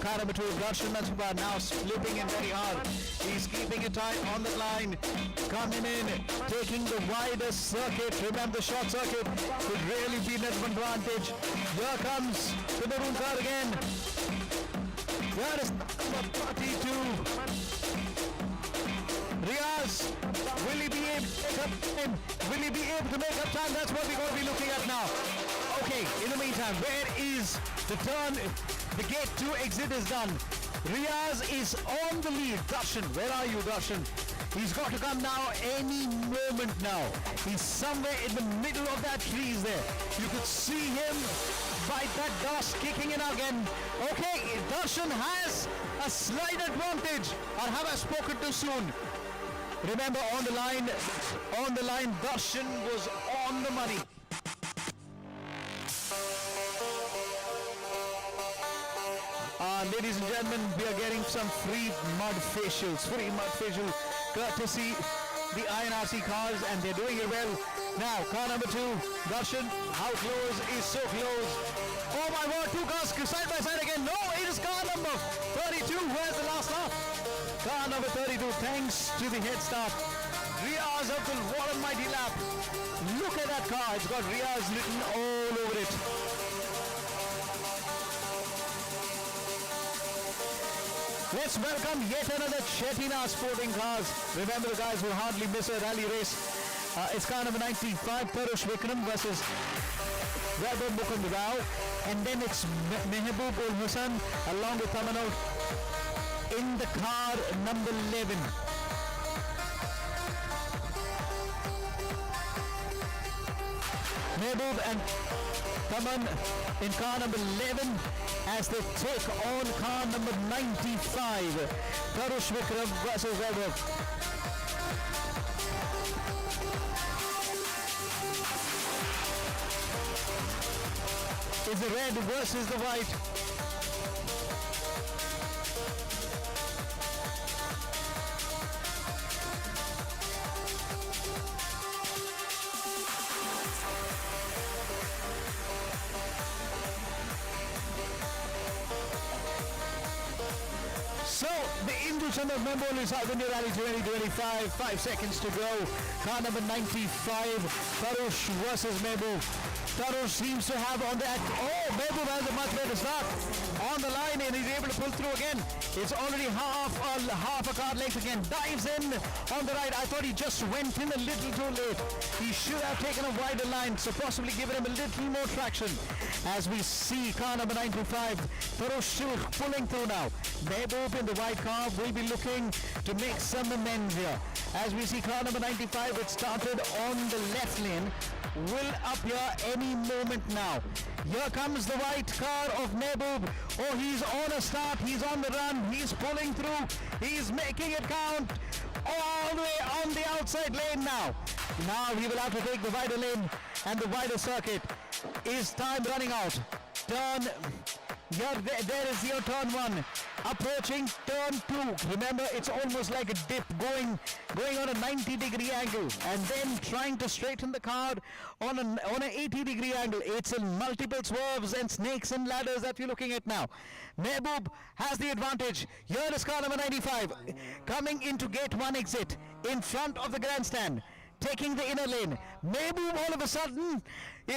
Car number 2 Darshan Mansubha now slipping in very hard. He's keeping it tight on the line. Coming in, taking the wider circuit. Remember the short circuit could really be an advantage. Here comes the maroon car again. Here is number 32. Riaz, will he be able to make up time? Will he be able to make up time? That's what we're going to be looking at now. Okay, in the meantime, where is the turn? The gate 2 exit is done. Riaz is on the lead. Darshan, where are you, Darshan? He's got to come now any moment now. He's somewhere in the middle of that trees there. You could see him by that dust kicking in again. Okay, Darshan has a slight advantage. Or have I spoken too soon? Remember, on the line, Darshan was on the money. Ladies and gentlemen, we are getting some free mud facials, courtesy the INRC cars, and they're doing it well. Now, car number 2, Darshan, how close is so close? Oh my word, 2 cars side by side again. No, it is car number 32 who has the last lap. Car number 32, thanks to the head start. Riaz Abdul, what a mighty lap. Look at that car, it's got Riaz written all over it. Let's welcome yet another Chetina Sporting Cars. Remember the guys who hardly miss a rally race. It's car number 95, Parush Vikram versus Weber Mukund Rao. And then it's Mehboob ul Hussain along with Tamanot in the car number 11. Mehboob and Taman in car number 11 as they take on car number 95, Parush Vikram versus Weber. It's the red versus the white. So, the Hindu Chandra Memorial South India Rally 2025, 5 seconds to go. Car number 95, Parush versus Mehboob. Parush seems to have on that. Oh, Mehboob has a much better start on the line and he's able to pull through again. It's already half a car length again. Dives in on the right. I thought he just went in a little too late. He should have taken a wider line, so possibly given him a little more traction. As we see car number 95, Parush still pulling through now. Mehboob in the white car will be looking to make some amends here. As we see car number 95, it started on the left lane, will up here any moment now. Here comes the white car of Mehboob. Oh, he's on a start, he's on the run, he's pulling through, he's making it count all the way on the outside lane now. Now he will have to take the wider lane and the wider circuit. Is time running out? Turn, here, there is your turn 1. Approaching turn 2. Remember, it's almost like a dip going on a 90-degree angle and then trying to straighten the car on an 80-degree angle. It's in multiple swerves and snakes and ladders that you're looking at now. Mehboob has the advantage. Here is car number 95 coming into gate 1 exit in front of the grandstand, taking the inner lane. Mehboob all of a sudden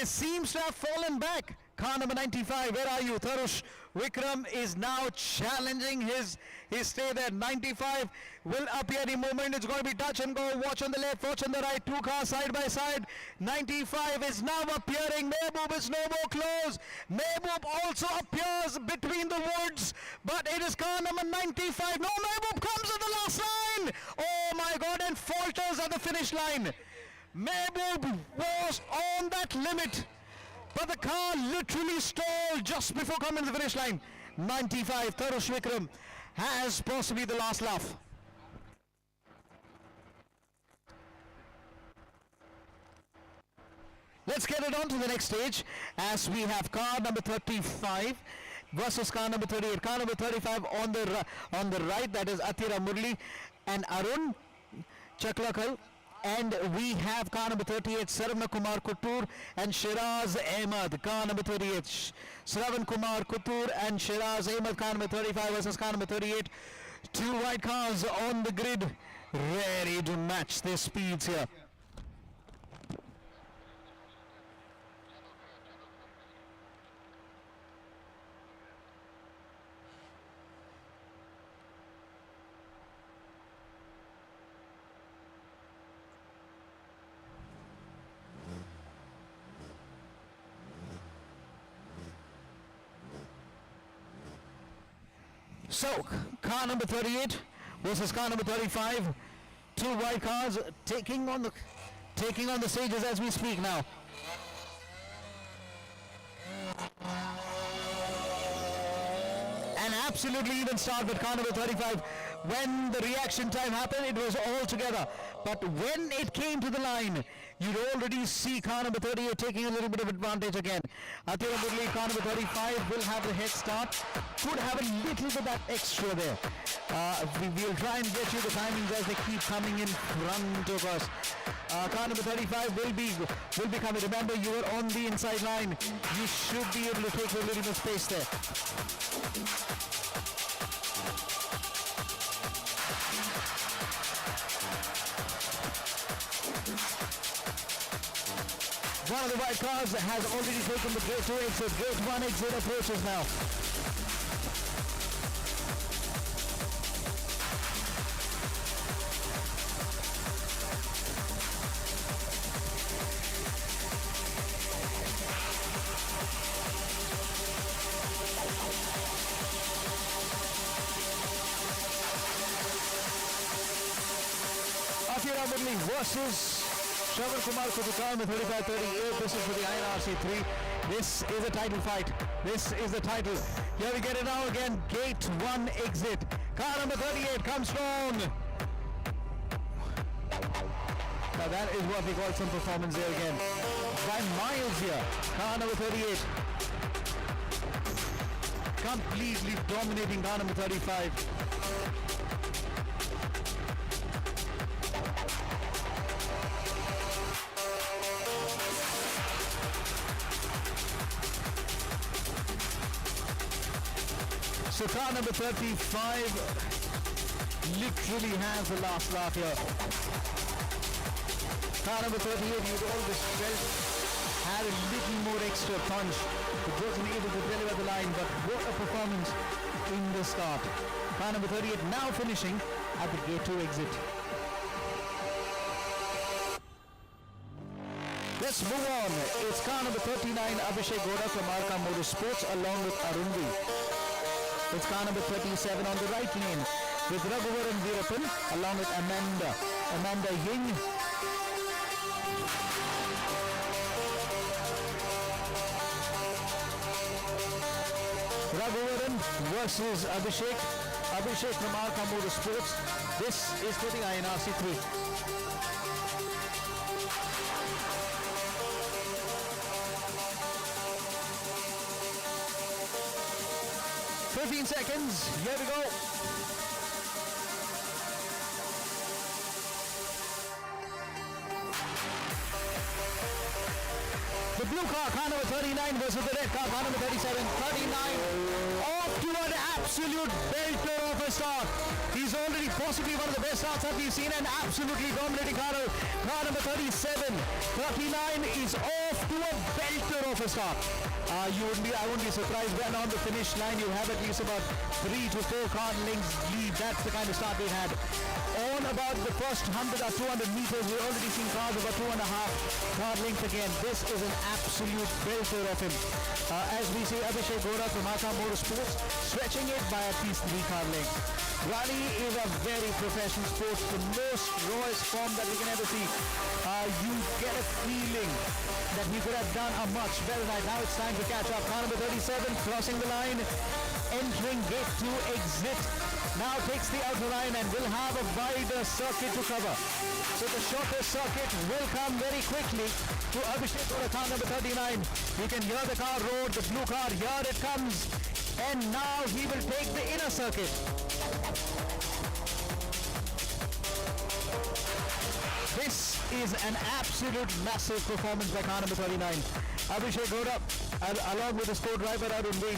seems to have fallen back. Car number 95, where are you? Tarush Vikram is now challenging his stay there. 95 will appear any moment. It's going to be touch and go. Watch on the left, watch on the right. Two cars side by side. 95 is now appearing. Mehboob is no more close. Mehboob also appears between the woods, but it is car number 95. No, Mehboob comes at the last line. Oh my God, and falters at the finish line. Mehboob was on that limit, but the car literally stalled just before coming to the finish line. 95, Tarush Vikram has possibly the last laugh. Let's get it on to the next stage as we have car number 35 versus car number 38. Car number 35 on the right, that is Atira Murli and Arun Chaklakal. And we have car number 38, Saravana Kumar Kutur and Shiraz Ahmed. Car number 38, Sravan Kumar Kutur and Shiraz Ahmed. Car number 35 versus car number 38. Two white cars on the grid, ready to match their speeds here. So, car number 38 versus car number 35. Two white cars taking on the stages as we speak now. An absolutely even start with car number 35. When the reaction time happened, it was all together. But when it came to the line, you'd already see car number 38 taking a little bit of advantage again. Atira Murli, car number 35 will have the head start. Could have a little bit that extra there. We'll try and get you the timings as they keep coming in front of us. Car number 35 will be coming. Remember, you were on the inside line. You should be able to take a little bit of space there. One of the white cars has already taken the gate 2 exit. Gate 1 exit approaches now. Atira Murli versus Shravan Kumar Kutukar with 35-38. This is for the INRC 3. This is a title fight. This is the title. Here we get it now again. Gate 1 exit. Car number 38 comes strong. Now that is what we call some performance there again. By miles here. Car number 38. Completely dominating car number 35. So car number 35 literally has the last laugh here. Car number 38, you'd always felt had a little more extra punch. It wasn't able to deliver the line, but what a performance in the start. Car number 38 now finishing at the gate 2 exit. Let's move on. It's car number 39, Abhishek Goda from Arca Motorsports along with Arundi. It's car number 37 on the right lane with Raghuvaran Veerapan along with Amanda Ying. Raghuvaran versus Abhishek. Abhishek from Arca Motorsports. This is for the INRC 3. 15 seconds, here we go. The blue car number 39 versus the red car number 37. 39 off to an absolute belter of a start. He's already possibly one of the best starts that we've seen, and absolutely dominating car number 37. 39 is all off to a belter of a start. I wouldn't be surprised when on the finish line you have at least about 3 to 4 car lengths lead. That's the kind of start we had. On about the first 100 or 200 meters, we're already seeing cars about 2.5 car lengths again. This is an absolute belter of him. As we see Aprc from Aka Motorsports stretching it by at least 3 car lengths. Rally is a very professional sport, the most rawest form that we can ever see. You get a feeling that he could have done a much better night. Now it's time to catch up. Car number 37 crossing the line, entering gate 2 exit. Now takes the outer line and will have a wider circuit to cover. So the shorter circuit will come very quickly to Abhishek for car number 39. You can hear the car roar, the blue car, here it comes. And now he will take the inner circuit. This is an absolute massive performance by car number 39. Abhishek Gowda, along with his co-driver Arun V.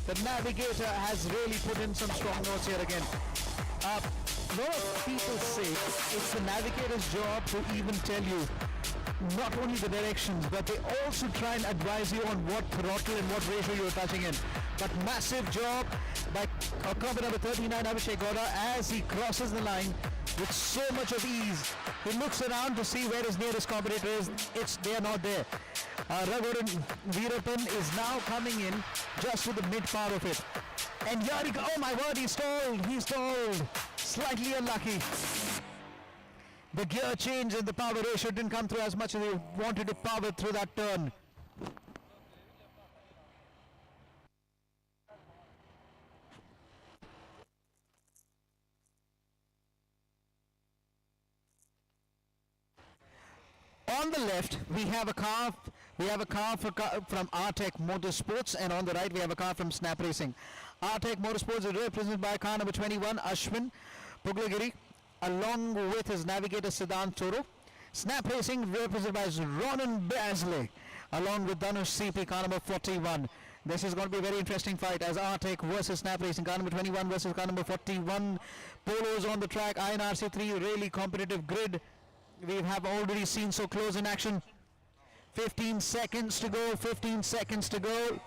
The navigator has really put in some strong notes here again. A lot of people say it's the navigator's job to even tell you not only the directions, but they also try and advise you on what throttle and what ratio you're touching in. But massive job by car number 39, Abhishek Gowda, as he crosses the line with so much of ease. He looks around to see where his nearest competitor is. They are not there. Raghuram Veerapan is now coming in just to the mid part of it. And here he goes. Oh my word, he's stalled. Slightly unlucky. The gear change and the power ratio didn't come through as much as he wanted to power through that turn. On the left, we have a car from Aprc Motorsports, and on the right, we have a car from Snap Racing. Aprc Motorsports is represented by car number 21, Ashwin Puglagiri, along with his navigator Siddhant Toro. Snap Racing represented by Ronan Basley, along with Dhanush CP, car number 41. This is going to be a very interesting fight as Aprc versus Snap Racing, car number 21 versus car number 41. Polos on the track, INRC3, really competitive grid. We have already seen so close in action. 15 seconds to go, 15 seconds to go.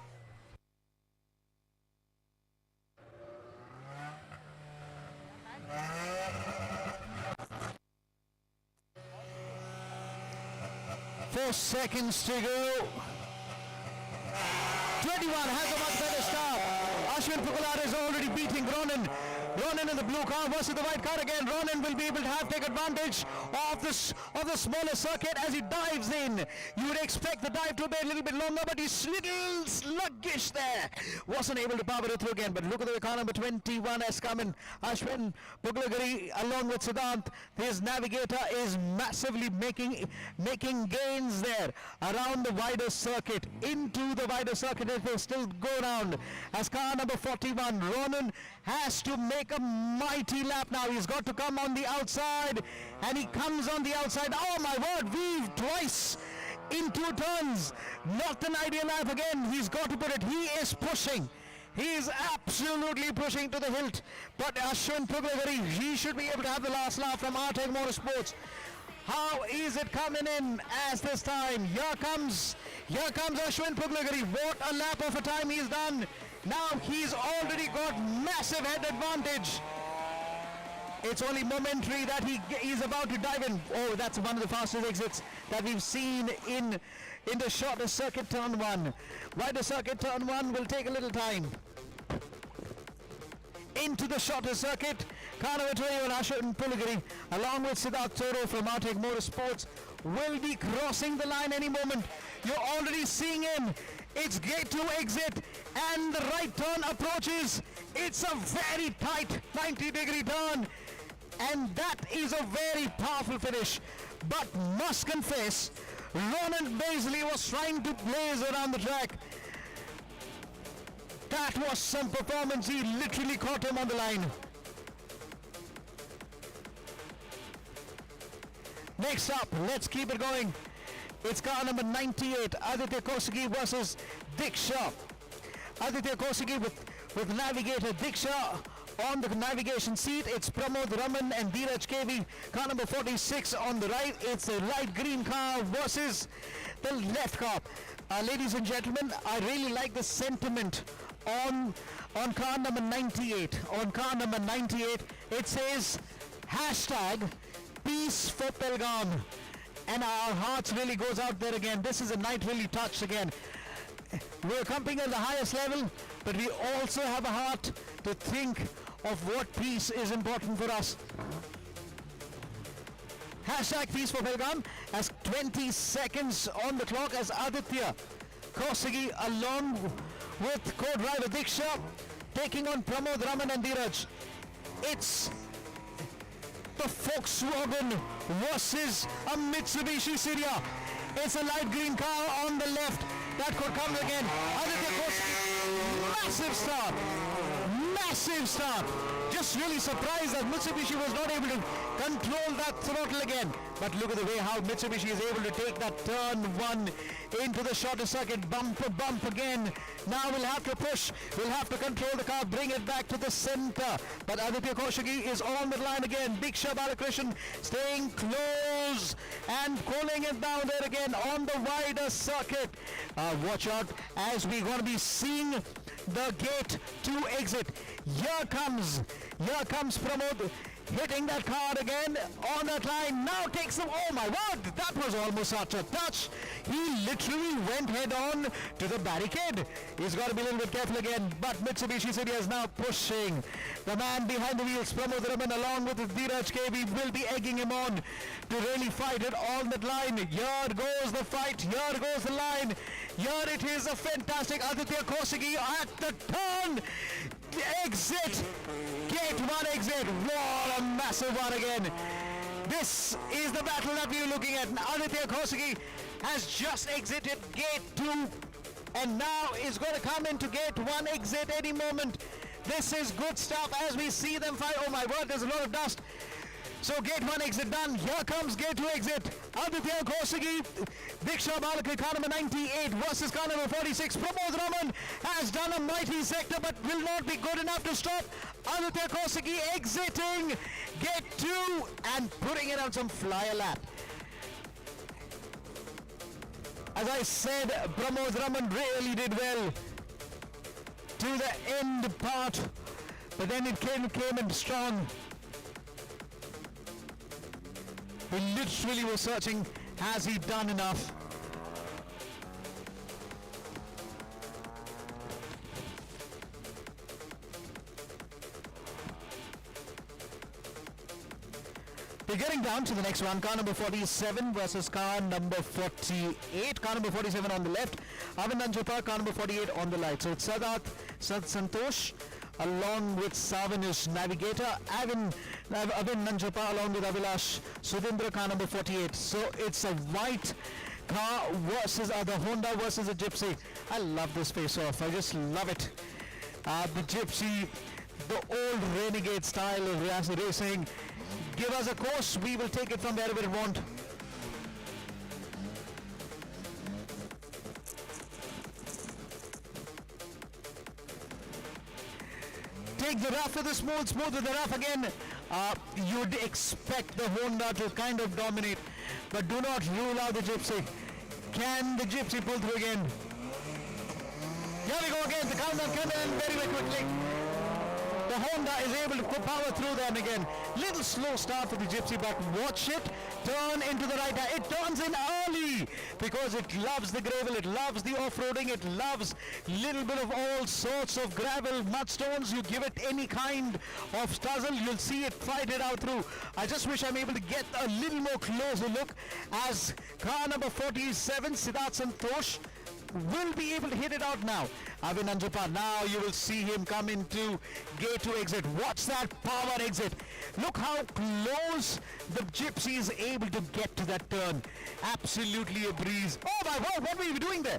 Four seconds to go. 21 has a much better start. Ashwin Pugalar is already beating Ronan. Ronan in the blue car versus the white car again. Ronan will be able to take advantage of the smaller circuit as he dives in. You would expect the dive to be a little bit longer, but he's little sluggish there. Wasn't able to power it through again, but look at the car number 21 has come in. Ashwin Puglagiri along with Siddhant. His navigator is massively making gains there around the wider circuit. Into the wider circuit, it will still go round. As car number 41, Ronan has to make a mighty lap now. He's got to come on the outside, and he comes on the outside. Oh my word, weaved twice in 2 turns. Not an ideal lap again. He's got to put it. He is pushing. He is absolutely pushing to the hilt. But Ashwin Puglagiri, he should be able to have the last lap from Aprc Motorsports. How is it coming in as this time? Here comes Ashwin Puglagiri. What a lap of a time he's done. Now he's already got massive head advantage. It's only momentary that he's about to dive in. Oh, that's one of the fastest exits that we've seen in the shorter circuit turn 1. Wider circuit turn 1 will take a little time. Into the shorter circuit, car number 21 Ashwin Puglagiri along with Siddhant Toro from Aprc Motorsports will be crossing the line any moment. You're already seeing him. It's gate 2 exit and the right turn approaches. It's a very tight 90-degree turn, and that is a very powerful finish. But must confess, Ronan Basley was trying to blaze around the track. That was some performance. He literally caught him on the line. Next up, let's keep it going. It's car number 98, Aditya Kosigi versus Dick Shaw. Aditya Kosigi with navigator Dick Shaw on the navigation seat. It's Pramod Raman and Dheeraj KV. Car number 46 on the right. It's a light green car versus the left car. Ladies and gentlemen, I really like the sentiment on car number 98. On car number 98, it says hashtag Peace for Pelgam. And our hearts really goes out there again. This is a night really touched again. We're camping at the highest level, but we also have a heart to think of what peace is important for us. Hashtag Peace for Pelgam as 20 seconds on the clock as Aditya Kosigi along with co-driver Diksha taking on Pramod Raman and Dheeraj. It's the Volkswagen versus a Mitsubishi Syria. It's a light green car on the left. That could come again. Aditya Kosigi, massive start. Massive start. Just really surprised that Mitsubishi was not able to control that throttle again. But look at the way how Mitsubishi is able to take that turn one into the shorter circuit. Bump again. Now we'll have to push. We'll have to control the car, bring it back to the center. But Aditya Kosigi is on the line again. Diksha Balakrishnan staying close and pulling it down there again on the wider circuit. Watch out as we're going to be seeing the gate 2 exit. Here comes Pramod hitting that car again on that line. Now takes them. Oh my word, that was almost such a touch. He literally went head on to the barricade. He's got to be a little bit careful again. But Mitsubishi Syria is now pushing. The man behind the wheels, Pramod Raman, along with Dheeraj KV, will be egging him on to really fight it on that line. Here goes the fight. Here goes the line. Here it is, a fantastic Aditya Kosigi at the turn. Exit. Gate 1 exit. What a massive one again. This is the battle that we're looking at. Aditya Kosigi has just exited gate 2 and now is going to come into gate 1 exit any moment. This is good stuff as we see them fight. Oh my word, there's a lot of dust. So gate 1 exit done. Here comes gate 2 exit. Aditya Kosigi, Diksha Balakri, car number 98 versus car number 46. Pramod Raman has done a mighty sector but will not be good enough to stop. Aditya Kosigi exiting gate 2 and putting it on some flyer lap. As I said, Pramod Raman really did well to the end part, but then it came in strong. He literally was searching, has he done enough? We're getting down to the next one. Car number 47 versus car number 48. Car number 47 on the left. Avin Nanjapar, car number 48 on the right. So it's Sadat Santosh along with Savanish Navigator. Avin Nanjapar along with Avilash Sudhindra, car number 48. So it's a white car versus the Honda versus a Gypsy. I love this face-off. I just love it. The Gypsy, the old renegade style of racing. Give us a course, we will take it from wherever we want. Take the rough to the smooth, smooth to the rough again. You'd expect the Honda to kind of dominate, but do not rule out the Gypsy. Can the Gypsy pull through again? Here we go again, the countdown coming in very, very quickly. The Honda is able to put power through them again. Little slow start for the Gypsy, but watch it turn into the right. It turns in early because it loves the gravel, it loves the off-roading, it loves little bit of all sorts of gravel, mudstones. You give it any kind of tussle, you'll see it fight it out through. I just wish I'm able to get a little more closer look as car number 47, Siddharth Santosh, will be able to hit it out now. Avin Nanjapar, now you will see him come into gate 2 exit. Watch that power exit. Look how close the Gypsy is able to get to that turn. Absolutely a breeze. Oh my word, what were you doing there?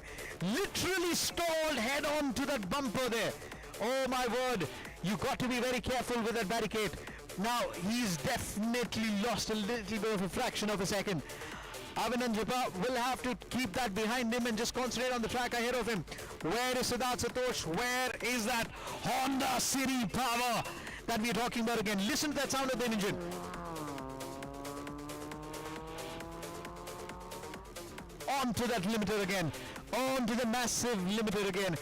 Literally stalled head on to that bumper there. Oh my word, you got to be very careful with that barricade. Now he's definitely lost a little bit of a fraction of a second. Avin Nanjapar will have to keep that behind him and just concentrate on the track ahead of him. Where is Siddharth Santosh? Where is that Honda City power that we're talking about again. Listen to that sound of the engine. On to that limiter again. On to the massive limiter again.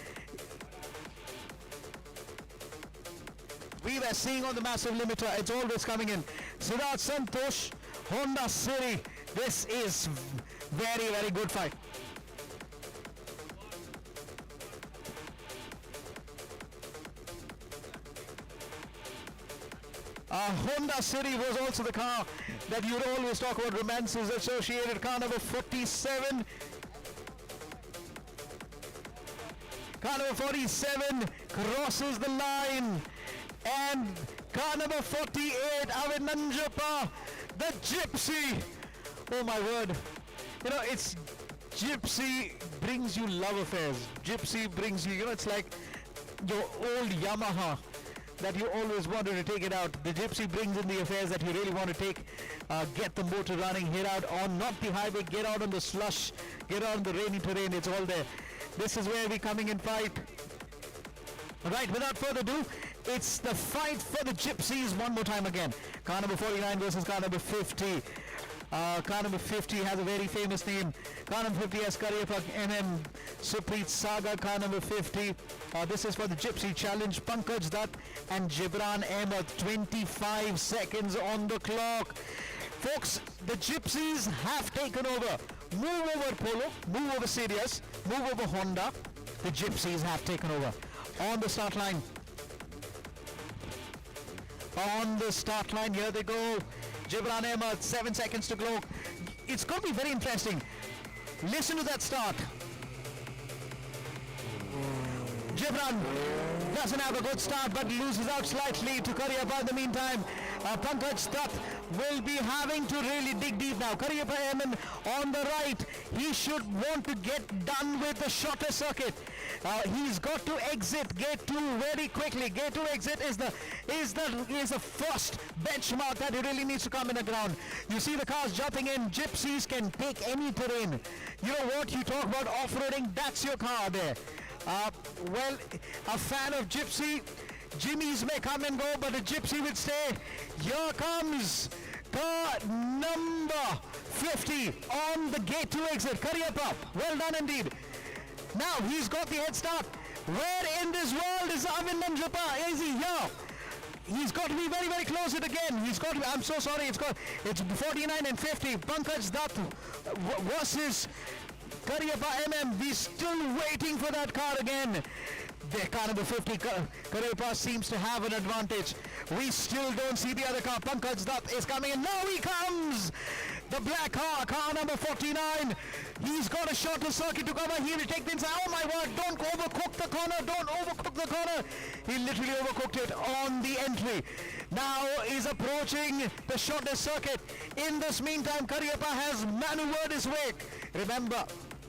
We were seeing on the massive limiter, it's always coming in. Siddharth Santosh, Honda City. This is very, very good fight. Honda City was also the car that you'd always talk about romances associated. Car number 47. Car number 47 crosses the line. And car number 48, Avinanjapa, the Gypsy. Oh my word. You know, it's Gypsy brings you love affairs. Gypsy brings you, it's like your old Yamaha that you always wanted to take it out. The Gypsy brings in the affairs that you really want to take. Get the motor running, hit out on not the highway, get out on the slush, get out on the rainy terrain, it's all there. This is where we're coming in fight. Right, without further ado, it's the fight for the Gypsies one more time again. Car number 49 versus car number 50. Car number 50 has a very famous name. Car number 50 has Karyapak MM Supreet Saga. Car number 50. This is for the Gypsy Challenge. Pankaj Dutt and Gibran Ahmed. 25 seconds on the clock. Folks, the Gypsies have taken over. Move over Polo, move over Sirius, move over Honda. The Gypsies have taken over. On the start line. On the start line, here they go. Gibran Ahmed, 7 seconds to go. It's going to be very interesting. Listen to that start. Gibran doesn't have a good start but loses out slightly to Karyappa in the meantime. Pankaj Dutt will be having to really dig deep now. Karyappa Emin on the right. He should want to get done with the shorter circuit. He's got to exit Gate 2 very quickly. Gate 2 exit is the first benchmark that he really needs to come in the ground. You see the cars jumping in. Gypsies can take any terrain. You know what? You talk about off-roading, that's your car there. Well, a fan of Gypsy, Jimmy's may come and go, but the Gypsy would stay. Here comes car number 50 on the Gate 2 exit. Karyappa, well done indeed. Now he's got the head start. Where in this world is Avinanjapa? Is he here? He's got to be very, very close it again. He's got to be, I'm so sorry, it's 49 and 50. Pankaj Dutt versus Karyappa MM. We're still waiting for that car again. The car number 50, Karyappa seems to have an advantage. We still don't see the other car. Pankaj Dutt is coming in. Now he comes! The black car number 49. He's got a shorter circuit to cover. He will take the inside. Oh my word, don't overcook the corner. Don't overcook the corner. He literally overcooked it on the entry. Now is approaching the shorter circuit. In this meantime, Karyappa has maneuvered his way. Remember,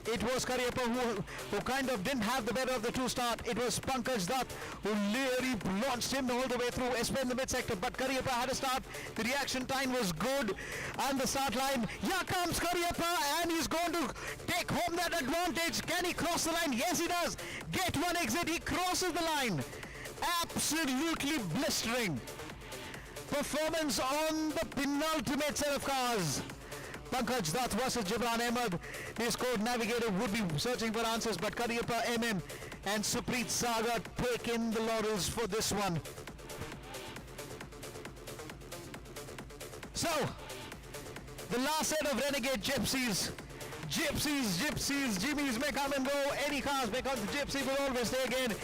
it was Karyappa who kind of didn't have the better of the two start. It was Pankaj Dutt who literally launched him all the way through, especially in the mid-sector. But Karyappa had a start. The reaction time was good. And the start line, here comes Karyappa, and he's going to take home that advantage. Can he cross the line? Yes, he does. Gate 1 exit, he crosses the line. Absolutely blistering performance on the penultimate set of cars. Pankaj Dutt versus Gibran Ahmed. His code navigator would be searching for answers, but Karyappa MM and Supreet Saga take in the laurels for this one. So, the last set of renegade gypsies. Gypsies, Jimmys may come and go. Any cars may come. The Gypsy will always stay again.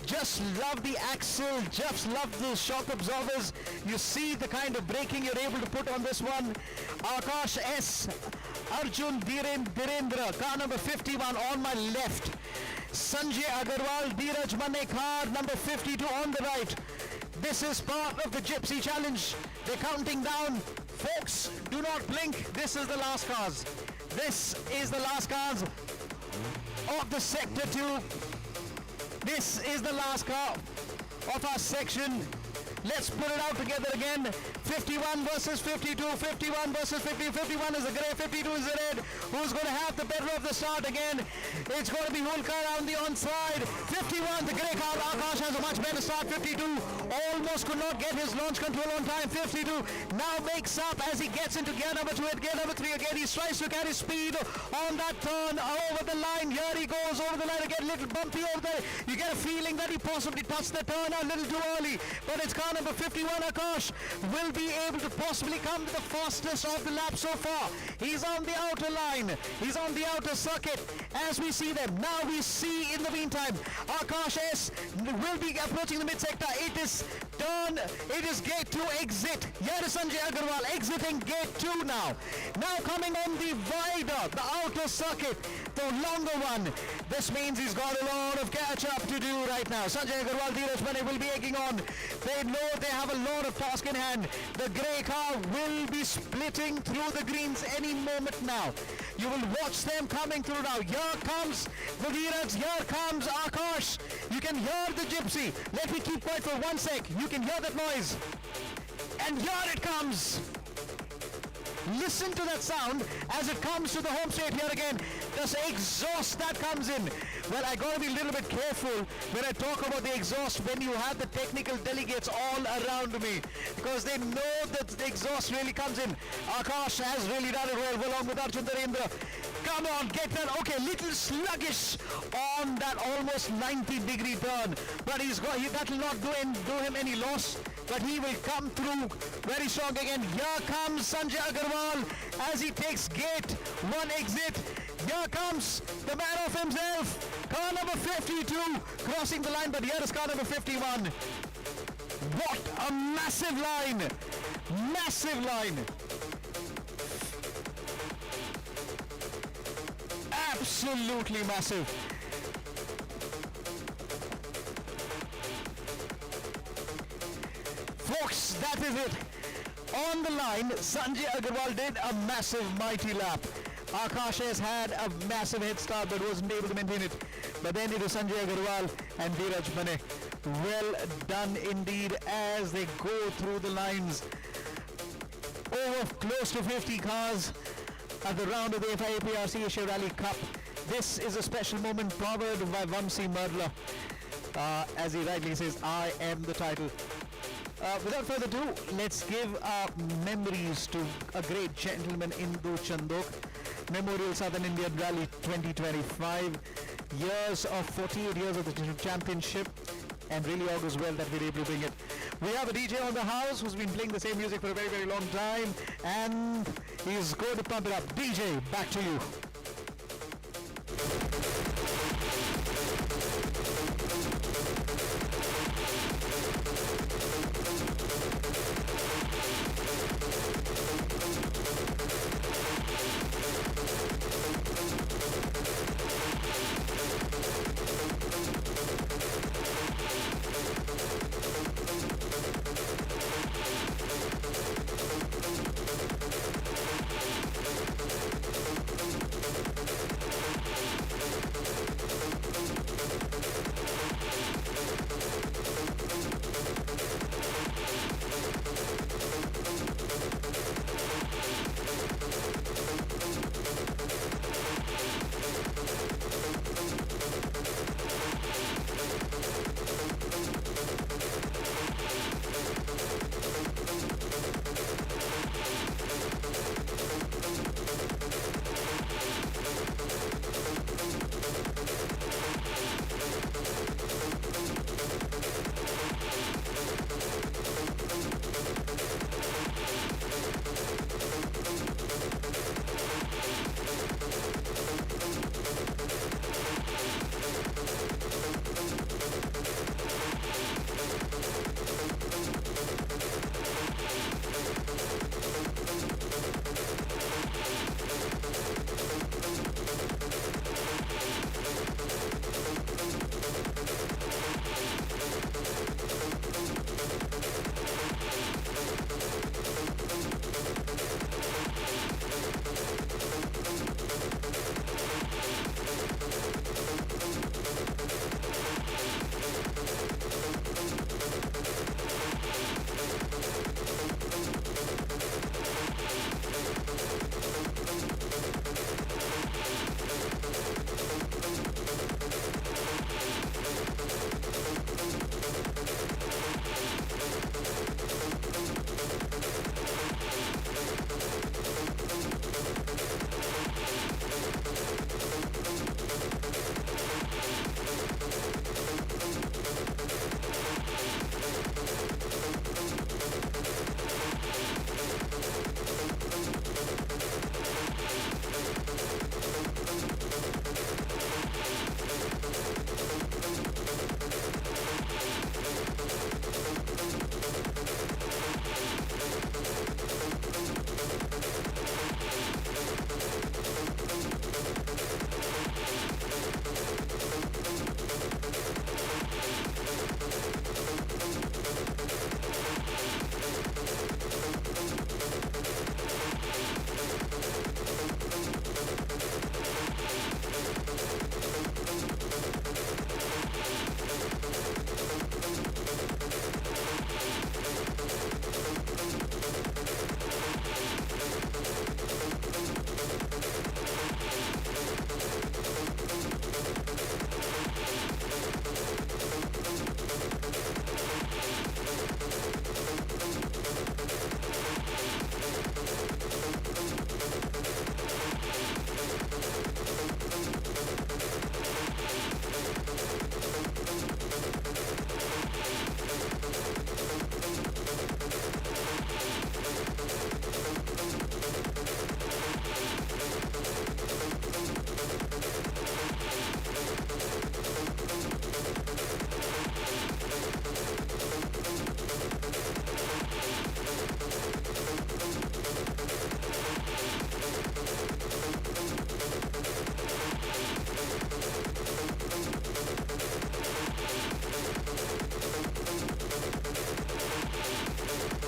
Just love the axle, just love the shock absorbers. You see the kind of braking you're able to put on this one. Akash S. Arjun Dhirendra, car number 51 on my left. Sanjay Agarwal, Dheeraj Manne, car number 52 on the right. This is part of the Gypsy Challenge. They're counting down. Folks, do not blink. This is the last cars. This is the last cars of the Sector 2. This is the last car of our section. Let's put it out together again. 51 versus 52, 51 versus 50. 51 is the grey, 52 is the red. Who's going to have the better of the start again? It's going to be Hulkar on the onside. 51, the grey car. Akash has a much better start. 52 almost could not get his launch control on time. 52 now makes up as he gets into gear number 2 and gear number 3 again. He tries to carry speed on that turn over the line. Here he goes over the line again. Little bumpy over there. You get a feeling that he possibly touched the turn a little too early. But it's car number 51, Akash, will be able to possibly come to the fastest of the lap so far. He's on the outer line. He's on the outer circuit as we see them. Now we see in the meantime, Akash S will be approaching the mid-sector. It is turn, it is gate 2 exit. Here is Sanjay Agarwal exiting gate 2 now. Now coming on the wider, the outer circuit, the longer one. This means he's got a lot of catch up to do right now. Sanjay Agarwal, Dheeraj Mane will be egging on. They know they have a lot of task in hand. The grey car will be splitting through the greens any moment now. You will watch them coming through now. Here comes the Dheeraj, here comes Akash. You can hear the gypsy. Let me keep quiet for 1 sec. You can hear that noise. And here it comes. Listen to that sound as it comes to the home straight here again. This exhaust that comes in. Well, I gotta be a little bit careful when I talk about the exhaust when you have the technical delegates all around me, because they know that the exhaust really comes in. Akash has really done it well along with Arjun Darendra. Come on, get that. Okay, little sluggish on that almost 90-degree turn, but that will not do him any loss. But he will come through very strong again. Here comes Sanjay Agarwal as he takes gate 1 exit. Here comes the man of himself, car number 52, crossing the line, but here is car number 51. What a massive line! Massive line! Absolutely massive. Folks, that is it. On the line, Sanjay Agarwal did a massive, mighty lap. Akash has had a massive head start but wasn't able to maintain it. But then it was Sanjay Agarwal and Dheeraj Mane. Well done indeed as they go through the lines. Over close to 50 cars at the round of the Aprc Asia Rally Cup. This is a special moment powered by Vamsi Murla. As he rightly says, I am the title. Without further ado, let's give our memories to a great gentleman, Indu Chandok. Memorial Southern Indian Rally 2025. Years of 48 years of the championship, and really augurs well that we're able to bring it. We have a DJ on the house who's been playing the same music for a very, very long time, and he's going to pump it up. DJ, back to you.